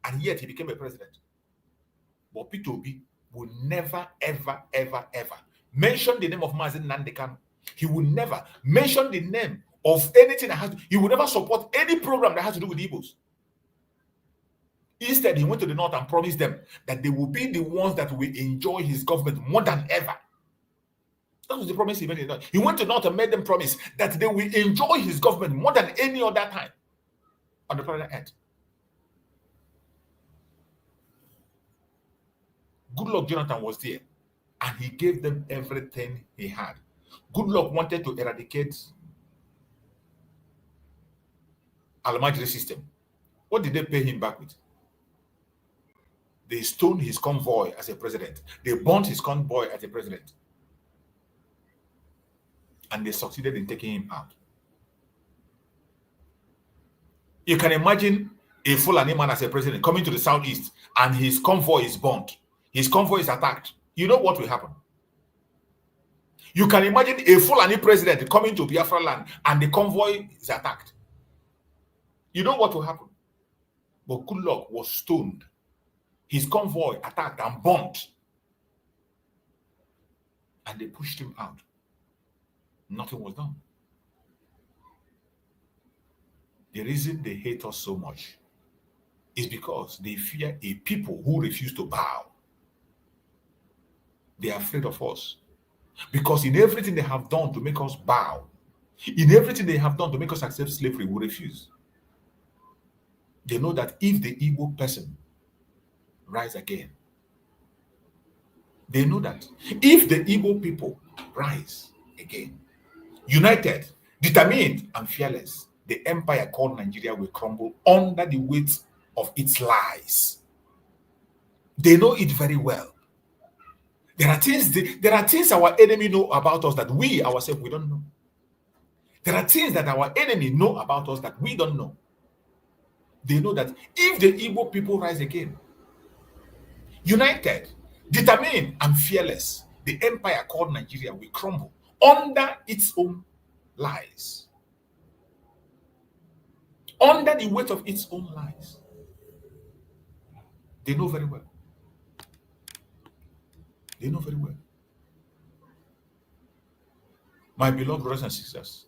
And yet he became a president. But Peter Obi will never, ever, ever, ever mention the name of Nnamdi Kanu. He will never mention the name of anything that has to, he will never support any program that has to do with Igbos. Instead, he went to the North and promised them that they will be the ones that will enjoy his government more than ever. That was the promise he made in the North. He went to the North and made them promise that they will enjoy his government more than any other time on the planet Earth. Goodluck Jonathan was there and he gave them everything he had. Goodluck wanted to eradicate Almajiri system. What did they pay him back with? They stoned his convoy as a president. They burnt his convoy as a president. And they succeeded in taking him out. You can imagine a Fulani man as a president coming to the southeast and his convoy is burnt. His convoy is attacked. You know what will happen? You can imagine a Fulani president coming to Biafra land and the convoy is attacked. You know what will happen? But Goodluck was stoned. His convoy attacked and burnt. And they pushed him out. Nothing was done. The reason they hate us so much is because they fear a people who refuse to bow. They are afraid of us. Because in everything they have done to make us bow, in everything they have done to make us accept slavery, we refuse. They know that if the Igbo person rise again, they know that if the Igbo people rise again, united, determined, and fearless, the empire called Nigeria will crumble under the weight of its lies. They know it very well. There are things our enemy know about us that we ourselves we don't know. There are things that our enemy know about us that we don't know. They know that if the Igbo people rise again, united, determined, and fearless, the empire called Nigeria will crumble under its own lies. Under the weight of its own lies. They know very well. They know very well. My beloved brothers and sisters,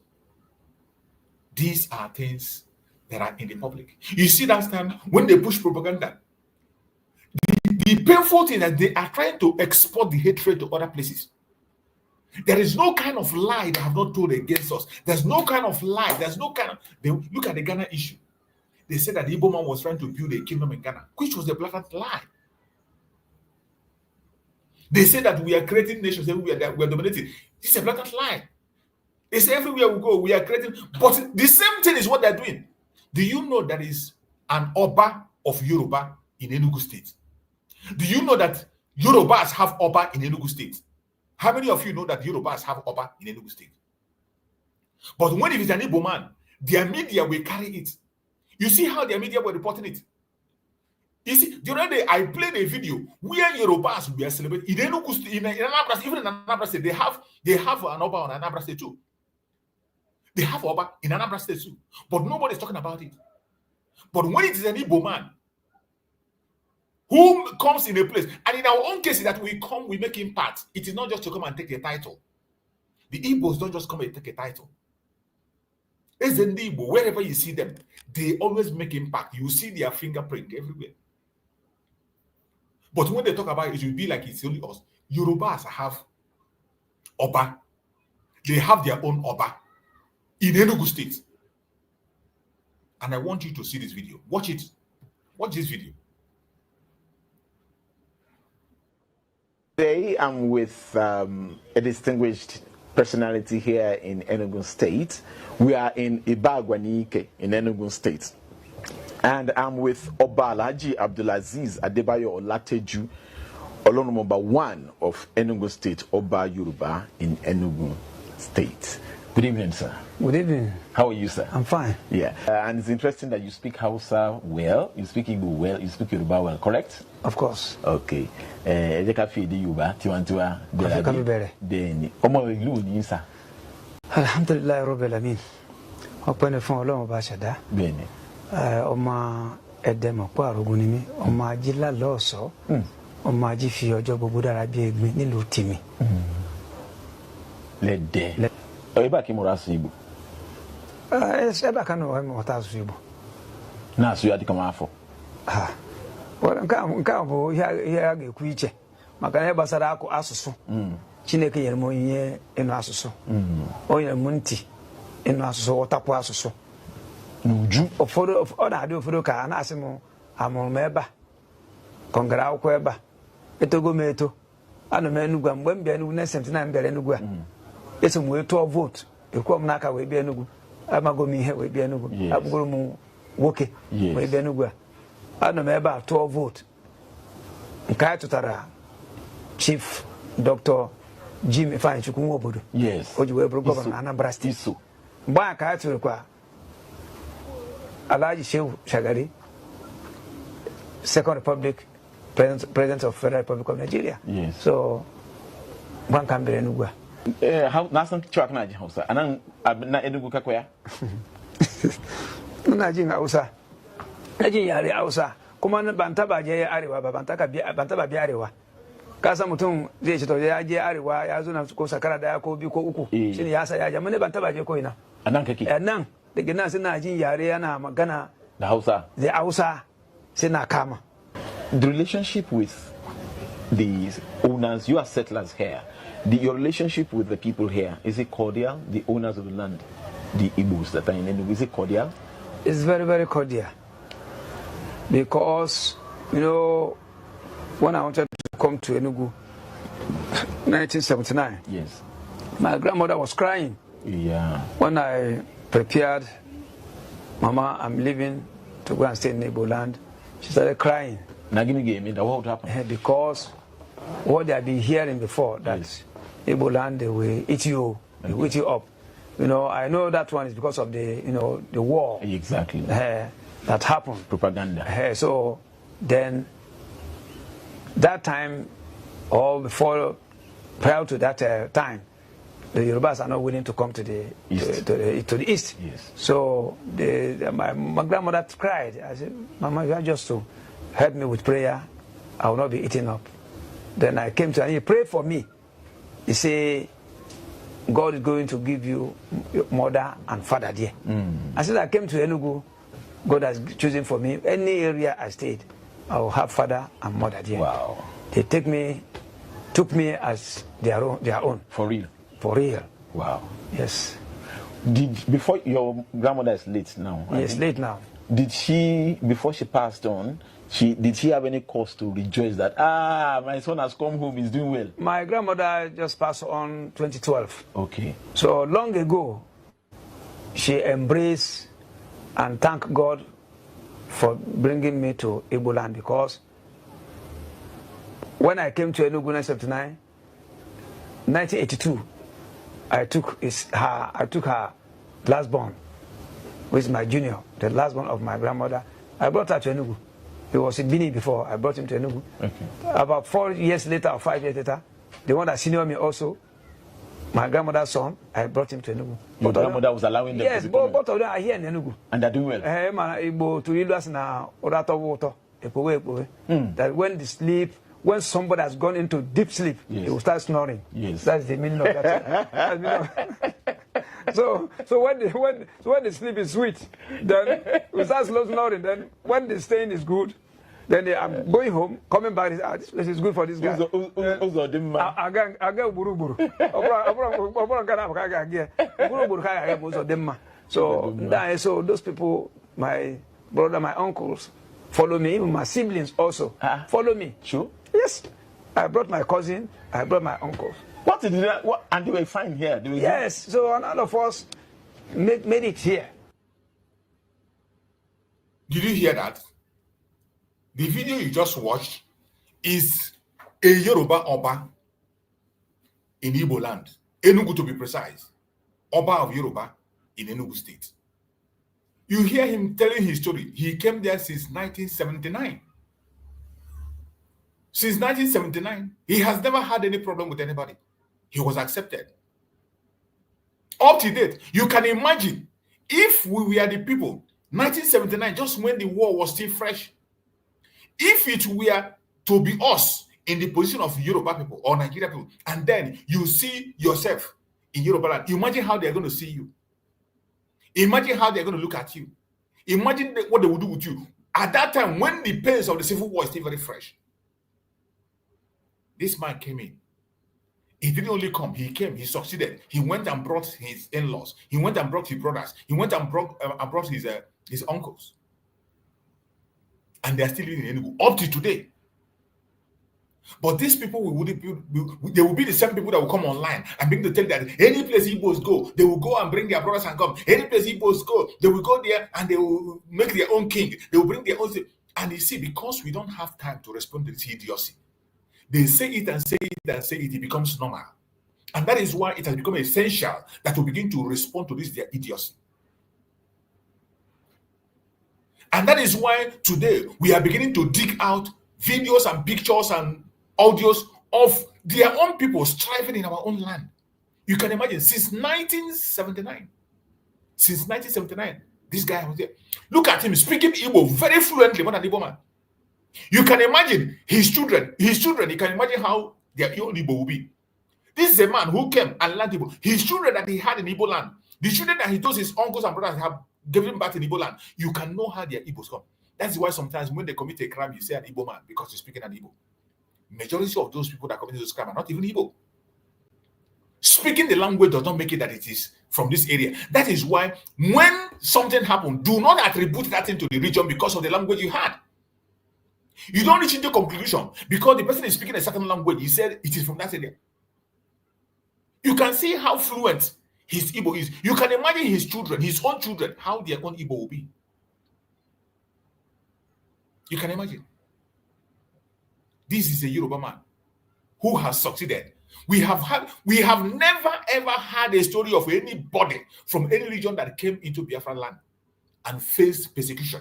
these are things that are in the public. You see that time when they push propaganda, the painful thing that they are trying to export the hatred to other places. There is no kind of lie they have not told against us. There's no kind of lie. There's no kind of... They look at the Ghana issue. They said that the Igbo man was trying to build a kingdom in Ghana, which was a blatant lie. They say that we are creating nations everywhere, we are dominating. This is a blatant lie. They say everywhere we go, we are creating. But the same thing is what they're doing. Do you know there is an Oba of Yoruba in Enugu State? Do you know that Yorubas have Oba in Enugu State? How many of you know that Yorubas have Oba in Enugu State? But when it is an Igbo man, their media will carry it. You see how their media were reporting it? You see, the other day I played a video where Yorubas were celebrating in Enugu State, in Anambra, even in Anambra State, they have an Oba on Anambra State too. They have Oba in Anambra State too, but nobody's talking about it. But when it is an Igbo man who comes in a place, and in our own case that we come, we make him part. It is not just to come and take a title. The Igbos don't just come and take a title. As in the Igbo, wherever you see them, they always make impact. You see their fingerprint everywhere. But when they talk about it, it will be like it's only us. Yorubas have Oba. They have their own Oba in Enugu State. And I want you to see this video. Watch it. Watch this video. Today, I'm with a distinguished personality here in Enugu State. We are in Ibagwanike in Enugu State. And I'm with Oba Alhaji Abdulaziz Adebayo Olateju, Olono number 1 of Enugu State, Oba Yoruba in Enugu State. Good evening, sir. Good evening. How are you, sir? I'm fine. Yeah. And it's interesting that you speak Hausa well, you speak Igbo well, you speak Yoruba well, correct? Of course. Okay. Alhamdulillah Rabbil Alamin. Ọpẹ́ fún Ọlọ́run Ọba Ṣẹ̀dá. Bẹ́ẹ̀ni. Ọmọ Ẹdẹmọ po arogun ni mí, ọmọ Ajila lọ́ọ̀sọ́. Ọmọ Ají fi ọjọ́ gbogbo dára bí egbin nílùú Tìmì. Lede. Eba ki mura su Igbo. Eba Kanu wa mo ta su Igbo. Na su ya di kama afọ. Ha. Wala nka bụ ihe a ga-ekwu iche maka na gbasara akụ asụsụ. Chineke nyere m onyinye ịnụ asụsụ. O nyere m ntị ịnụ asụsụ, ghọtakwa asụsụ. N'uju. Ọ na-adị ụfọdụ ka a na-asị m amụrụ m ebe a, kọngara akwụkwọ ebe a, etogo m eto, anọ m Enugu a, mgbe m bịa Enugu na 79 m bịara Enugu a, eso m wee tụọ vootu, ekwuo m n'aka wee bịa Enugu, amago m ihe wee bịa Enugu, abụgoro m nwoke wee bịa Enugu a, anọ m ebe a tụọ vootu, nke anyị tụtara Chief Dr. Jim Ifeanyichukwu nwa obodo, o ji wee bụrụ gọvanọ Anambra Steeti. Mgbe a ka anyị tụrụkwa Alhaji Shehu Shagari, Second Republic, President of Federal Republic of Nigeria. So, one can be Enugu. How nasan chwa kana ji Hausa? Anan na Enugu ka koya? Muna jin Hausa. Najin yare Hausa. Kuma ban taba je arewa ba, ban taba bi arewa. Ka san mutum zai ce to ya je arewa ya zo na ko sakara daya ko biyu ko uku. Shine ya sa ya je, mun ban taba je ko ina. Anan kake? Nan daga nan suna jin yare yana magana da Hausa. Da Hausa sai na kama. The relationship with the owners, you are settlers here. Your relationship with the people here, is it cordial? The owners of the land, the Igbos that are in Enugu, is it cordial? It's very, very cordial. Because, you know, when I wanted to come to Enugu, 1979, yes, my grandmother was crying. Yeah. When I prepared, Mama, I'm leaving to go and stay in Igbo land, she started crying. What happened? Because what they had been hearing before, that Igbo land, they will eat you, they will eat you up. You know, I know that one is because of the, you know, the war. Exactly. That happened. Propaganda. So then, that time, or before, prior to that time, the Yorubas are not willing to come to the east. To the east. Yes. So my grandmother cried. I said, Mama, you are just to help me with prayer. I will not be eaten up. Then I came to her and he prayed for me. He said, God is going to give you mother and father there. I said, I came to Enugu. God has chosen for me. Any area I stayed, I will have father and mother there. Wow. They took me as their own. For real? For real. Wow. Yes. Before your grandmother is late now? Yes, late now. Did she, before she passed on, did she have any cause to rejoice that, my son has come home, he's doing well? My grandmother just passed on 2012. Okay. So long ago, she embraced and thanked God for bringing me to Igbo land, because when I came to Enugu in 1982, I took her last born, which is my junior, the last born of my grandmother. I brought her to Enugu. He was in Bini before. I brought him to Enugu. Okay. About 4 years later or 5 years later, the one that senior me also, my grandmother's son, I brought him to Enugu. Your grandmother was allowing them yes, to both of them are here in Enugu. And they're doing well? That when they sleep, when somebody has gone into deep sleep, he will start snoring. Yes. That's the meaning of that. So when the sleep is sweet, then we start slow snoring. Then when the stain is good, then I'm going home, coming back. This place is good for this guy. I get buru. So those people, my brother, my uncles, follow me. Even my siblings also follow me. Sure. Yes. I brought my cousin. I brought my uncles. What and they were fine here? Yes. So none of us made it here. Did you hear that? The video you just watched is a Yoruba Oba in Igbo land, Enugu to be precise, Oba of Yoruba in Enugu state. You hear him telling his story. He came there since 1979. Since 1979, he has never had any problem with anybody. He was accepted. Up to date, you can imagine if we were the people, 1979, just when the war was still fresh, if it were to be us in the position of Yoruba people or Nigeria people, and then you see yourself in Yoruba land, imagine how they're going to see you. Imagine how they're going to look at you. Imagine what they will do with you. At that time, when the pains of the civil war is still very fresh, this man came in. He didn't only come, he came, he succeeded. He went and brought his in-laws. He went and brought his brothers. He went and brought his uncles. And they're still living in Enugu up to today. But these people, they will be the same people that will come online and begin to tell that any place Igbos go, they will go and bring their brothers and come. Any place Igbos go, they will go there and they will make their own king. They will bring their own thing. And you see, because we don't have time to respond to this idiocy, they say it and say it and say it, it becomes normal. And that is why it has become essential that we begin to respond to this their idiocy. And that is why today we are beginning to dig out videos and pictures and audios of their own people striving in our own land. You can imagine, since 1979, this guy was there. Look at him speaking Igbo very fluently, more than Igbo man. You can imagine his children, you can imagine how their own Igbo will be. This is a man who came and learned Igbo. His children that he had in Igbo land, the children that he told his uncles and brothers have given back in Igbo land, you can know how their Igbos come. That's why sometimes when they commit a crime, you say an Igbo man because you're speaking an Igbo. Majority of those people that commit those crimes are not even Igbo. Speaking the language does not make it that it is from this area. That is why when something happened, do not attribute that into the region because of the language you had. You don't reach into conclusion because the person is speaking a certain language. You said it is from that area. You can see how fluent his Igbo is. You can imagine his children, his own children, how their own Igbo will be. You can imagine. This is a Yoruba man who has succeeded. We have never ever had a story of anybody from any region that came into Biafra land and faced persecution.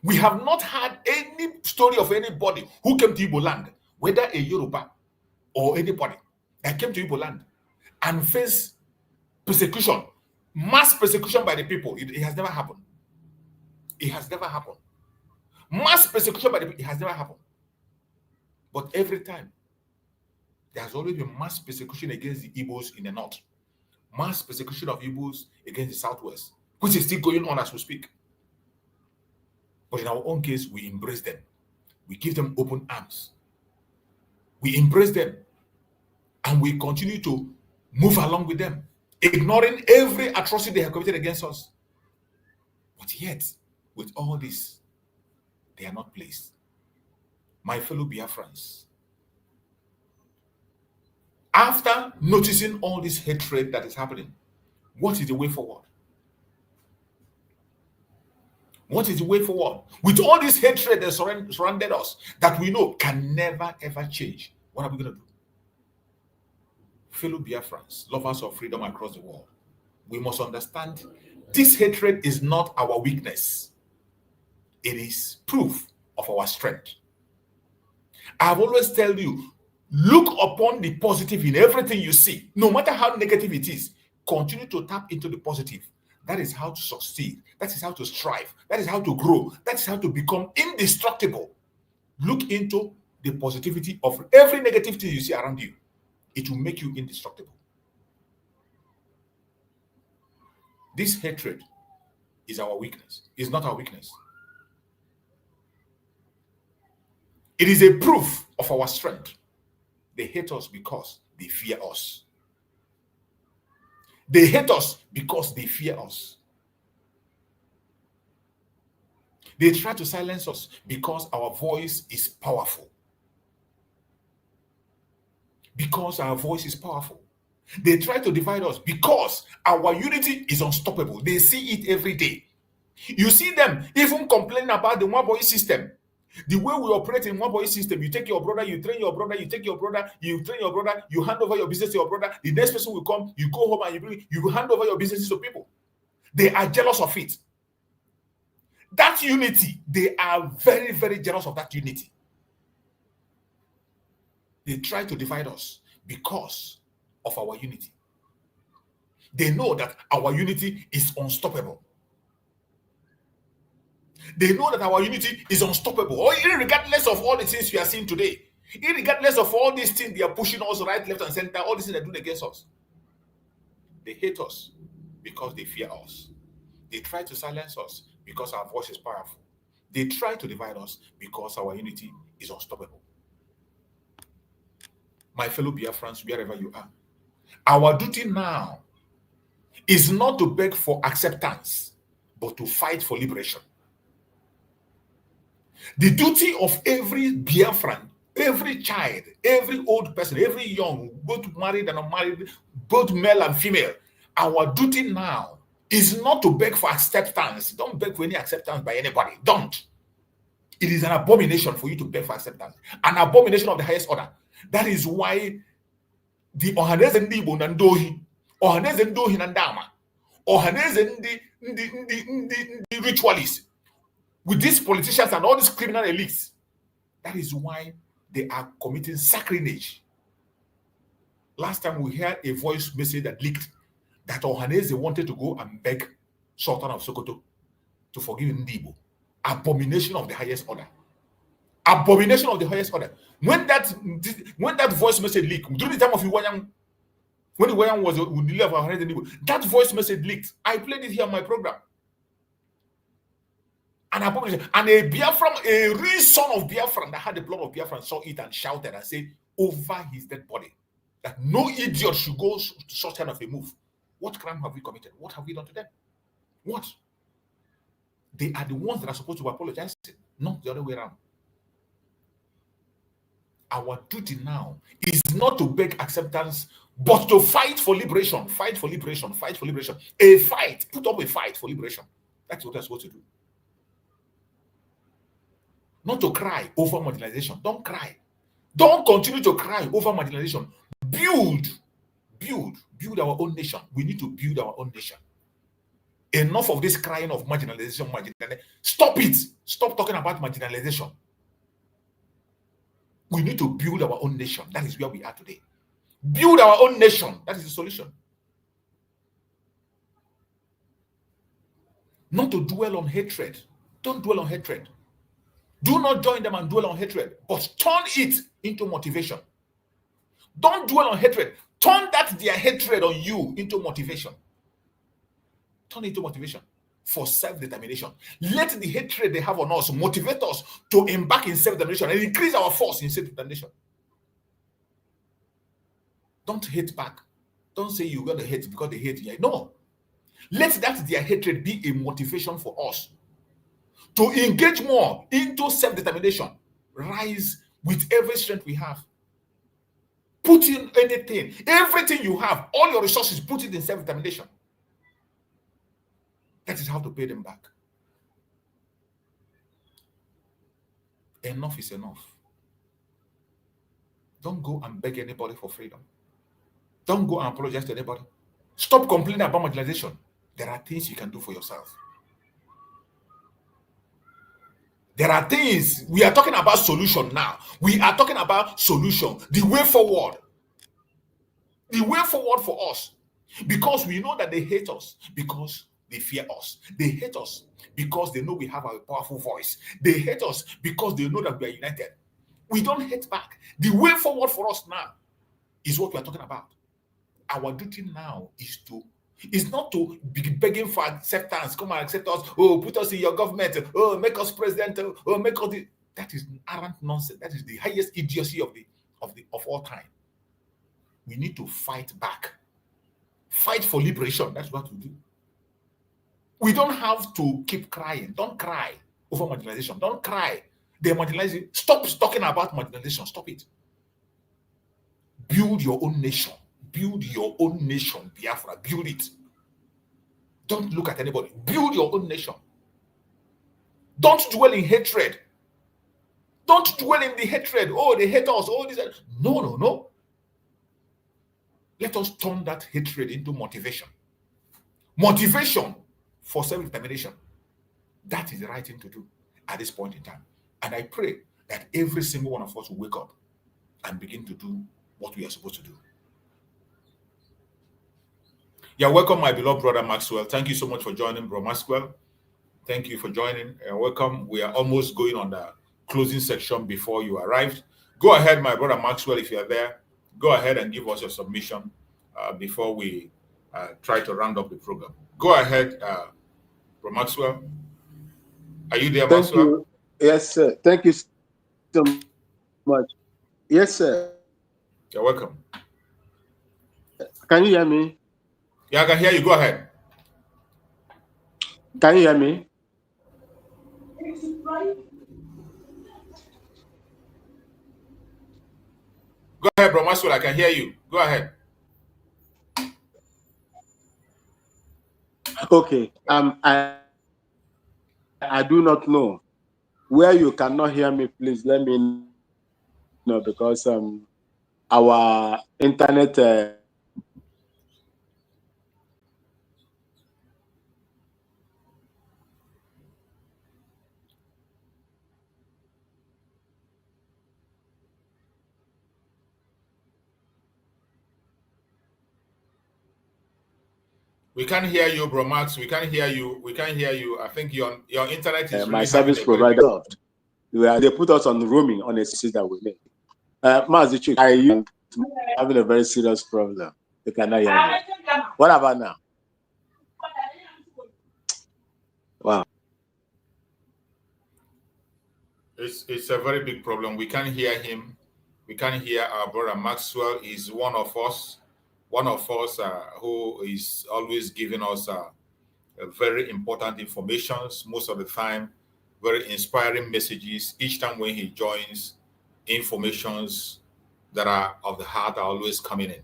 We have not had any story of anybody who came to Igbo land, whether a Yoruba or anybody that came to Igbo land and faced persecution, mass persecution by the people. It has never happened. It has never happened. Mass persecution by the people, it has never happened. But every time, there has always been mass persecution against the Igbos in the north, mass persecution of Igbos against the southwest, which is still going on as we speak. But in our own case, we embrace them. We give them open arms. We embrace them. And we continue to move along with them, ignoring every atrocity they have committed against us. But yet, with all this, they are not placed. My fellow Biafrans, after noticing all this hatred that is happening, what is the way forward? What is the way forward? With all this hatred that surrounded us, that we know can never ever change, what are we going to do? Fellow Biafrans, lovers of freedom across the world, we must understand this hatred is not our weakness. It is proof of our strength. I have always tell you, look upon the positive in everything you see, no matter how negative it is. Continue to tap into the positive. That is how to succeed. That is how to strive. That is how to grow. That is how to become indestructible. Look into the positivity of every negativity you see around you. It will make you indestructible. This hatred is our weakness. It's not our weakness. It is a proof of our strength. They hate us because they fear us. They hate us because they fear us. They try to silence us because our voice is powerful. Because our voice is powerful. They try to divide us because our unity is unstoppable. They see it every day. You see them even complaining about the one boy system. The way we operate in one boy system, you take your brother, you train your brother, you take your brother, you train your brother, you hand over your business to your brother. The next person will come, you go home and you hand over your businesses to people. They are jealous of it. That unity, they are very, very jealous of that unity. They try to divide us because of our unity. They know that our unity is unstoppable. They know that our unity is unstoppable. Or regardless of all the things we are seeing today, regardless of all these things they are pushing us right, left, and center, all these things they're doing against us. They hate us because they fear us. They try to silence us because our voice is powerful. They try to divide us because our unity is unstoppable. My fellow Biafrans, wherever you are, our duty now is not to beg for acceptance, but to fight for liberation. The duty of every Biafran, every child, every old person, every young, both married and unmarried, both male and female, our duty now is not to beg for acceptance. Don't beg for any acceptance by anybody. Don't. It is an abomination for you to beg for acceptance. An abomination of the highest order. That is why the Ohaneze ndi Igbo na Ndohi, Ohaneze Ndohi na Ndama, Ohaneze ndi ritualists, with these politicians and all these criminal elites, that is why they are committing sacrilege. Last time we heard a voice message that leaked that Ohaneze wanted to go and beg Sultan of Sokoto to forgive Igbo. Abomination of the highest order. Abomination of the highest order. When that voice message leaked, during the time of Iwanyang, when Iwanyang was with the level of Igbo, that voice message leaked. I played it here on my program. An abomination. And a Biafran, a real son of Biafran that had the blood of Biafran saw it and shouted and said over his dead body that no idiot should go to such kind of a move. What crime have we committed? What have we done to them? What? They are the ones that are supposed to apologize, not the other way around. Our duty now is not to beg acceptance, but to fight for liberation. Fight for liberation. Fight for liberation. A fight. Put up a fight for liberation. That's what we're supposed to do. Not to cry over marginalization. Don't cry. Don't continue to cry over marginalization. Build our own nation. We need to build our own nation. Enough of this crying of marginalization. Stop it. Stop talking about marginalization. We need to build our own nation. That is where we are today. Build our own nation. That is the solution. Not to dwell on hatred. Don't dwell on hatred. Do not join them and dwell on hatred, but turn it into motivation. Don't dwell on hatred. Turn their hatred on you into motivation. Turn it into motivation for self-determination. Let the hatred they have on us motivate us to embark in self-determination and increase our force in self-determination. Don't hate back. Don't say you're going to hate because they hate you. No. Let their hatred be a motivation for us to engage more into self-determination. Rise with every strength we have. Put in anything, everything you have, all your resources, put it in self-determination. That is how to pay them back. Enough is enough. Don't go and beg anybody for freedom. Don't go and apologize to anybody. Stop complaining about marginalization. There are things you can do for yourself. There are things, we are talking about solution now. We are talking about solution, the way forward. The way forward for us. Because we know that they hate us because they fear us. They hate us because they know we have a powerful voice. They hate us because they know that we are united. We don't hate back. The way forward for us now is what we are talking about. Our duty now is to It's not to be begging for acceptance. Come and accept us. Oh, put us in your government. Oh, make us president. Oh, make us the... That is arrant nonsense. That is the highest idiocy of all time. We need to fight back. Fight for liberation. That's what we do. We don't have to keep crying. Don't cry over marginalization. Don't cry. They're marginalizing. Stop talking about marginalization. Stop it. Build your own nation. Build your own nation, Biafra. Build it. Don't look at anybody. Build your own nation. Don't dwell in hatred. Don't dwell in the hatred. Oh, they hate us. Oh, this. No, no, no. Let us turn that hatred into motivation. Motivation for self-determination. That is the right thing to do at this point in time. And I pray that every single one of us will wake up and begin to do what we are supposed to do. Yeah, welcome, my beloved brother Maxwell. Thank you so much for joining, bro Maxwell. Thank you for joining. Welcome. We are almost going on the closing section before you arrived. Go ahead, my brother Maxwell, if you are there. Go ahead and give us your submission before we try to round up the program. Go ahead, bro Maxwell. Are you there, Maxwell? You. Yes, sir. Thank you so much. Yes, sir. You're welcome. Can you hear me? Yeah, I can hear you. Go ahead. Can you hear me? Go ahead, bro Maxwell. I can hear you. Go ahead. Okay. I do not know. Where you cannot hear me, please let me know, because our internet We can't hear you, bro Max. We can't hear you. We can't hear you. I think your internet is my service provider. They put us on roaming on a system that we made. Mazichuk, I am having a very serious problem. You cannot hear me. What about now? Wow. It's a very big problem. We can't hear him. We can't hear our brother Maxwell. He's one of us who is always giving us very important information most of the time, very inspiring messages. Each time when he joins, informations that are of the heart are always coming in.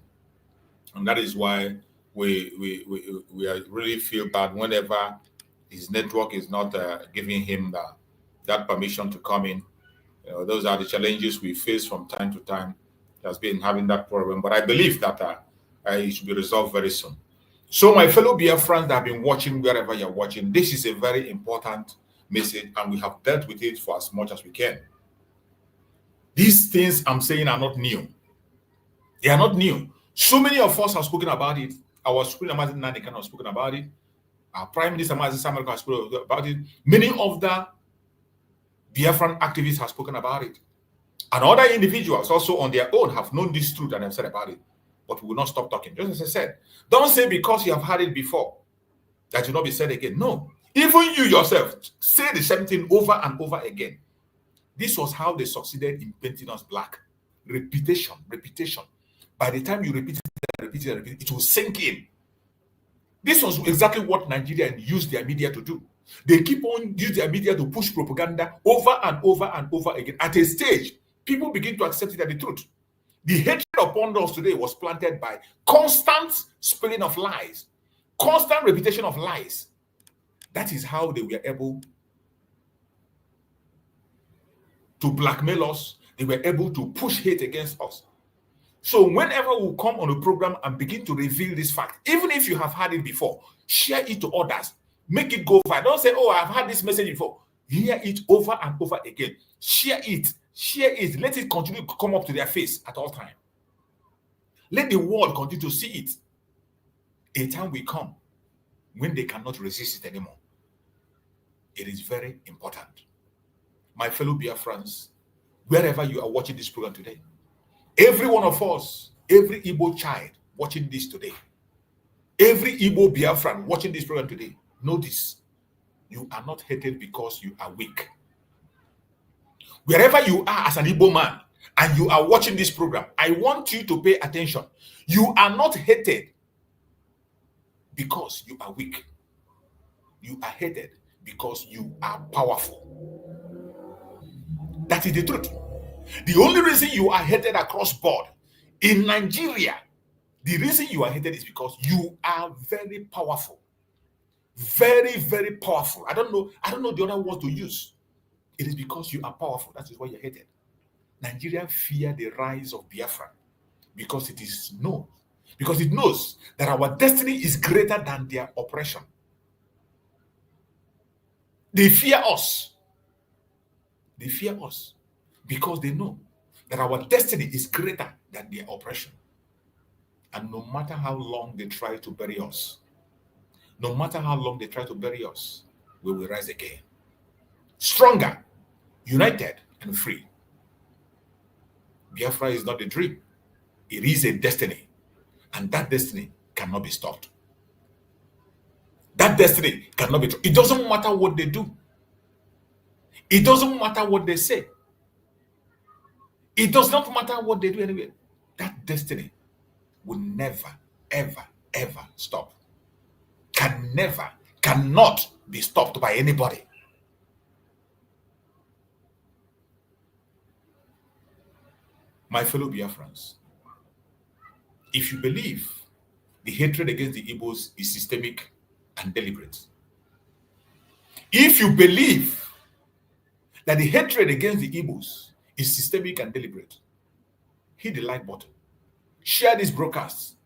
And that is why we really feel bad whenever his network is not giving him that permission to come in. Those are the challenges we face from time to time. He has been having that problem, but I believe that it should be resolved very soon. So my fellow Biafrans that have been watching, wherever you're watching, this is a very important message, and we have dealt with it for as much as we can. These things I'm saying are not new. They are not new. So many of us have spoken about it. Our Supreme Amazon Nnamdi has spoken about it. Our Prime Minister Mazi Samuel has spoken about it. Many of the Biafran activists have spoken about it. And other individuals also on their own have known this truth and have said about it. But we will not stop talking. Just as I said, don't say because you have heard it before that will not be said again. No. Even you yourself, say the same thing over and over again. This was how they succeeded in painting us black. Repetition. By the time you repeat it, it will sink in. This was exactly what Nigeria used their media to do. They keep on using their media to push propaganda over and over and over again. At a stage, people begin to accept it as the truth. The hatred upon us today was planted by constant spilling of lies, constant repetition of lies. That is how they were able to blackmail us. They were able to push hate against us. So whenever we come on a program and begin to reveal this fact, even if you have heard it before, share it to others. Make it go far. Don't say, oh, I've had this message before. Hear it over and over again. Share it. Let it continue to come up to their face at all times. Let the world continue to see it. A time will come when they cannot resist it anymore. It is very important. My fellow Biafrans, wherever you are watching this program today, every one of us, every Igbo child watching this today, Every Igbo Biafran watching this program today, know this. You are not hated because you are weak. Wherever you are as an Igbo man and you are watching this program, I want you to pay attention. You are not hated because you are weak. You are hated because you are powerful. That is the truth. The only reason you are hated across board in Nigeria, the reason you are hated is because you are very powerful. Very, very powerful. I don't know the other word to use. It is because you are powerful. That is why you're hated. Nigeria fear the rise of Biafra because it is known. Because it knows that our destiny is greater than their oppression. They fear us. They fear us because they know that our destiny is greater than their oppression. And no matter how long they try to bury us, we will rise again. Stronger, united, and free. Biafra is not a dream. It is a destiny. And that destiny cannot be stopped. That destiny cannot be stopped. It doesn't matter what they do. It doesn't matter what they say. It does not matter what they do anyway. That destiny will never, ever, ever stop. Cannot be stopped by anybody. My fellow Biafrans, if you believe the hatred against the Igbos is systemic and deliberate, if you believe that the hatred against the Igbos is systemic and deliberate, hit the like button, share this broadcast,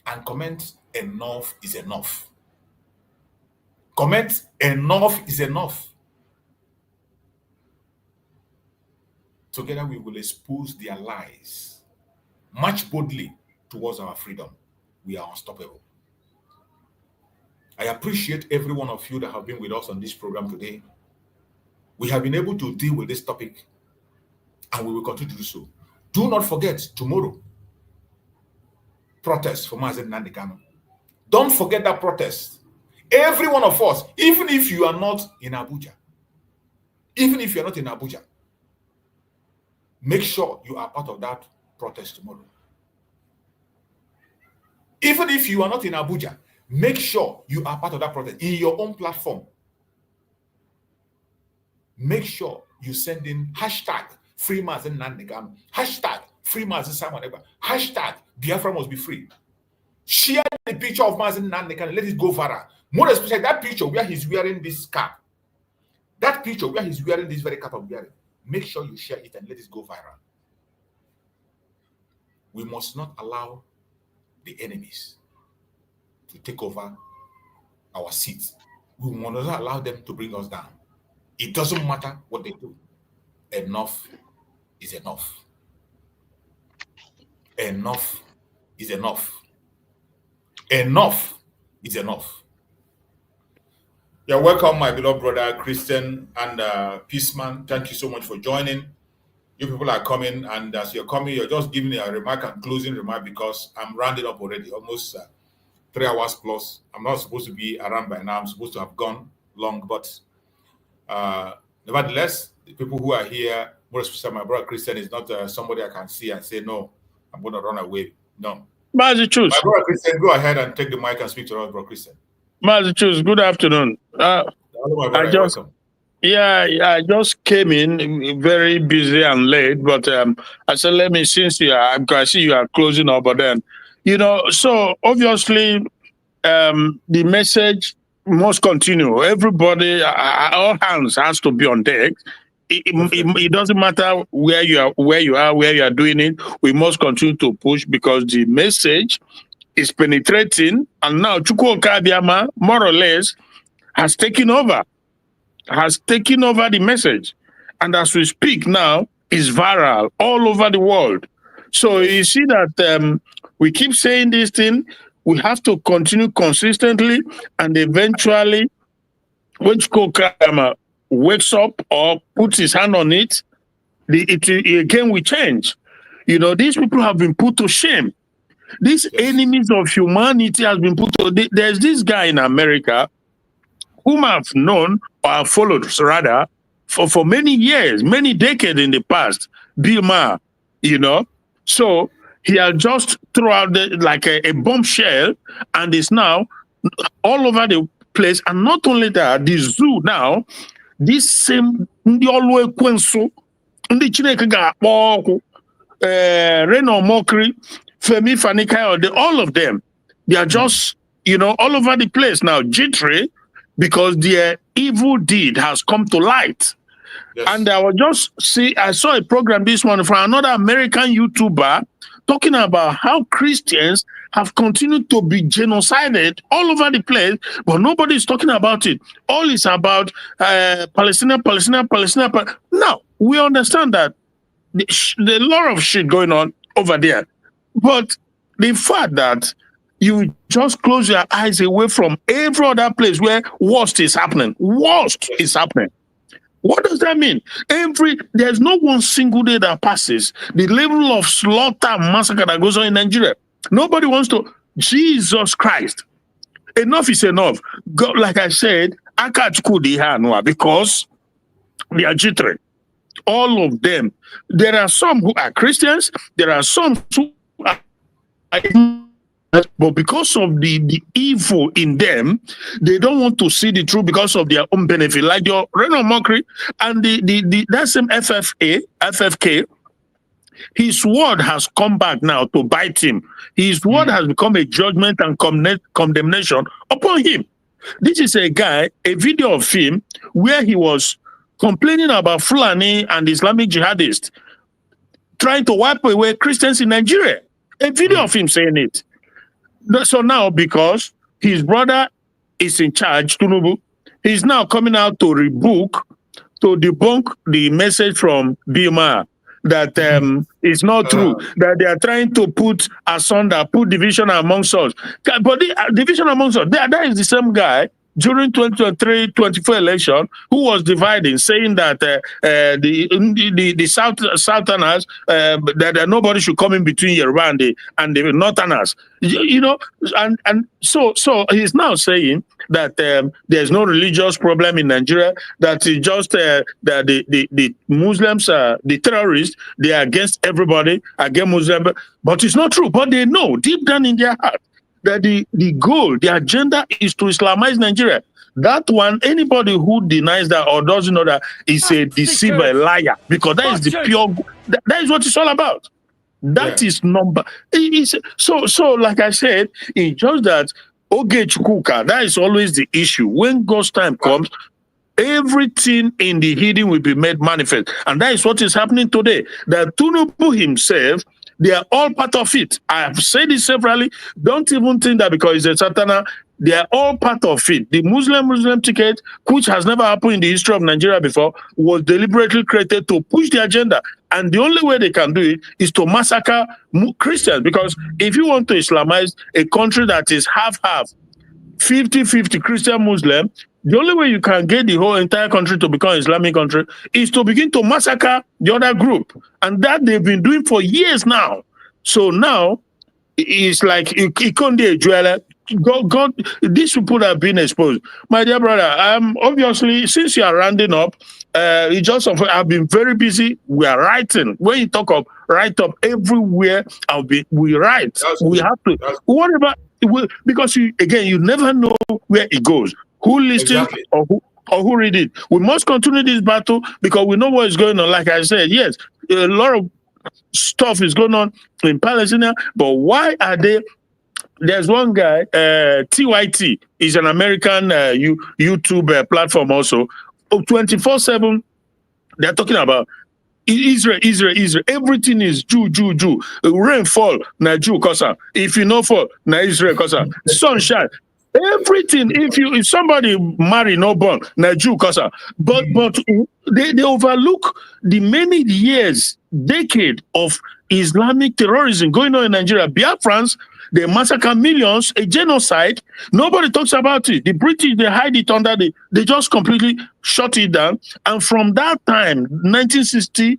and comment, enough is enough. Comment, enough is enough. Together we will expose their lies. March boldly towards our freedom. We are unstoppable. I appreciate every one of you that have been with us on this program today. We have been able to deal with this topic and we will continue to do so. Do not forget tomorrow, protest for Nnamdi Kanu. Don't forget that protest. Every one of us, even if you are not in Abuja, make sure you are part of that protest tomorrow. Even if you are not in Abuja, make sure you are part of that protest in your own platform. Make sure you send in hashtag free Nnamdi Kanu, hashtag free Simon Ekpa, hashtag Biafra must be free. Share the picture of Nnamdi Kanu, let it go viral. More especially that picture where he's wearing this cap. That picture where he's wearing this very cap of wearing. Make sure you share it and let it go viral. We must not allow the enemies to take over our seats. We must not allow them to bring us down. It doesn't matter what they do. Enough is enough. Enough is enough. Enough is enough. You're welcome, my beloved brother Christian and Peaceman. Thank you so much for joining. You people are coming, and as you're coming, you're just giving a remark and closing remark because I'm rounding up already, almost 3 hours plus. I'm not supposed to be around by now. I'm supposed to have gone long, but nevertheless, the people who are here, more especially my brother Christian, is not somebody I can see and say, no, I'm going to run away. No. My brother Christian, go ahead and take the mic and speak to us, brother Christian. Massachusetts, good afternoon. I just came in very busy and late, but I said, let me, since I see you are closing up, but then, so obviously the message must continue. Everybody, all hands has to be on deck. It doesn't matter where you are doing it. We must continue to push because the message is penetrating, and now Chukwuka Abbiama, more or less, has taken over the message. And as we speak now, it's viral all over the world. So you see that we keep saying this thing, we have to continue consistently, and eventually, when Chukwuka Abbiama wakes up or puts his hand on it, it again will change. These people have been put to shame. These enemies of humanity has been put to. There's this guy in America whom I've known or I've followed rather for many years, many decades in the past, Bill Maher, you know. So he has just thrown out like a bombshell, and is now all over the place. And not only that, the zoo now, this same always Kwenso, the Chineke ga-akpọ Reno Mokri, Femi Fani-Kayode, all of them, they are just, you know, all over the place now, jittery, because their evil deed has come to light. Yes. And I saw a program this morning from another American YouTuber talking about how Christians have continued to be genocided all over the place, but nobody is talking about it. All is about Palestine. Now, we understand that there's a lot of shit going on over there, but the fact that you just close your eyes away from every other place where worst is happening. Worst is happening. What does that mean? There's no one single day that passes. The level of slaughter and massacre that goes on in Nigeria. Nobody wants to. Jesus Christ. Enough is enough. God, like I said, because they are jittery. All of them. There are some who are Christians. There are some who are. But because of the evil in them, they don't want to see the truth because of their own benefit. Like your Reno Mokri and that same FFK, his word has come back now to bite him. His word has become a judgment and condemnation upon him. This is a video of him where he was complaining about Fulani and Islamic jihadists trying to wipe away Christians in Nigeria. A video of him saying it. So now, because his brother is in charge, Tinubu, he's now coming out to debunk the message from Bioma that it's not true, that they are trying to put asunder, put division amongst us. But the division amongst us, that is the same guy during 2023-24 election who was dividing, saying that the Southerners, that nobody should come in between Yoruba and the Northerners. You know, and so he's now saying that there's no religious problem in Nigeria, that it's just that the Muslims, the terrorists, they are against everybody, against Muslims. But it's not true. But they know deep down in their heart that the goal, the agenda is to Islamize Nigeria. That one, anybody who denies that or doesn't know that is a deceiver, a liar, because that is the pure, that is what it's all about. That is number. So like I said, it's just that Oge Chukwuka, that is always the issue. When God's time comes, everything in the hidden will be made manifest. And that is what is happening today. That Tinubu himself, they are all part of it. I have said it severally. Don't even think that because it's a Satana, they are all part of it. The Muslim ticket, which has never happened in the history of Nigeria before, was deliberately created to push the agenda. And the only way they can do it is to massacre Christians. Because if you want to Islamize a country that is half-half, 50-50 Christian Muslim, the only way you can get the whole entire country to become an Islamic country is to begin to massacre the other group. And that they've been doing for years now. So now, it's like, it can't be a jeweler. God, these people have been exposed. My dear brother, obviously, since you are rounding up, I've been very busy. We are writing. When you talk of write up everywhere, we write. We have to. Whatever, because you never know where it goes. Who listens or who read it. We must continue this battle because we know what is going on. Like I said, yes, a lot of stuff is going on in Palestine, but why are they? There's one guy, TYT, is an American YouTube platform also. 24/7, they're talking about Israel. Everything is Jew. Rainfall, na Jew, kosa. If you know fall, na Israel, kosa. Sunshine. Everything, if somebody marry no born, na Jew, kosa. But they overlook the many years, decade of Islamic terrorism going on in Nigeria. Biafrans, they massacre millions, a genocide. Nobody talks about it. The British, they hide it under they just completely shut it down. And from that time, 1967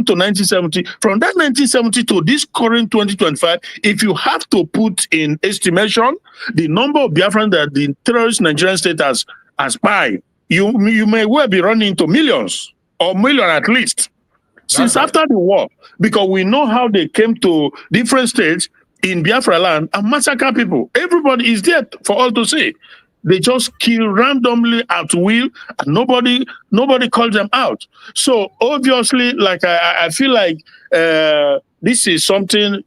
to 1970, from that 1970 to this current 2025, if you have to put in estimation the number of Biafran that the terrorist Nigerian state has spy, you may well be running into millions or million at least. Since after the war, because we know how they came to different states in Biafra land and massacre people. Everybody is there for all to see. They just kill randomly at will, and nobody calls them out. So obviously, like I feel like this is something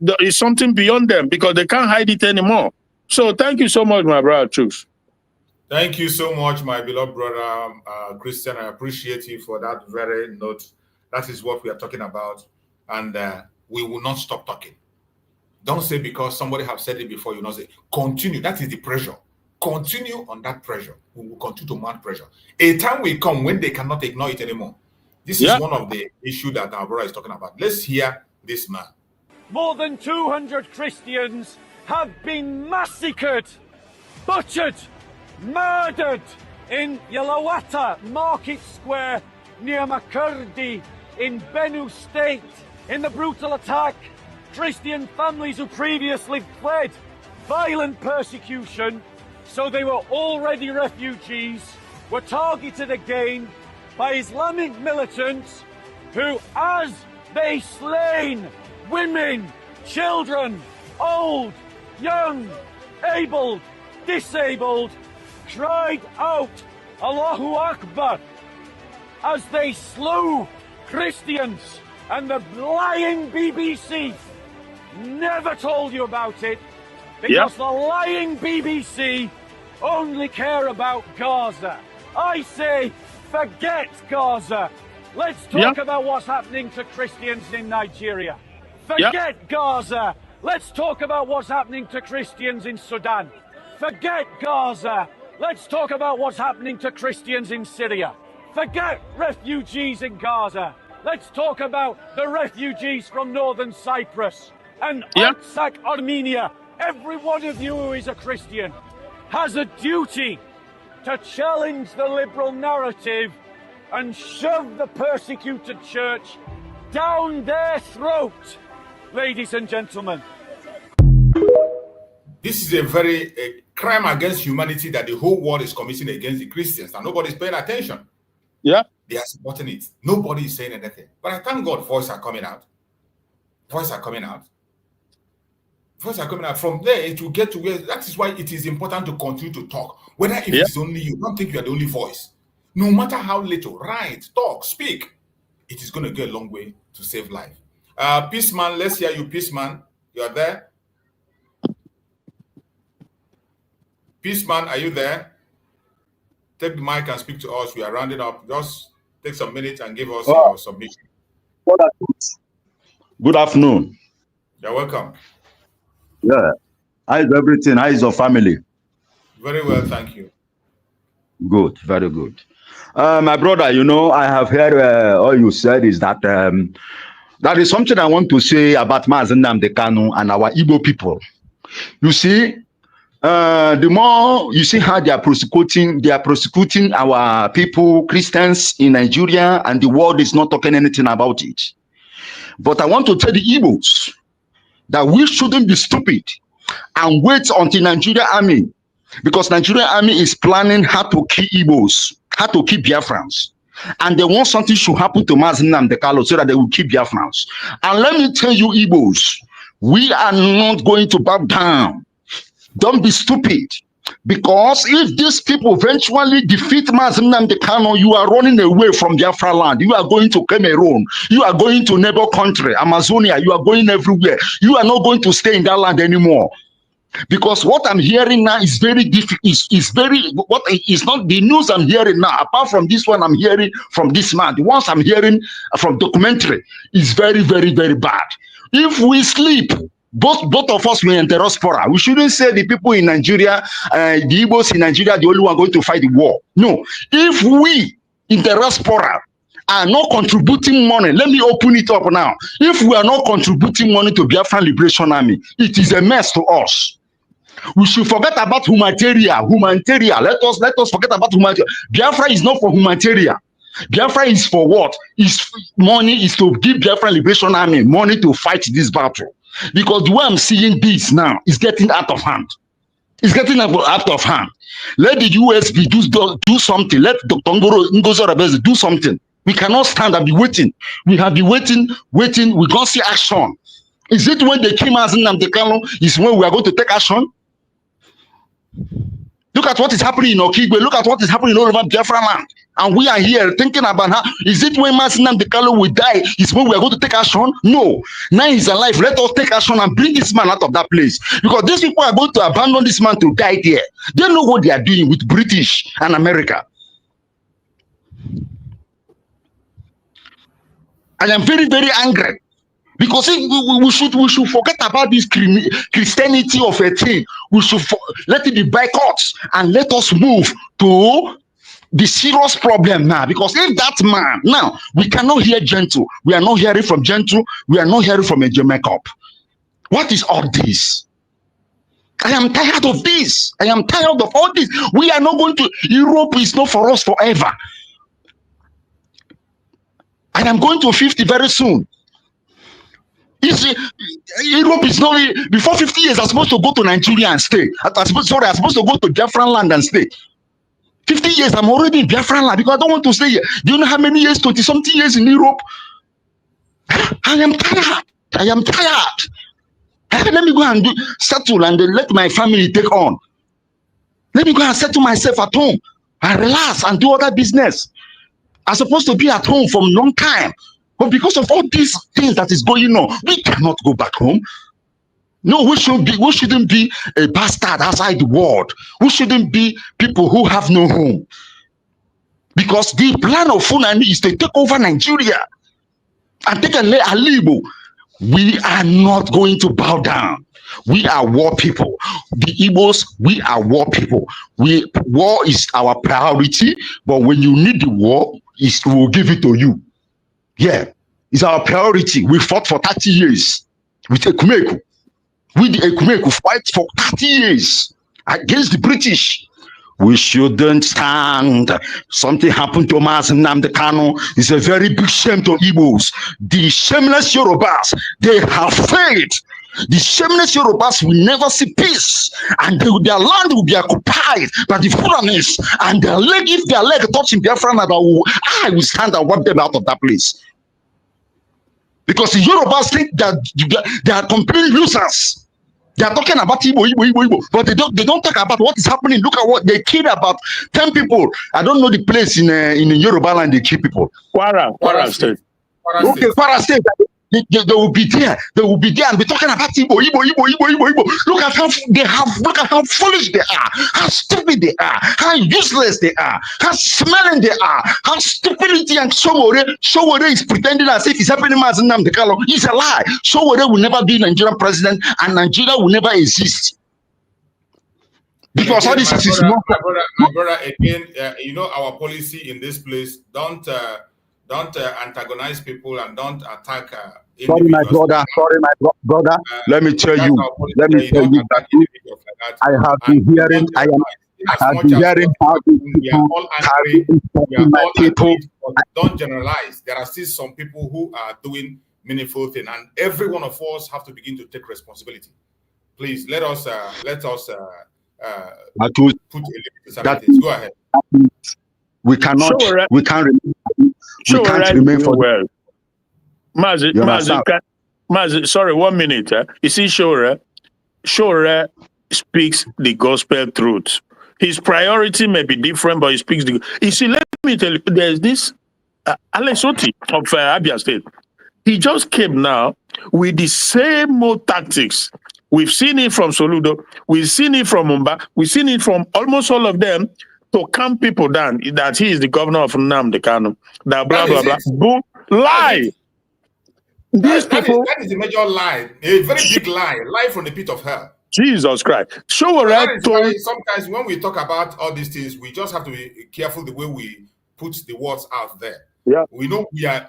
beyond them because they can't hide it anymore. So thank you so much, my brother Chooks. Thank you so much, my beloved brother Christian. I appreciate you for that very note. That is what we are talking about, and we will not stop talking. Don't say because somebody have said it before, you not say. Continue. That is the pressure. Continue on that pressure. We will continue to mount pressure. A time will come when they cannot ignore it anymore. This is one of the issues that our brother is talking about. Let's hear this man. More than 200 Christians have been massacred, butchered, murdered in Yalawata Market Square near Makurdi in Benue State. In the brutal attack, Christian families who previously fled violent persecution, so they were already refugees, were targeted again by Islamic militants who, as they slain women, children, old, young, able, disabled, cried out, Allahu Akbar, as they slew Christians. And the lying BBC never told you about it, because the lying BBC only care about Gaza. I say, forget Gaza. Let's talk about what's happening to Christians in Nigeria. Forget Gaza. Let's talk about what's happening to Christians in Sudan. Forget Gaza. Let's talk about what's happening to Christians in Syria. Forget refugees in Gaza. Let's talk about the refugees from northern Cyprus and Artsakh, Armenia. Every one of you who is a Christian has a duty to challenge the liberal narrative and shove the persecuted church down their throat, ladies and gentlemen. This is a crime against humanity that the whole world is committing against the Christians, and nobody's paying attention. They are supporting it. Nobody is saying anything. But I thank God voices are coming out. Voices are coming out. Voices are coming out. From there, it will get to where, that is why it is important to continue to talk. Whether if it's only you, don't think you are the only voice. No matter how little, write, talk, speak. It is going to go a long way to save life. Peaceman, let's hear you, Peaceman. You are there? Peaceman, are you there? Take the mic and speak to us. We are rounding up. Just take some minutes and give us your submission. Good afternoon. You're welcome. Yeah. How is everything? How is your family? Very well, thank you. Good, very good. My brother, you know, I have heard all you said is that that is something I want to say about Nnamdi Kanu and our Igbo people. You see, the more you see how they are prosecuting our people, Christians in Nigeria, and the world is not talking anything about it. But I want to tell the Igbos that we shouldn't be stupid and wait until Nigerian army, because Nigerian army is planning how to kill Igbos, how to kill Biafrans. And they want something to happen to Nnamdi Kanu so that they will kill Biafrans. And let me tell you, Igbos, we are not going to back down. Don't be stupid, because if these people eventually defeat Nnamdi Kanu, you are running away from Biafra land. You are going to Cameroon. You are going to neighbor country, Amazonia. You are going everywhere. You are not going to stay in that land anymore. Because what I'm hearing now is very difficult. It's not the news I'm hearing now. Apart from this one, I'm hearing from this man. The ones I'm hearing from documentary is very, very, very bad. If we sleep, both of us were in the diaspora. We shouldn't say the people in Nigeria, the Igbos in Nigeria, the only one going to fight the war. No. If we in the diaspora are not contributing money, let me open it up now. If we are not contributing money to Biafra Liberation Army, it is a mess to us. We should forget about humanitarian. Let us forget about humanitarian. Biafra is not for humanitarian. Biafra is for what? Money is to give Biafra Liberation Army money to fight this battle. Because the way I'm seeing this now is getting out of hand. It's getting out of hand. Let the USB do something. Let Dr. Ngozo Rabeze do something. We cannot stand and be waiting. We have been waiting. We can't see action. Is it when they came as Nnamdi Kanu is when we are going to take action? Look at what is happening in Okigwe. Look at what is happening all over Biafra land. And we are here thinking about how, is it when Nnamdi Kanu will die is when we are going to take action? No. Now he's alive. Let us take action and bring this man out of that place. Because these people are going to abandon this man to die there. They know what they are doing with British and America. I am very, very angry. Because we should forget about this Christianity of a thing. We should let it be boycotts and let us move to the serious problem now. Because if that man, now, we cannot hear gentle. We are not hearing from gentle. We are not hearing from a Jamaican. What is all this? I am tired of this. I am tired of all this. We are not going to, Europe is not for us forever. I am going to 50 very soon. Europe is not, before 50 years, I'm supposed to go to Nigeria and stay. I'm supposed to go to Biafra land and stay. 50 years, I'm already in Biafra land because I don't want to stay here. Do you know how many years, 20-something years in Europe? I am tired. I am tired. Let me go and settle and let my family take on. Let me go and settle myself at home and relax and do other business. I'm supposed to be at home for a long time. But because of all these things that is going on, we cannot go back home. No, we shouldn't be a bastard outside the world. We shouldn't be people who have no home. Because the plan of Funani is to take over Nigeria and take a Igbo. We are not going to bow down. We are war people. The Igbos, we are war people. War is our priority, but when you need the war, we will give it to you. Yeah, it's our priority. We fought for 30 years with Ekumeku. We, the Ekumeku, fight for 30 years against the British. We shouldn't stand. Something happened to Nnamdi Kanu. It's a very big shame to Igbos. The shameless Yorubas, they have failed. The shameless Yorubas will never see peace, and their land will be occupied by the Fulanis, and their leg, if their leg touching Biafra, I will stand and wipe them out of that place. Because the Yorubas think that they are complete losers. They are talking about Igbo, but they don't talk about what is happening. Look at what they killed, about 10 people. I don't know the place in Yoruba land they kill people. Kwara State. Okay, Kwara State. They will be there. They will be there and be talking about Igbo. Look at how foolish they are, how stupid they are, how useless they are, how smelling they are, how stupidity and Showore is pretending as if it's happening as Nnamdi Kanu. It's a lie. Showore will never be Nigerian president, and Nigeria will never exist. Because all this is my brother, again, you know our policy in this place. Don't antagonize people and don't attack. Sorry, my brother. Let me tell you that I have been hearing. I have been hearing how people. Don't generalize. There are still some people who are doing meaningful things, and every one of us have to begin to take responsibility. Please let us put a limit to certain. Go ahead. We cannot. Sure, we can't remain for well. Mazi, sorry, 1 minute. You see, Shore speaks the gospel truth. His priority may be different, but he speaks the. You see, let me tell you, there's this Alex Oti of Abia State. He just came now with the same old tactics. We've seen it from Soludo, we've seen it from Mumba, we've seen it from almost all of them, to calm people down that he is the governor of Nnamdi Kanu. That blah blah blah. Boom, lie. These people. That is a major lie, a very big lie from the pit of hell. Jesus Christ. Sometimes when we talk about all these things, we just have to be careful the way we put the words out there. Yeah. We know we are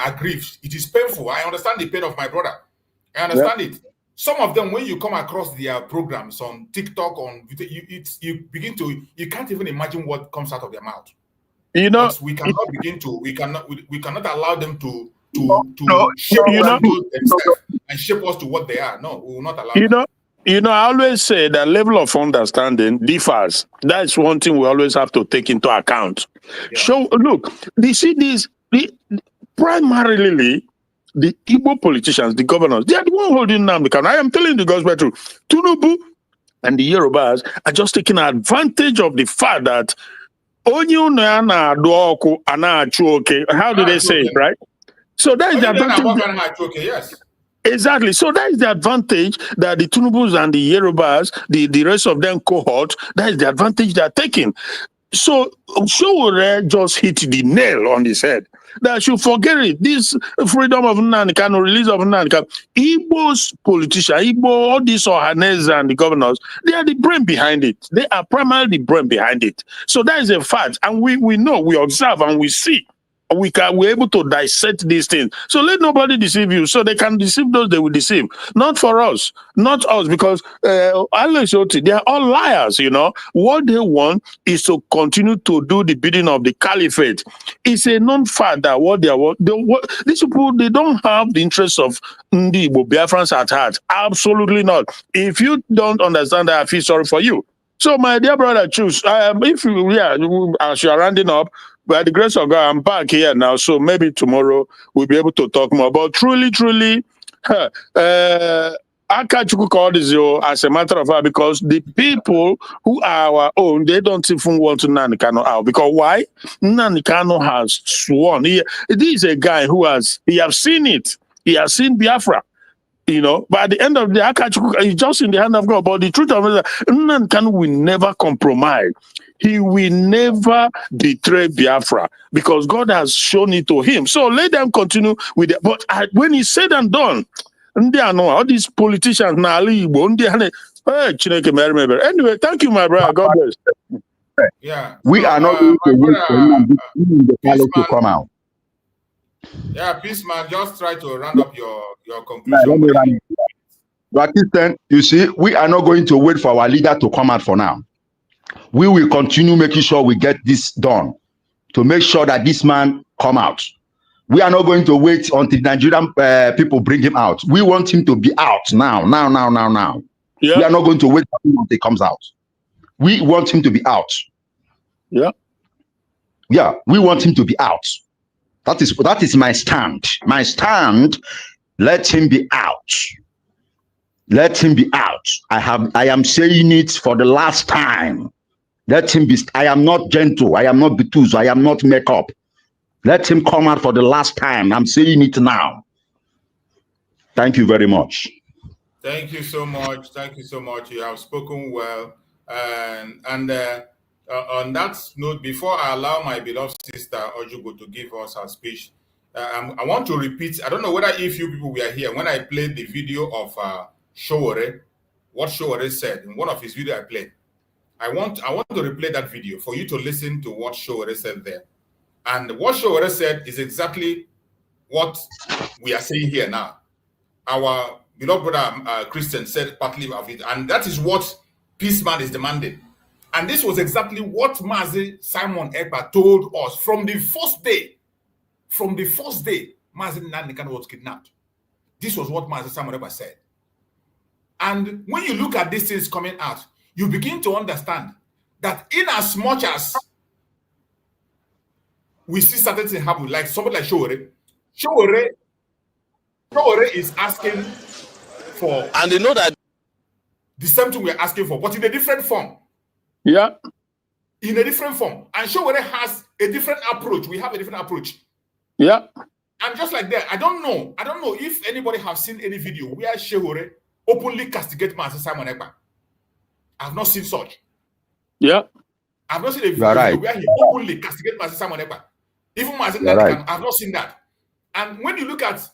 aggrieved. It is painful. I understand the pain of my brother. I understand it. Some of them, when you come across their programs on TikTok, you can't even imagine what comes out of their mouth. You know, but we cannot allow them to shape themselves and shape us to what they are. No, we will not allow that. You know, I always say that level of understanding differs. That's one thing we always have to take into account. Yeah. So, look, primarily, the Igbo politicians, the governors, they are the one holding Nnamdi Kanu. I am telling the gospel truth. Tinubu and the Yorubas are just taking advantage of the fact that how do they say it, right? So that is the advantage. Yes. Exactly. So that is the advantage that the Tunubus and the Yorubas, the rest of them cohort, that is the advantage they are taking. So Showore just hit the nail on his head. That should forget it. This freedom of Nnamdi Kanu, release of Nnamdi Kanu, Igbo's politicians, Igbo, all these Ohanese and the governors, they are the brain behind it. They are primarily the brain behind it. So that is a fact. And we know, we observe and we see. We're able to dissect these things. So let nobody deceive you. So they can deceive those they will deceive. Not for us. Not us. Because they are all liars, you know. What they want is to continue to do the bidding of the caliphate. It's a known fact that what they want, these people, they don't have the interests of Ndi Igbo Biafrans at heart. Absolutely not. If you don't understand that, I feel sorry for you. So my dear brother, choose. If you, as you are rounding up, by the grace of God, I'm back here now, so maybe tomorrow we'll be able to talk more. But truly, Akachuku called this as a matter of fact, because the people who are our own, they don't even want to Nnamdi Kanu out. Because why? Nnamdi Kanu has sworn. This is a guy who has seen it. He has seen Biafra. You know, but at the end of the day, Akachuku is just in the hand of God. But the truth of it is that Nnamdi Kanu will never compromise. He will never betray Biafra because God has shown it to him. So let them continue with it. But when it's said and done, all these politicians now, anyway, thank you, my brother. God bless. Yeah. We are not going to wait for the fellow to come out. Yeah, please, man, just try to round up your conclusion. Rakisten, you see, we are not going to wait for our leader to come out for now. We will continue making sure we get this done to make sure that this man come out. We are not going to wait until Nigerian people bring him out. We want him to be out now. Yeah. We are not going to wait until he comes out. We want him to be out. Yeah. Yeah, we want him to be out. That is my stand. My stand, let him be out. Let him be out. I am saying it for the last time. Let him be. I am not gentle. I am not bitus. I am not makeup. Let him come out for the last time. I'm saying it now. Thank you very much. Thank you so much. Thank you so much. You have spoken well. And on that note, before I allow my beloved sister Ojugo to give us her speech, I want to repeat. I don't know whether if you people were here when I played the video of Showore, what Showore said in one of his videos I played. I want to replay that video for you to listen to what Showore said there. And what Showore said is exactly what we are saying here now. Our beloved brother Christian said partly of it, and that is what Peaceman is demanding. And this was exactly what Mazi Simon Ekpa told us from the first day. From the first day, Mazi Nnamdi Kanu was kidnapped. This was what Mazi Simon Ekpa said. And when you look at these things coming out, you begin to understand that in as much as we see certain things happen, like somebody like Showore is asking for, and they know that the same thing we're asking for, but in a different form. Yeah. In a different form. And Showore has a different approach. We have a different approach. Yeah. And just like that, I don't know if anybody have seen any video where Showore openly castigate Mazi Simon Ekpa. I've not seen such. Yeah. I've not seen a video where he openly castigate Mazi Simon Ekpa. Even Mazi Nnamdi Kanu, I've not seen that. And when you look at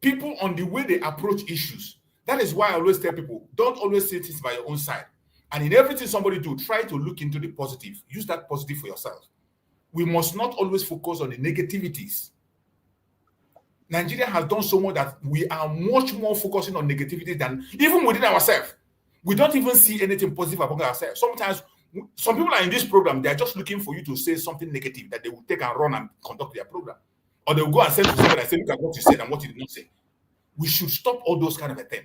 people on the way they approach issues, that is why I always tell people, don't always see things by your own side. And in everything somebody do, try to look into the positive. Use that positive for yourself. we must not always focus on the negativities. Nigeria has done so much that we are much more focusing on negativity than even within ourselves. We don't even see anything positive about ourselves. Sometimes, some people are in this program, they are just looking for you to say something negative that they will take and run and conduct their program. Or they will go and send to someone and say, look at what you said and what you did not say. We should stop all those kind of a thing.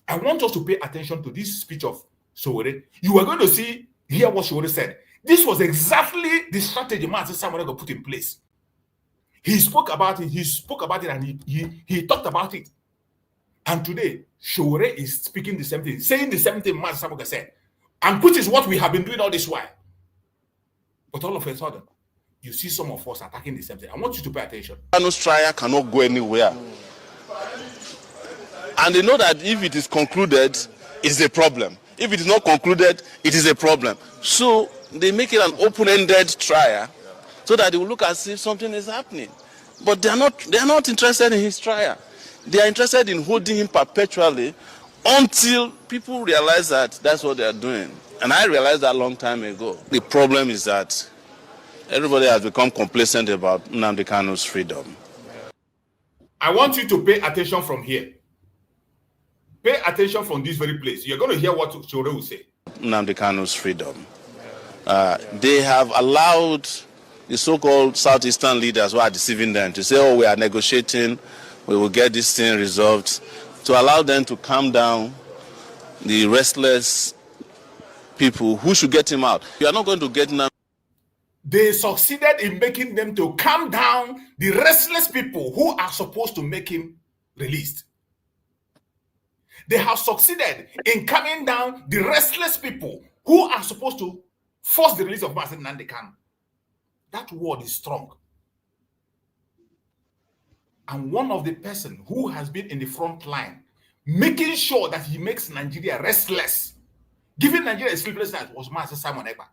I want us to pay attention to this speech of Sowore. You are going to hear what Sowore said. This was exactly the strategy Master Samuel put in place. He spoke about it, and he talked about it. And today, Sowore is speaking the same thing, saying the same thing Master Samuel said. And which is what we have been doing all this while. But all of a sudden, you see some of us attacking the same thing. I want you to pay attention. Kanu's trial cannot go anywhere. And they know that if it is concluded, it's a problem. If it is not concluded, it is a problem. So they make it an open-ended trial so that they will look as if something is happening. But they are not interested in his trial. They are interested in holding him perpetually until people realize that that's what they are doing. And I realized that a long time ago. The problem is that everybody has become complacent about Nnamdi Kanu's freedom. I want you to pay attention from here. Pay attention from this very place. You're going to hear what Sowore will say. Nnamdi Kanu's freedom. They have allowed the so-called Southeastern leaders who are deceiving them to say, oh, we are negotiating, we will get this thing resolved, to allow them to calm down the restless people who should get him out. You are not going to get Nnamdi. They succeeded in making them to calm down the restless people who are supposed to make him released. They have succeeded in calming down the restless people who are supposed to force the release of Master Nnamdi Kanu. That word is strong. And one of the person who has been in the front line, making sure that he makes Nigeria restless, giving Nigeria a sleepless night, was Master Simon Ekpa.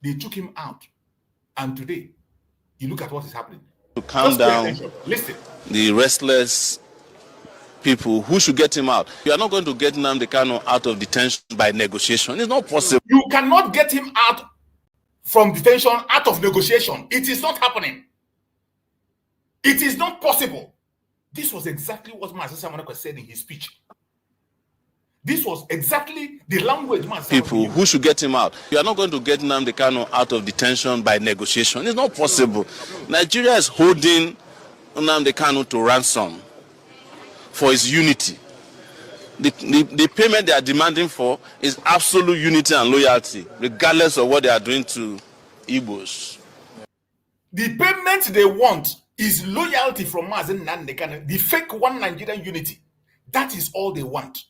They took him out. And today, you look at what is happening. To calm down the restless people who should get him out. You are not going to get Nnamdi Kanu out of detention by negotiation. It's not possible. You cannot get him out from detention, out of negotiation. It is not happening. It is not possible. This was exactly what Master Samuel said in his speech. This was exactly the language people who should get him out. You are not going to get Nnamdi Kanu out of detention by negotiation. It's not possible. Nigeria is holding Nnamdi Kanu to ransom for his unity. The payment they are demanding for is absolute unity and loyalty, regardless of what they are doing to Igbos. The payment they want is loyalty from Master Nnamdi Kanu, the fake one Nigerian unity. That is all they want.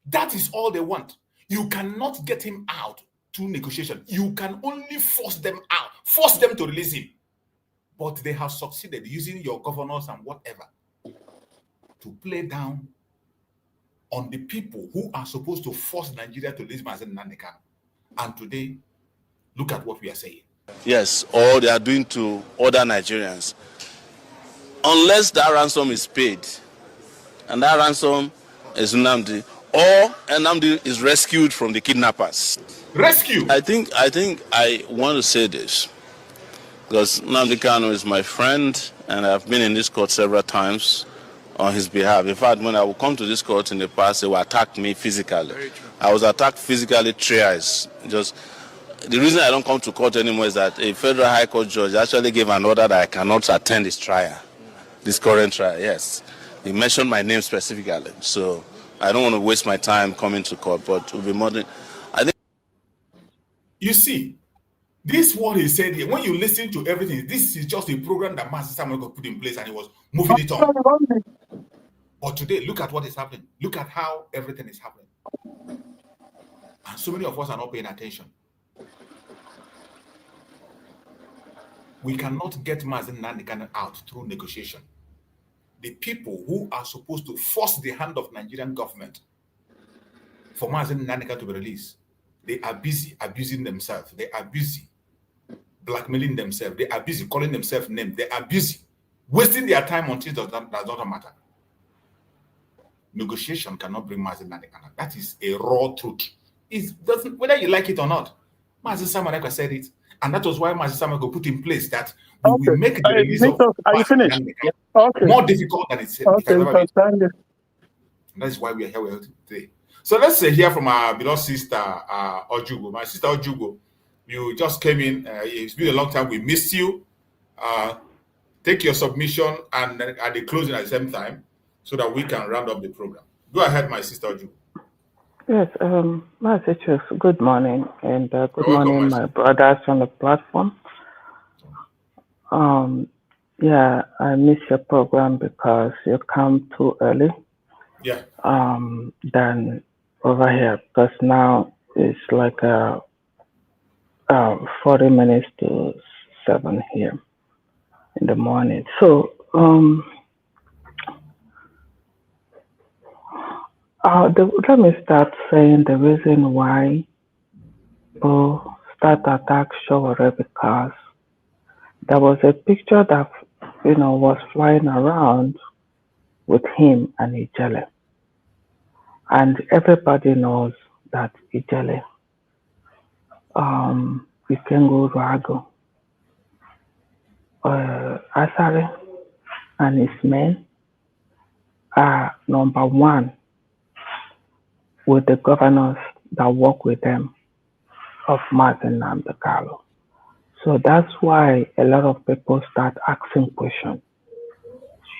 That is all they want. You cannot get him out through negotiation. You can only force them out, force them to release him. But they have succeeded using your governors and whatever to play down on the people who are supposed to force Nigeria to release Mazen Nnamdi Kanu. And today, look at what we are saying. Yes, or they are doing to other Nigerians. Unless that ransom is paid, and that ransom is Nnamdi, or Nnamdi is rescued from the kidnappers. Rescue? I think I want to say this because Nnamdi Kanu is my friend, and I've been in this court several times on his behalf. In fact, when I would come to this court in the past, they would attack me physically. I was attacked physically thrice. Just the reason I don't come to court anymore is that a federal high court judge actually gave an order that I cannot attend this trial, this current trial. Yes, he mentioned my name specifically, so I don't want to waste my time coming to court, but it will be more than I think. You see, this what he said here. When you listen to everything, this is just a program that Master Samuel put in place, and he was moving it on. But today, look at what is happening. Look at how everything is happening, and so many of us are not paying attention. We cannot get Mazen Nnamdi Kanu out through negotiation. The people who are supposed to force the hand of Nigerian government for Mazen Nnamdi Kanu to be released, they are busy abusing themselves. They are busy blackmailing themselves. They are busy calling themselves names. They are busy wasting their time on things that does not matter. Negotiation cannot bring Mazen Nnamdi Kanu. That is a raw truth. It doesn't, whether you like it or not. Mazi Samareko said it, and that was why Mazi Samareko put in place that we will make the release of Are you finished? Okay. more difficult than it has ever been. That's why we are here today. So let's hear from our beloved sister Ojugo. My sister Ojugo, you just came in. It's been a long time. We missed you. Take your submission and at the closing at the same time, so that we can round up the program. Go ahead, my sister Ojugo. Yes, my sisters, good morning, and good morning, my brothers on the platform. Yeah, I missed your program because you come too early. Yeah. Than over here, because now it's like 40 minutes to 7 here in the morning. So let me start saying the reason why people start to attack Showore, because there was a picture that was flying around with him and Ijele, and everybody knows that Ijele, Ikengo Rago, Asare, and his men are number one with the governors that work with them of Nnamdi. So that's why a lot of people start asking questions.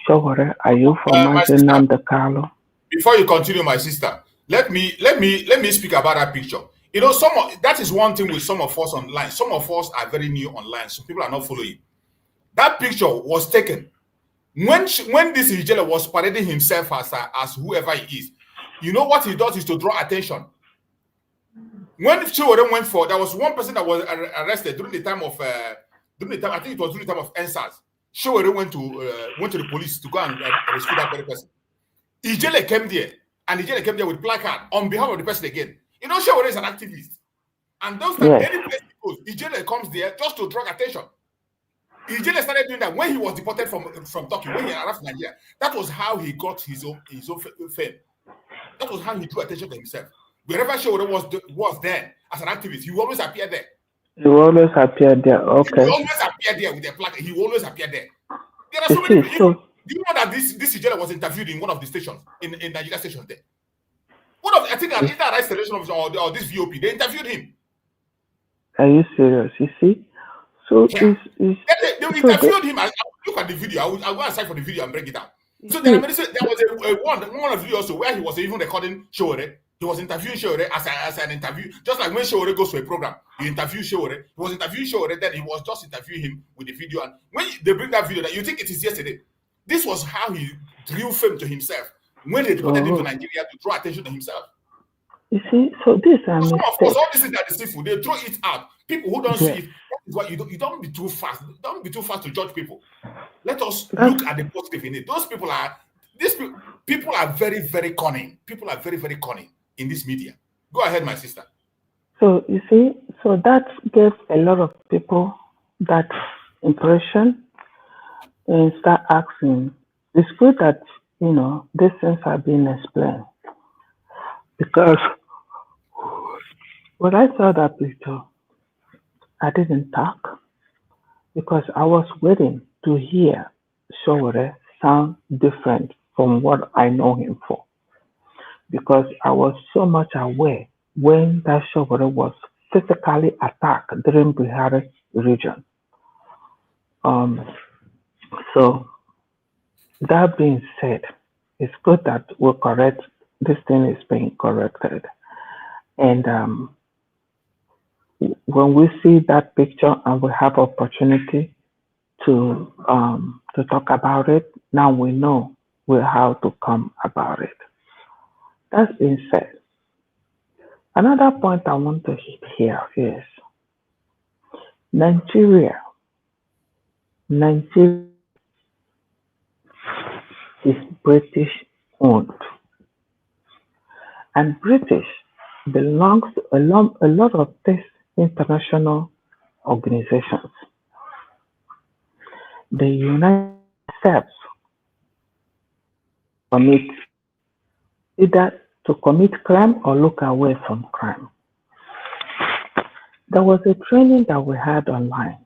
Showore, are you for Nnamdi? Before you continue, my sister, let me speak about that picture. That is one thing with some of us online. Some of us are very new online, so people are not following. That picture was taken when this Ijele was parading himself as whoever he is. You know what he does is to draw attention. When Showore went for, there was one person that was arrested during the time of I think it was during the time of NSAS. Showore went to the police to go and rescue that very person. Ijele came there, and Ijele came there with placard on behalf of the person again. Showore is an activist, and those times, any place he goes, Ijele comes there just to draw attention. Ijele started doing that when he was deported from Turkey, when he arrived in Nigeria. That was how he got his own fame. That was how he drew attention to himself. Wherever Showore was there as an activist, he always appeared there. You always appear there, okay. He always appeared there with a placard. He always appeared there. There are so many people. Do you know that this Ijele was interviewed in one of the stations, in Nigeria stations there? I think either Right Selection or this VOP, they interviewed him. Are you serious? You see? So yeah. They interviewed him. I'll look at the video. I'll go aside for the video and break it down. So there was one of the videos also where he was even recording Showore. He was interviewing Showore as an interview, just like when Showore goes to a program, you interview Showore. He was interviewing Showore, then he was just interviewing him with the video. And when they bring that video, that you think it is yesterday. This was how he drew fame to himself when they deported him to Nigeria to draw attention to himself. You see, so this some of us, all this is that deceitful. They throw it out. People who don't see it, that is why you don't be too fast. Don't be too fast to judge people. Let us look at the positive in it. People are very, very cunning. People are very, very cunning in this media. Go ahead, my sister. So you see, so that gave a lot of people that impression and start asking. It's good that these things are being explained, because when I saw that picture, I didn't talk because I was waiting to hear Showore sound different from what I know him for, because I was so much aware when that Showore was physically attacked during Bihari region. So that being said, it's good that we're correct. This thing is being corrected. And when we see that picture and we have opportunity to talk about it, now we know how to come about it. That being said, another point I want to hit here is Nigeria is British owned, and British belongs to a lot of these international organizations. The United States commit either to commit crime or look away from crime. There was a training that we had online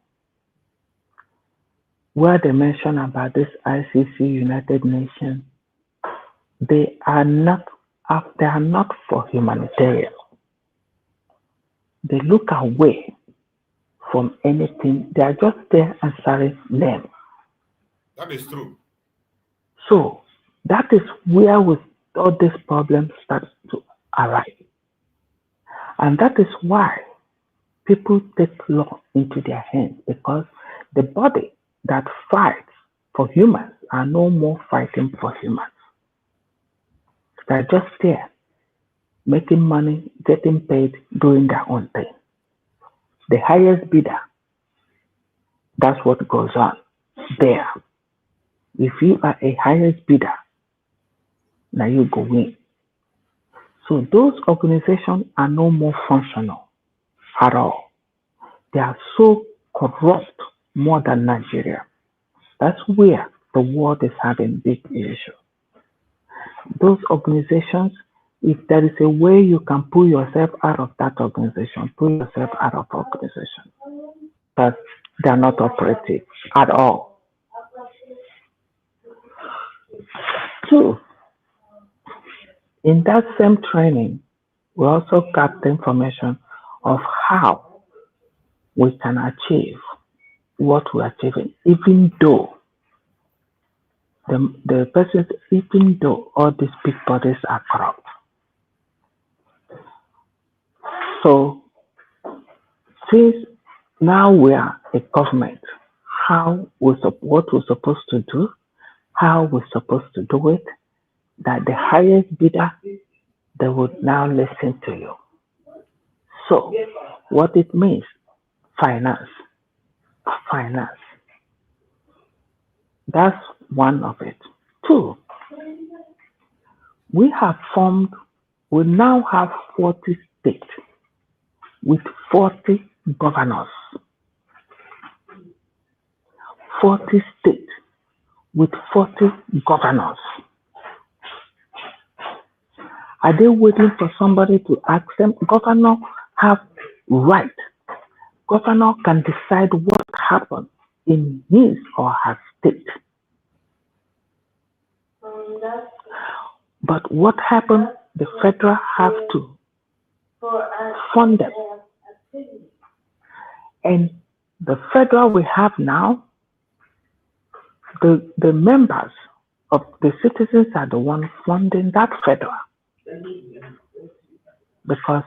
where they mentioned about this ICC United Nations. They are not for humanitarian. They look away from anything. They are just there answering them. That is true. So that is where all these problems start to arise. And that is why people take law into their hands, because the body that fights for humans are no more fighting for humans. They're just there, making money, getting paid, doing their own thing. The highest bidder, that's what goes on there. If you are a highest bidder, now you go win. So those organizations are no more functional at all. They are so corrupt more than Nigeria. That's where the world is having big issue. Those organizations, if there is a way you can pull yourself out of that organization, pull yourself out of organization. But they are not operative at all. Two, in that same training, we also got the information of how we can achieve what we're achieving, even though the person, even though all these big bodies are corrupt. So, since now we are a government, what we're supposed to do, how we're supposed to do it, that the highest bidder, they would now listen to you. So, what it means, finance. That's one of it. Two, we now have 40 states with 40 governors. 40 states with 40 governors. Are they waiting for somebody to ask them? Governor have right. Governor can decide what happened in his or her state. But what happened, the federal have to fund them. And the federal we have now, the members of the citizens are the ones funding that federal, because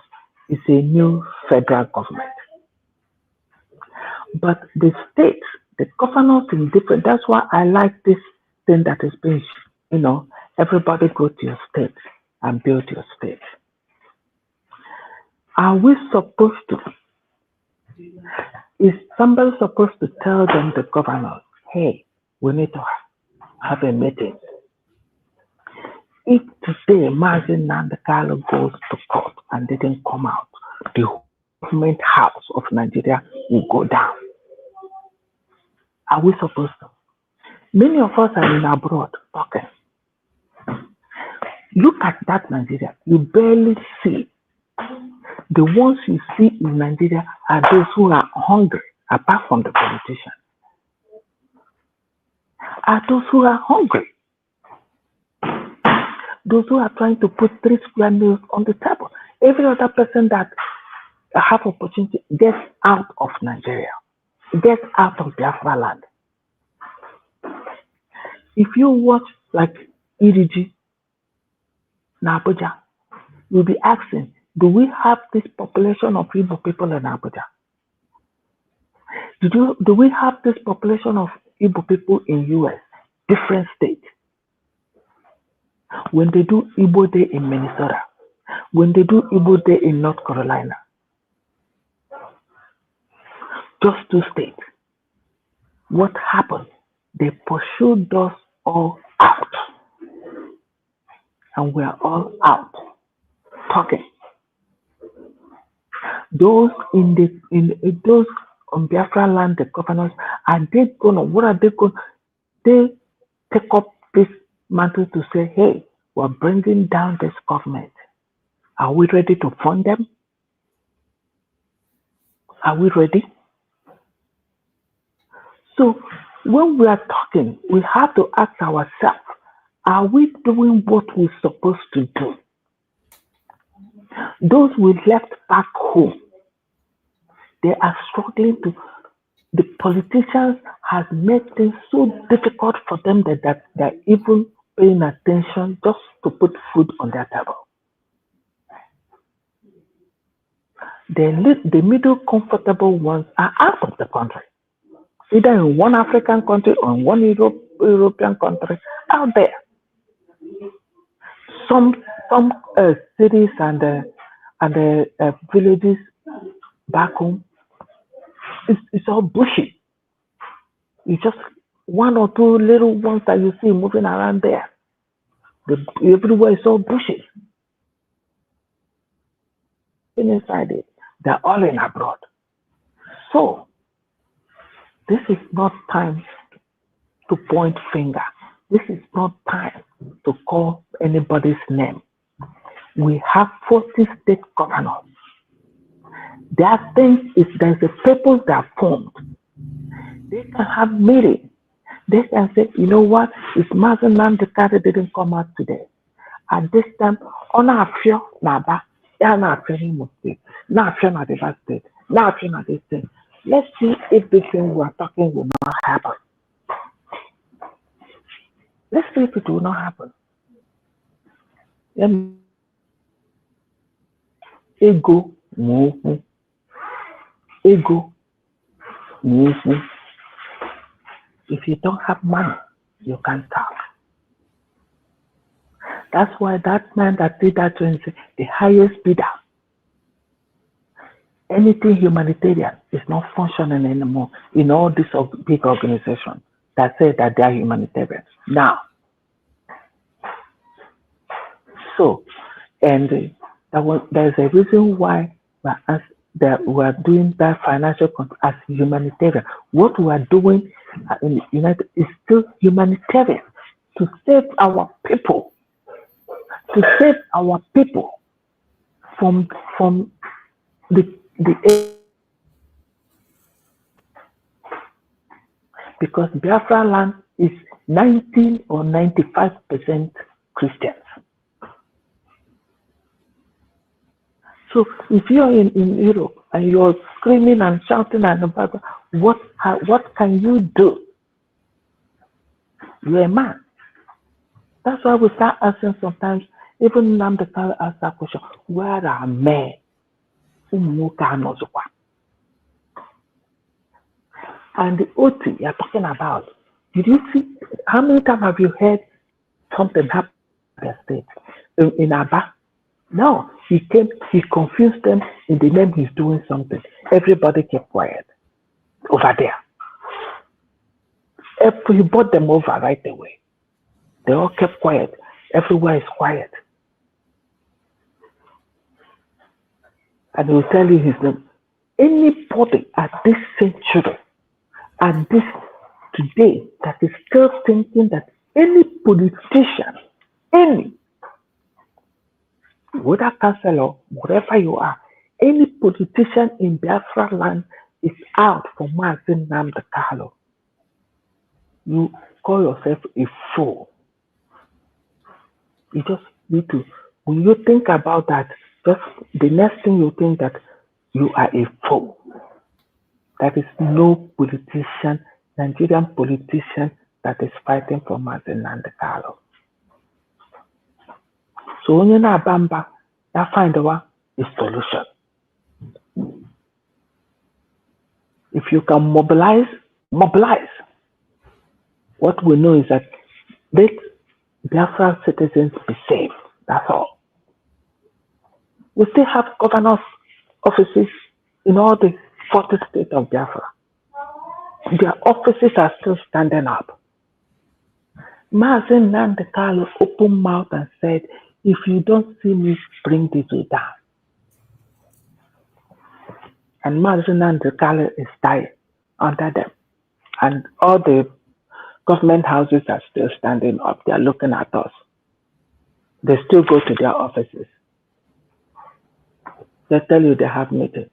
it's a new federal government. But the states, the governors in different, that's why I like this thing that is being, everybody go to your state and build your state. Are we supposed to, is somebody supposed to tell them, the governors, hey, we need to have a meeting? If today Nnamdi goes to court and didn't come out, the government house of Nigeria will go down. Are we supposed to? Many of us are in abroad talking. Look at that Nigeria. You barely see. The ones you see in Nigeria are those who are hungry, apart from the politicians. Are those who are hungry. Those who are trying to put 3 square meals on the table. Every other person that have opportunity gets out of Nigeria, gets out of Biafra land. If you watch like EDG, Abuja, you'll be asking, do we have this population of Igbo people in Abuja? Do we have this population of Igbo people in US, different states? When they do Igbo Day in Minnesota, when they do Igbo Day in North Carolina, just 2 states. What happened? They pursued us all out. And we are all out talking. Those those on Biafra land, the governors, what are they going? They take up this mantle to say, hey, we're bringing down this government. Are we ready to fund them? Are we ready? So when we are talking, we have to ask ourselves, are we doing what we're supposed to do? Those we left back home, they are struggling to, the politicians has made things so difficult for them that they're even paying attention just to put food on their table. The middle comfortable ones are out of the country, either in one African country or in one European country out there. Some cities and villages back home, it's all bushy. It's just one or two little ones that you see moving around there. Everywhere is all bushy. Inside it, they're all in abroad. So this is not time to point finger. This is not time to call anybody's name. We have 40 state governors. Their thing is there's a purpose that are formed. They can have meetings. They can say, you know what, if Nnamdi didn't come out today, at this time, on our fear, Naba, and our fearing State, now fear at the state, now fear at this thing. Let's see if this thing we are talking will not happen. Let's see if it will not happen. Ego, movement. Ego, movement. If you don't have money, you can't talk. That's why that man that did that to the highest bidder. Anything humanitarian is not functioning anymore in all these big organizations that say that they are humanitarian. Now, so, and there's a reason why we're doing that financial as humanitarian. What we are doing in the United is still humanitarian to save our people, from the because Biafra land is 90 or 95% Christians. So if you're in Europe and you're screaming and shouting and what can you do? You're a man. That's why we start asking sometimes, even Nnamdi asks that question, where are men? And the OT you're talking about, did you see, how many times have you heard something happen in the state? In Abba? No, he confused them in the name he's doing something. Everybody kept quiet over there. He brought them over right away. They all kept quiet. Everywhere is quiet. And he'll tell you his name. Anybody at this century, at this today, that is still thinking that any politician, whether councillor, whatever you are, any politician in Biafra land is out for Nnamdi Kanu, you call yourself a fool. You just need to, when you think about that, just the next thing you think that you are a fool. That is no politician, Nigerian politician that is fighting for Nnamdi Kanu. So when you're not bamba, that find a solution. If you can mobilize. What we know is that let Biafra citizens be safe. That's all. We still have governors' offices in all the 40 states of Biafra. Their offices are still standing up. Nnamdi Kanu opened mouth and said, if you don't see me, bring this down. And Nnamdi Kanu is dying under them. And all the government houses are still standing up. They're looking at us. They still go to their offices. They tell you they have meetings.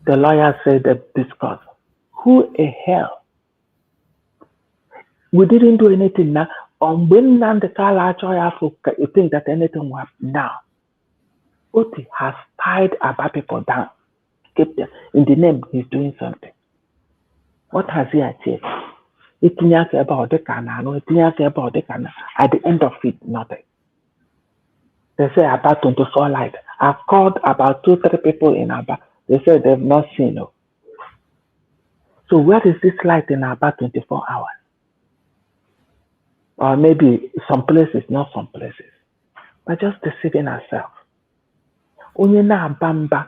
The lawyer said that discuss. Who a hell? We didn't do anything now. When Nnamdi actually Africa, you think that anything will happen now. Oti has tied Aba people down. Keep them. In the name, he's doing something. What has he achieved? At the end of it, nothing. They say about 24 light. I've called about 2-3 people in Aba. They said they've not seen it. So where is this light in about 24 hours? Or maybe some places, not some places. But just deceiving ourselves. Onye na bamba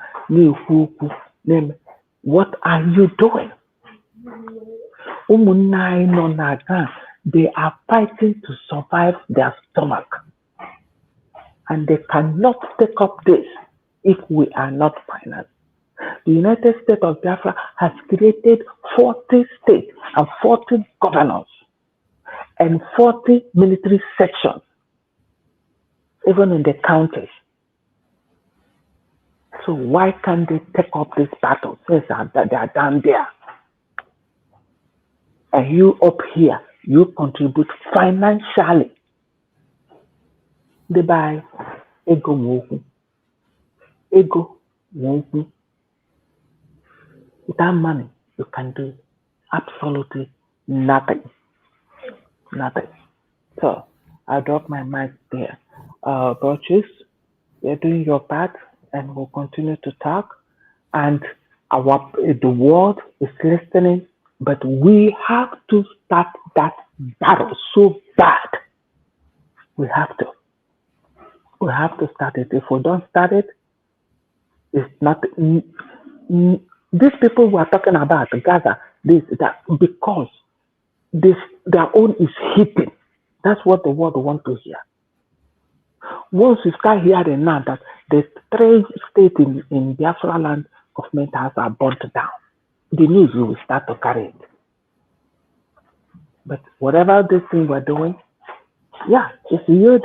what are you doing? They are fighting to survive their stomach. And they cannot take up this if we are not financed. The United States of Biafra has created 40 states and 40 governors and 40 military sections, even in the counties. So why can't they take up this battle since they are down there? And you up here, you contribute financially. They buy ego mwoku. Ego mwoku. With that money, you can do absolutely nothing. Nothing. So I'll drop my mic there. Broches, you're doing your part and we'll continue to talk. And the world is listening, but we have to start that battle so bad. We have to. We have to start it. If we don't start it, it's not. These people we are talking about, Gaza, this, that, because their own is hitting. That's what the world wants to hear. Once you start hearing now that the 3 states in Biafra land government house are burnt down, the news will start to carry it. But whatever this thing we're doing, yeah, it's weird.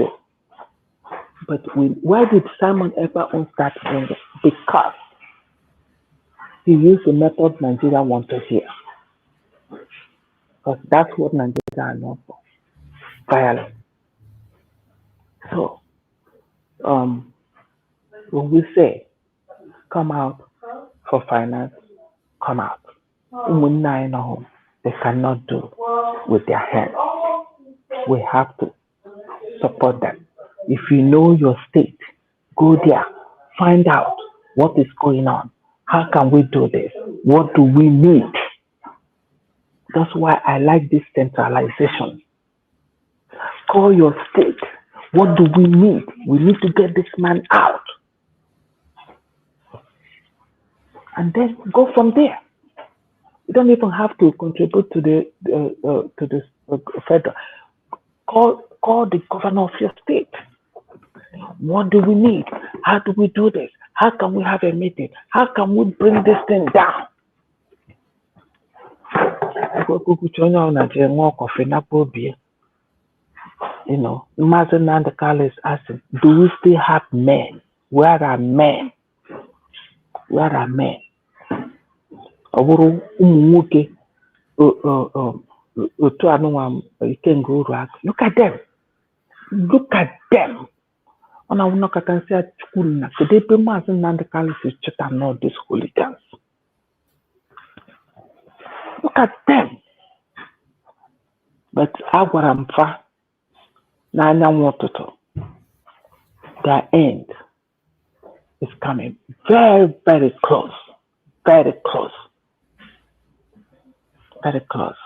But why did Simon ever own that thing? Because he used the method Nigeria want to hear. Because that's what Nigeria are known for. Violence. So, when we say, come out for finance, come out. They cannot do with their hands. We have to support them. If you know your state, go there, find out what is going on. How can we do this? What do we need? That's why I like this centralization. Call your state. What do we need? We need to get this man out. And then go from there. You don't even have to contribute to the federal. Call the governor of your state. What do we need? How do we do this? How can we have a meeting? How can we bring this thing down? You know, imagine Nnamdi is asking, do we still have men? Where are men? Where are men? Look at them. Look at them. On our knock, I can say at school now. Today, Nnamdi is cheating all these hooligans. Look at them. But Agwaramfa, Nanya Wototo, their end is coming very, very close. Very close. Very close.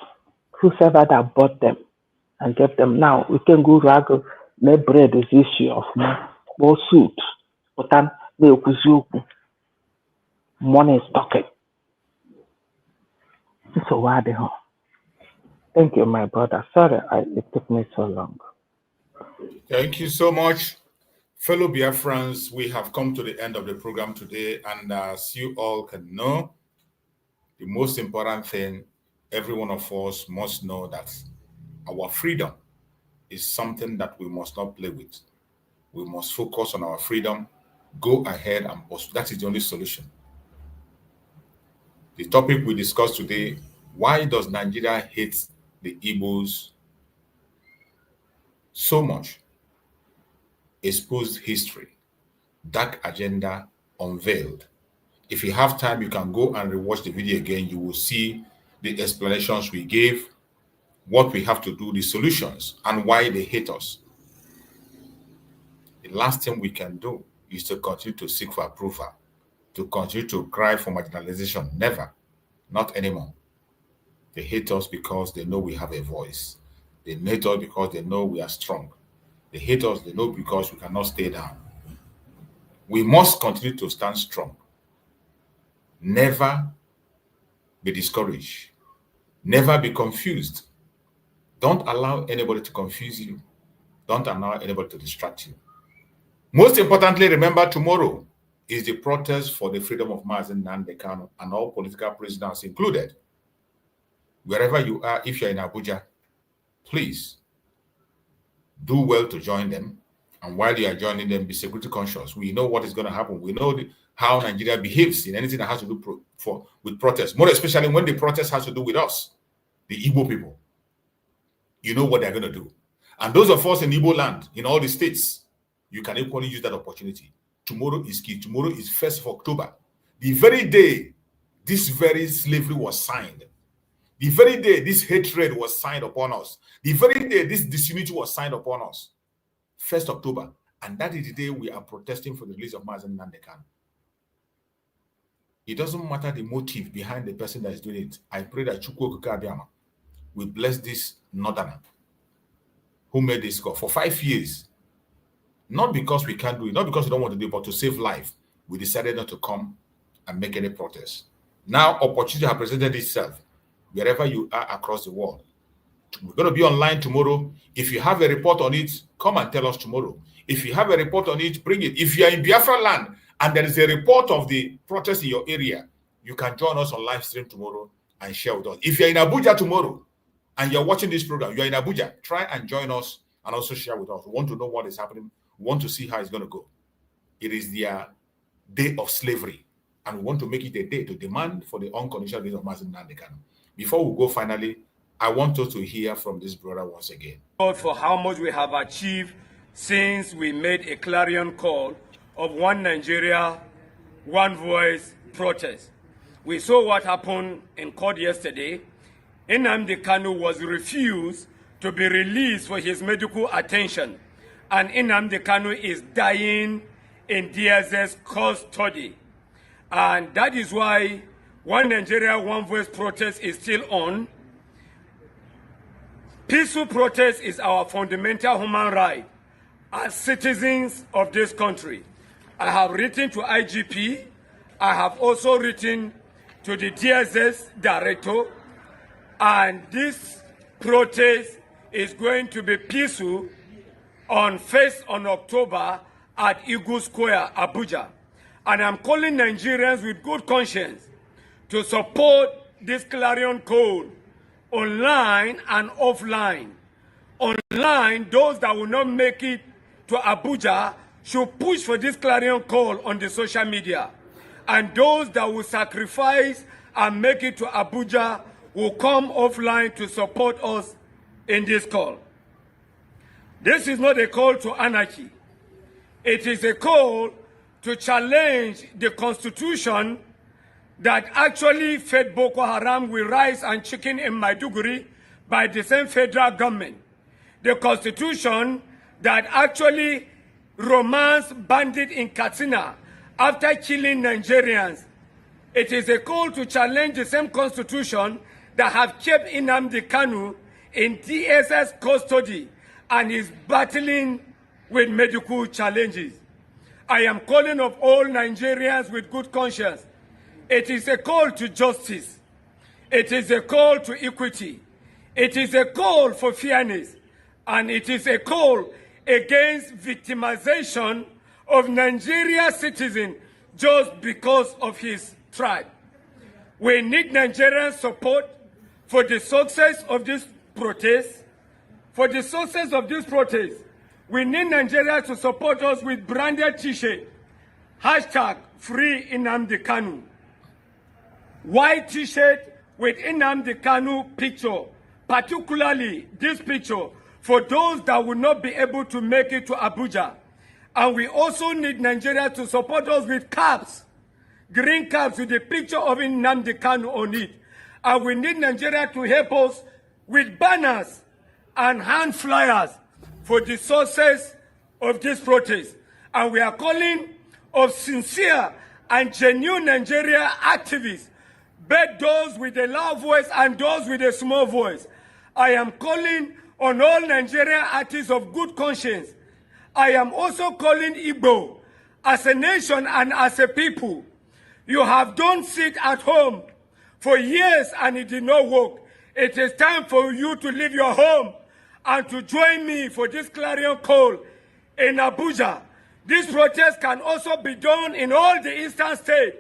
Whoever that bought them and gave them now, we can go rago, no bread is issue of more suit. But then money is talking. So why the hell? Thank you, my brother. Sorry, it took me so long. Thank you so much. Fellow Biafrans, we have come to the end of the program today, and as you all can know, the most important thing, every one of us must know that our freedom is something that we must not play with. We must focus on our freedom, go ahead and pursue. That is the only solution. The topic we discussed today, why does Nigeria hate the Igbos so much? Exposed history, dark agenda unveiled. If you have time, you can go and rewatch the video again. You will see the explanations we gave, what we have to do, the solutions, and why they hate us. The last thing we can do is to continue to seek for approval, to continue to cry for marginalization. Never. Not anymore. They hate us because they know we have a voice. They hate us because they know we are strong. They hate us, they know because we cannot stay down. We must continue to stand strong. Never be discouraged. Never be confused. Don't allow anybody to confuse you. Don't allow anybody to distract you. Most importantly, remember tomorrow is the protest for the freedom of Nnamdi Kanu and all political prisoners included. Wherever you are, if you're in Abuja, please do well to join them. And while you are joining them, be security conscious. We know what is going to happen. We know how Nigeria behaves in anything that has to do with protests, more especially when the protest has to do with us, the Igbo people. You know what they're going to do. And those of us in Igbo land, in all the states, you can equally use that opportunity. Tomorrow is key. Tomorrow is 1st of October. The very day this very slavery was signed, the very day this hatred was signed upon us, the very day this disunity was signed upon us, 1st October, and that is the day we are protesting for the release of Nnamdi Kanu. It doesn't matter the motive behind the person that is doing it. I pray that Chukwu Okike Abiama will bless this northerner who made this call for 5 years. Not because we can't do it, not because we don't want to do it, but to save life. We decided not to come and make any protest. Now, opportunity has presented itself wherever you are across the world. We're going to be online tomorrow. If you have a report on it, come and tell us tomorrow. If you have a report on it, bring it. If you are in Biafra land and there is a report of the protest in your area, you can join us on live stream tomorrow and share with us. If you're in Abuja tomorrow and you're watching this program, you're in Abuja, try and join us and also share with us. We want to know what is happening. We want to see how it's going to go. It is their day of slavery, and we want to make it a day to demand for the unconditional release of Nnamdi Kanu. Before we go, finally, I want us to hear from this brother once again. For how much we have achieved since we made a clarion call of one Nigeria, one voice protest. We saw what happened in court yesterday. Nnamdi Kanu was refused to be released for his medical attention, and Nnamdi Kanu is dying in DSS custody. And that is why one Nigeria, one voice protest is still on. Peaceful protest is our fundamental human right as citizens of this country. I have written to IGP. I have also written to the DSS director, and this protest is going to be peaceful on 1st of October at Igbo Square, Abuja. And I'm calling Nigerians with good conscience to support this clarion call online and offline. Online, those that will not make it to Abuja should push for this clarion call on the social media. And those that will sacrifice and make it to Abuja will come offline to support us in this call. This is not a call to anarchy. It is a call to challenge the constitution that actually fed Boko Haram with rice and chicken in Maiduguri by the same federal government. The constitution that actually romanced bandits in Katsina after killing Nigerians. It is a call to challenge the same constitution that have kept Nnamdi Kanu in DSS custody and is battling with medical challenges. I am calling of all Nigerians with good conscience. It is a call to justice. It is a call to equity. It is a call for fairness. And it is a call against victimization of Nigerian citizens just because of his tribe. We need Nigerian support for the success of this protest. For the success of this protest, we need Nigeria to support us with branded t-shirt, #Free Nnamdi Kanu. white t-shirt with Nnamdi Kanu picture, particularly this picture, for those that will not be able to make it to Abuja. And we also need Nigeria to support us with caps, green caps with the picture of Nnamdi Kanu on it. And we need Nigeria to help us with banners and hand flyers for the sources of this protest. And we are calling of sincere and genuine Nigeria activists, both those with a loud voice and those with a small voice. I am calling on all Nigerian artists of good conscience. I am also calling Igbo as a nation and as a people. You have done sit at home for years and it did not work. It is time for you to leave your home and to join me for this clarion call in Abuja. This protest can also be done in all the eastern states.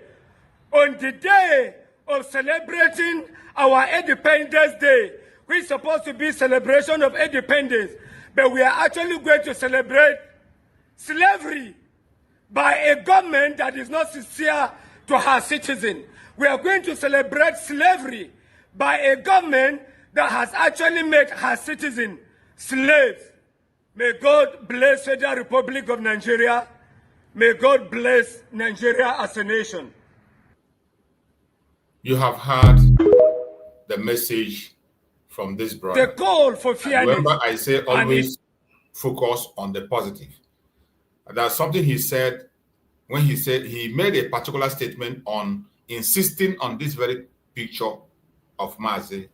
On the day of celebrating our Independence Day, which is supposed to be celebration of independence, but we are actually going to celebrate slavery by a government that is not sincere to her citizens. We are going to celebrate slavery by a government that has actually made her citizens slaves. May God bless the Federal Republic of Nigeria. May God bless Nigeria as a nation. You have heard the message from this brother. The call for fairness. Remember, I say always focus on the positive. That's something he said when he said he made a particular statement on insisting on this very picture of Mazi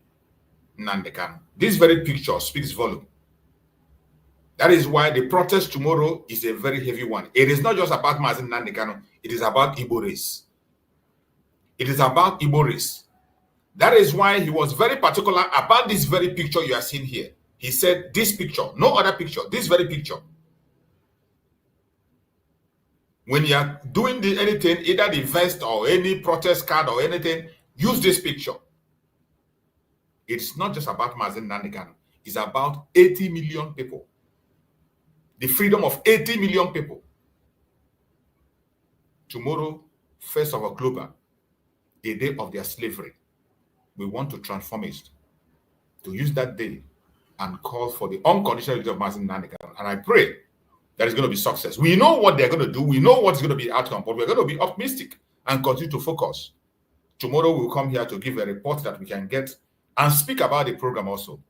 Nnamdi Kanu. This very picture speaks volume. That is why the protest tomorrow is a very heavy one. It is not just about Mazi Nnamdi Kanu. It is about Igbo race. It is about Igbo race. That is why he was very particular about this very picture you are seeing here. He said this picture, no other picture, this very picture. When you are doing anything, either the vest or any protest card or anything, use this picture. It's not just about Mazi Nnamdi Kanu. It's about 80 million people. The freedom of 80 million people. Tomorrow, 1st of October, a day of their slavery. We want to transform it, to use that day and call for the unconditional release of Mazi Nnamdi Kanu. And I pray that is going to be success. We know what they're going to do. We know what's going to be the outcome, but we're going to be optimistic and continue to focus. Tomorrow we'll come here to give a report that we can get and speak about the program also.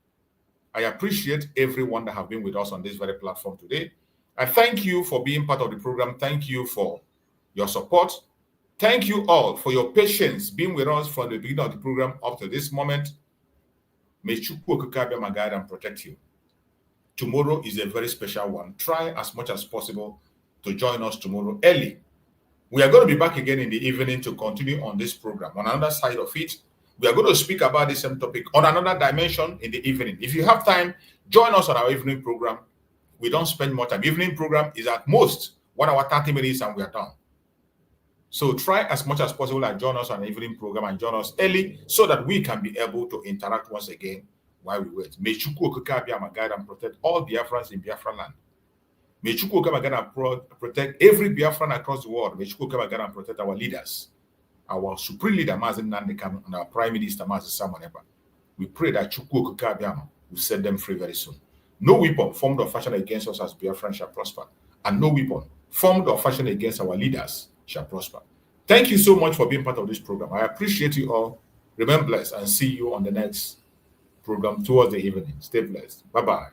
I appreciate everyone that have been with us on this very platform today. I thank you for being part of the program. Thank you for your support. Thank you all for your patience being with us from the beginning of the program up to this moment. May Chukwu Okike my guide and protect you. Tomorrow is a very special one. Try as much as possible to join us tomorrow early. We are going to be back again in the evening to continue on this program. On another side of it, we are going to speak about the same topic on another dimension in the evening. If you have time, join us on our evening program. We don't spend much time. Evening program is at most 1 hour, 30 minutes, and we are done. So try as much as possible and join us on the evening program and join us early so that we can be able to interact once again while we wait. May Chukwu Okike be our guide and protect all Biafrans in Biafra land. May Chukwu Okike guide and protect every Biafran across the world. May Chukwu Okike guide and protect our leaders, our supreme leader, Mazi Nnamdi Kanu, and our Prime Minister, Mazi Simon Ekpa. We pray that Chukwu Okike will set them free very soon. No weapon formed or fashioned against us as Biafran shall prosper, and no weapon formed or fashioned against our leaders shall prosper. Thank you so much for being part of this program. I appreciate you all. Remain blessed and see you on the next program towards the evening. Stay blessed. Bye-bye.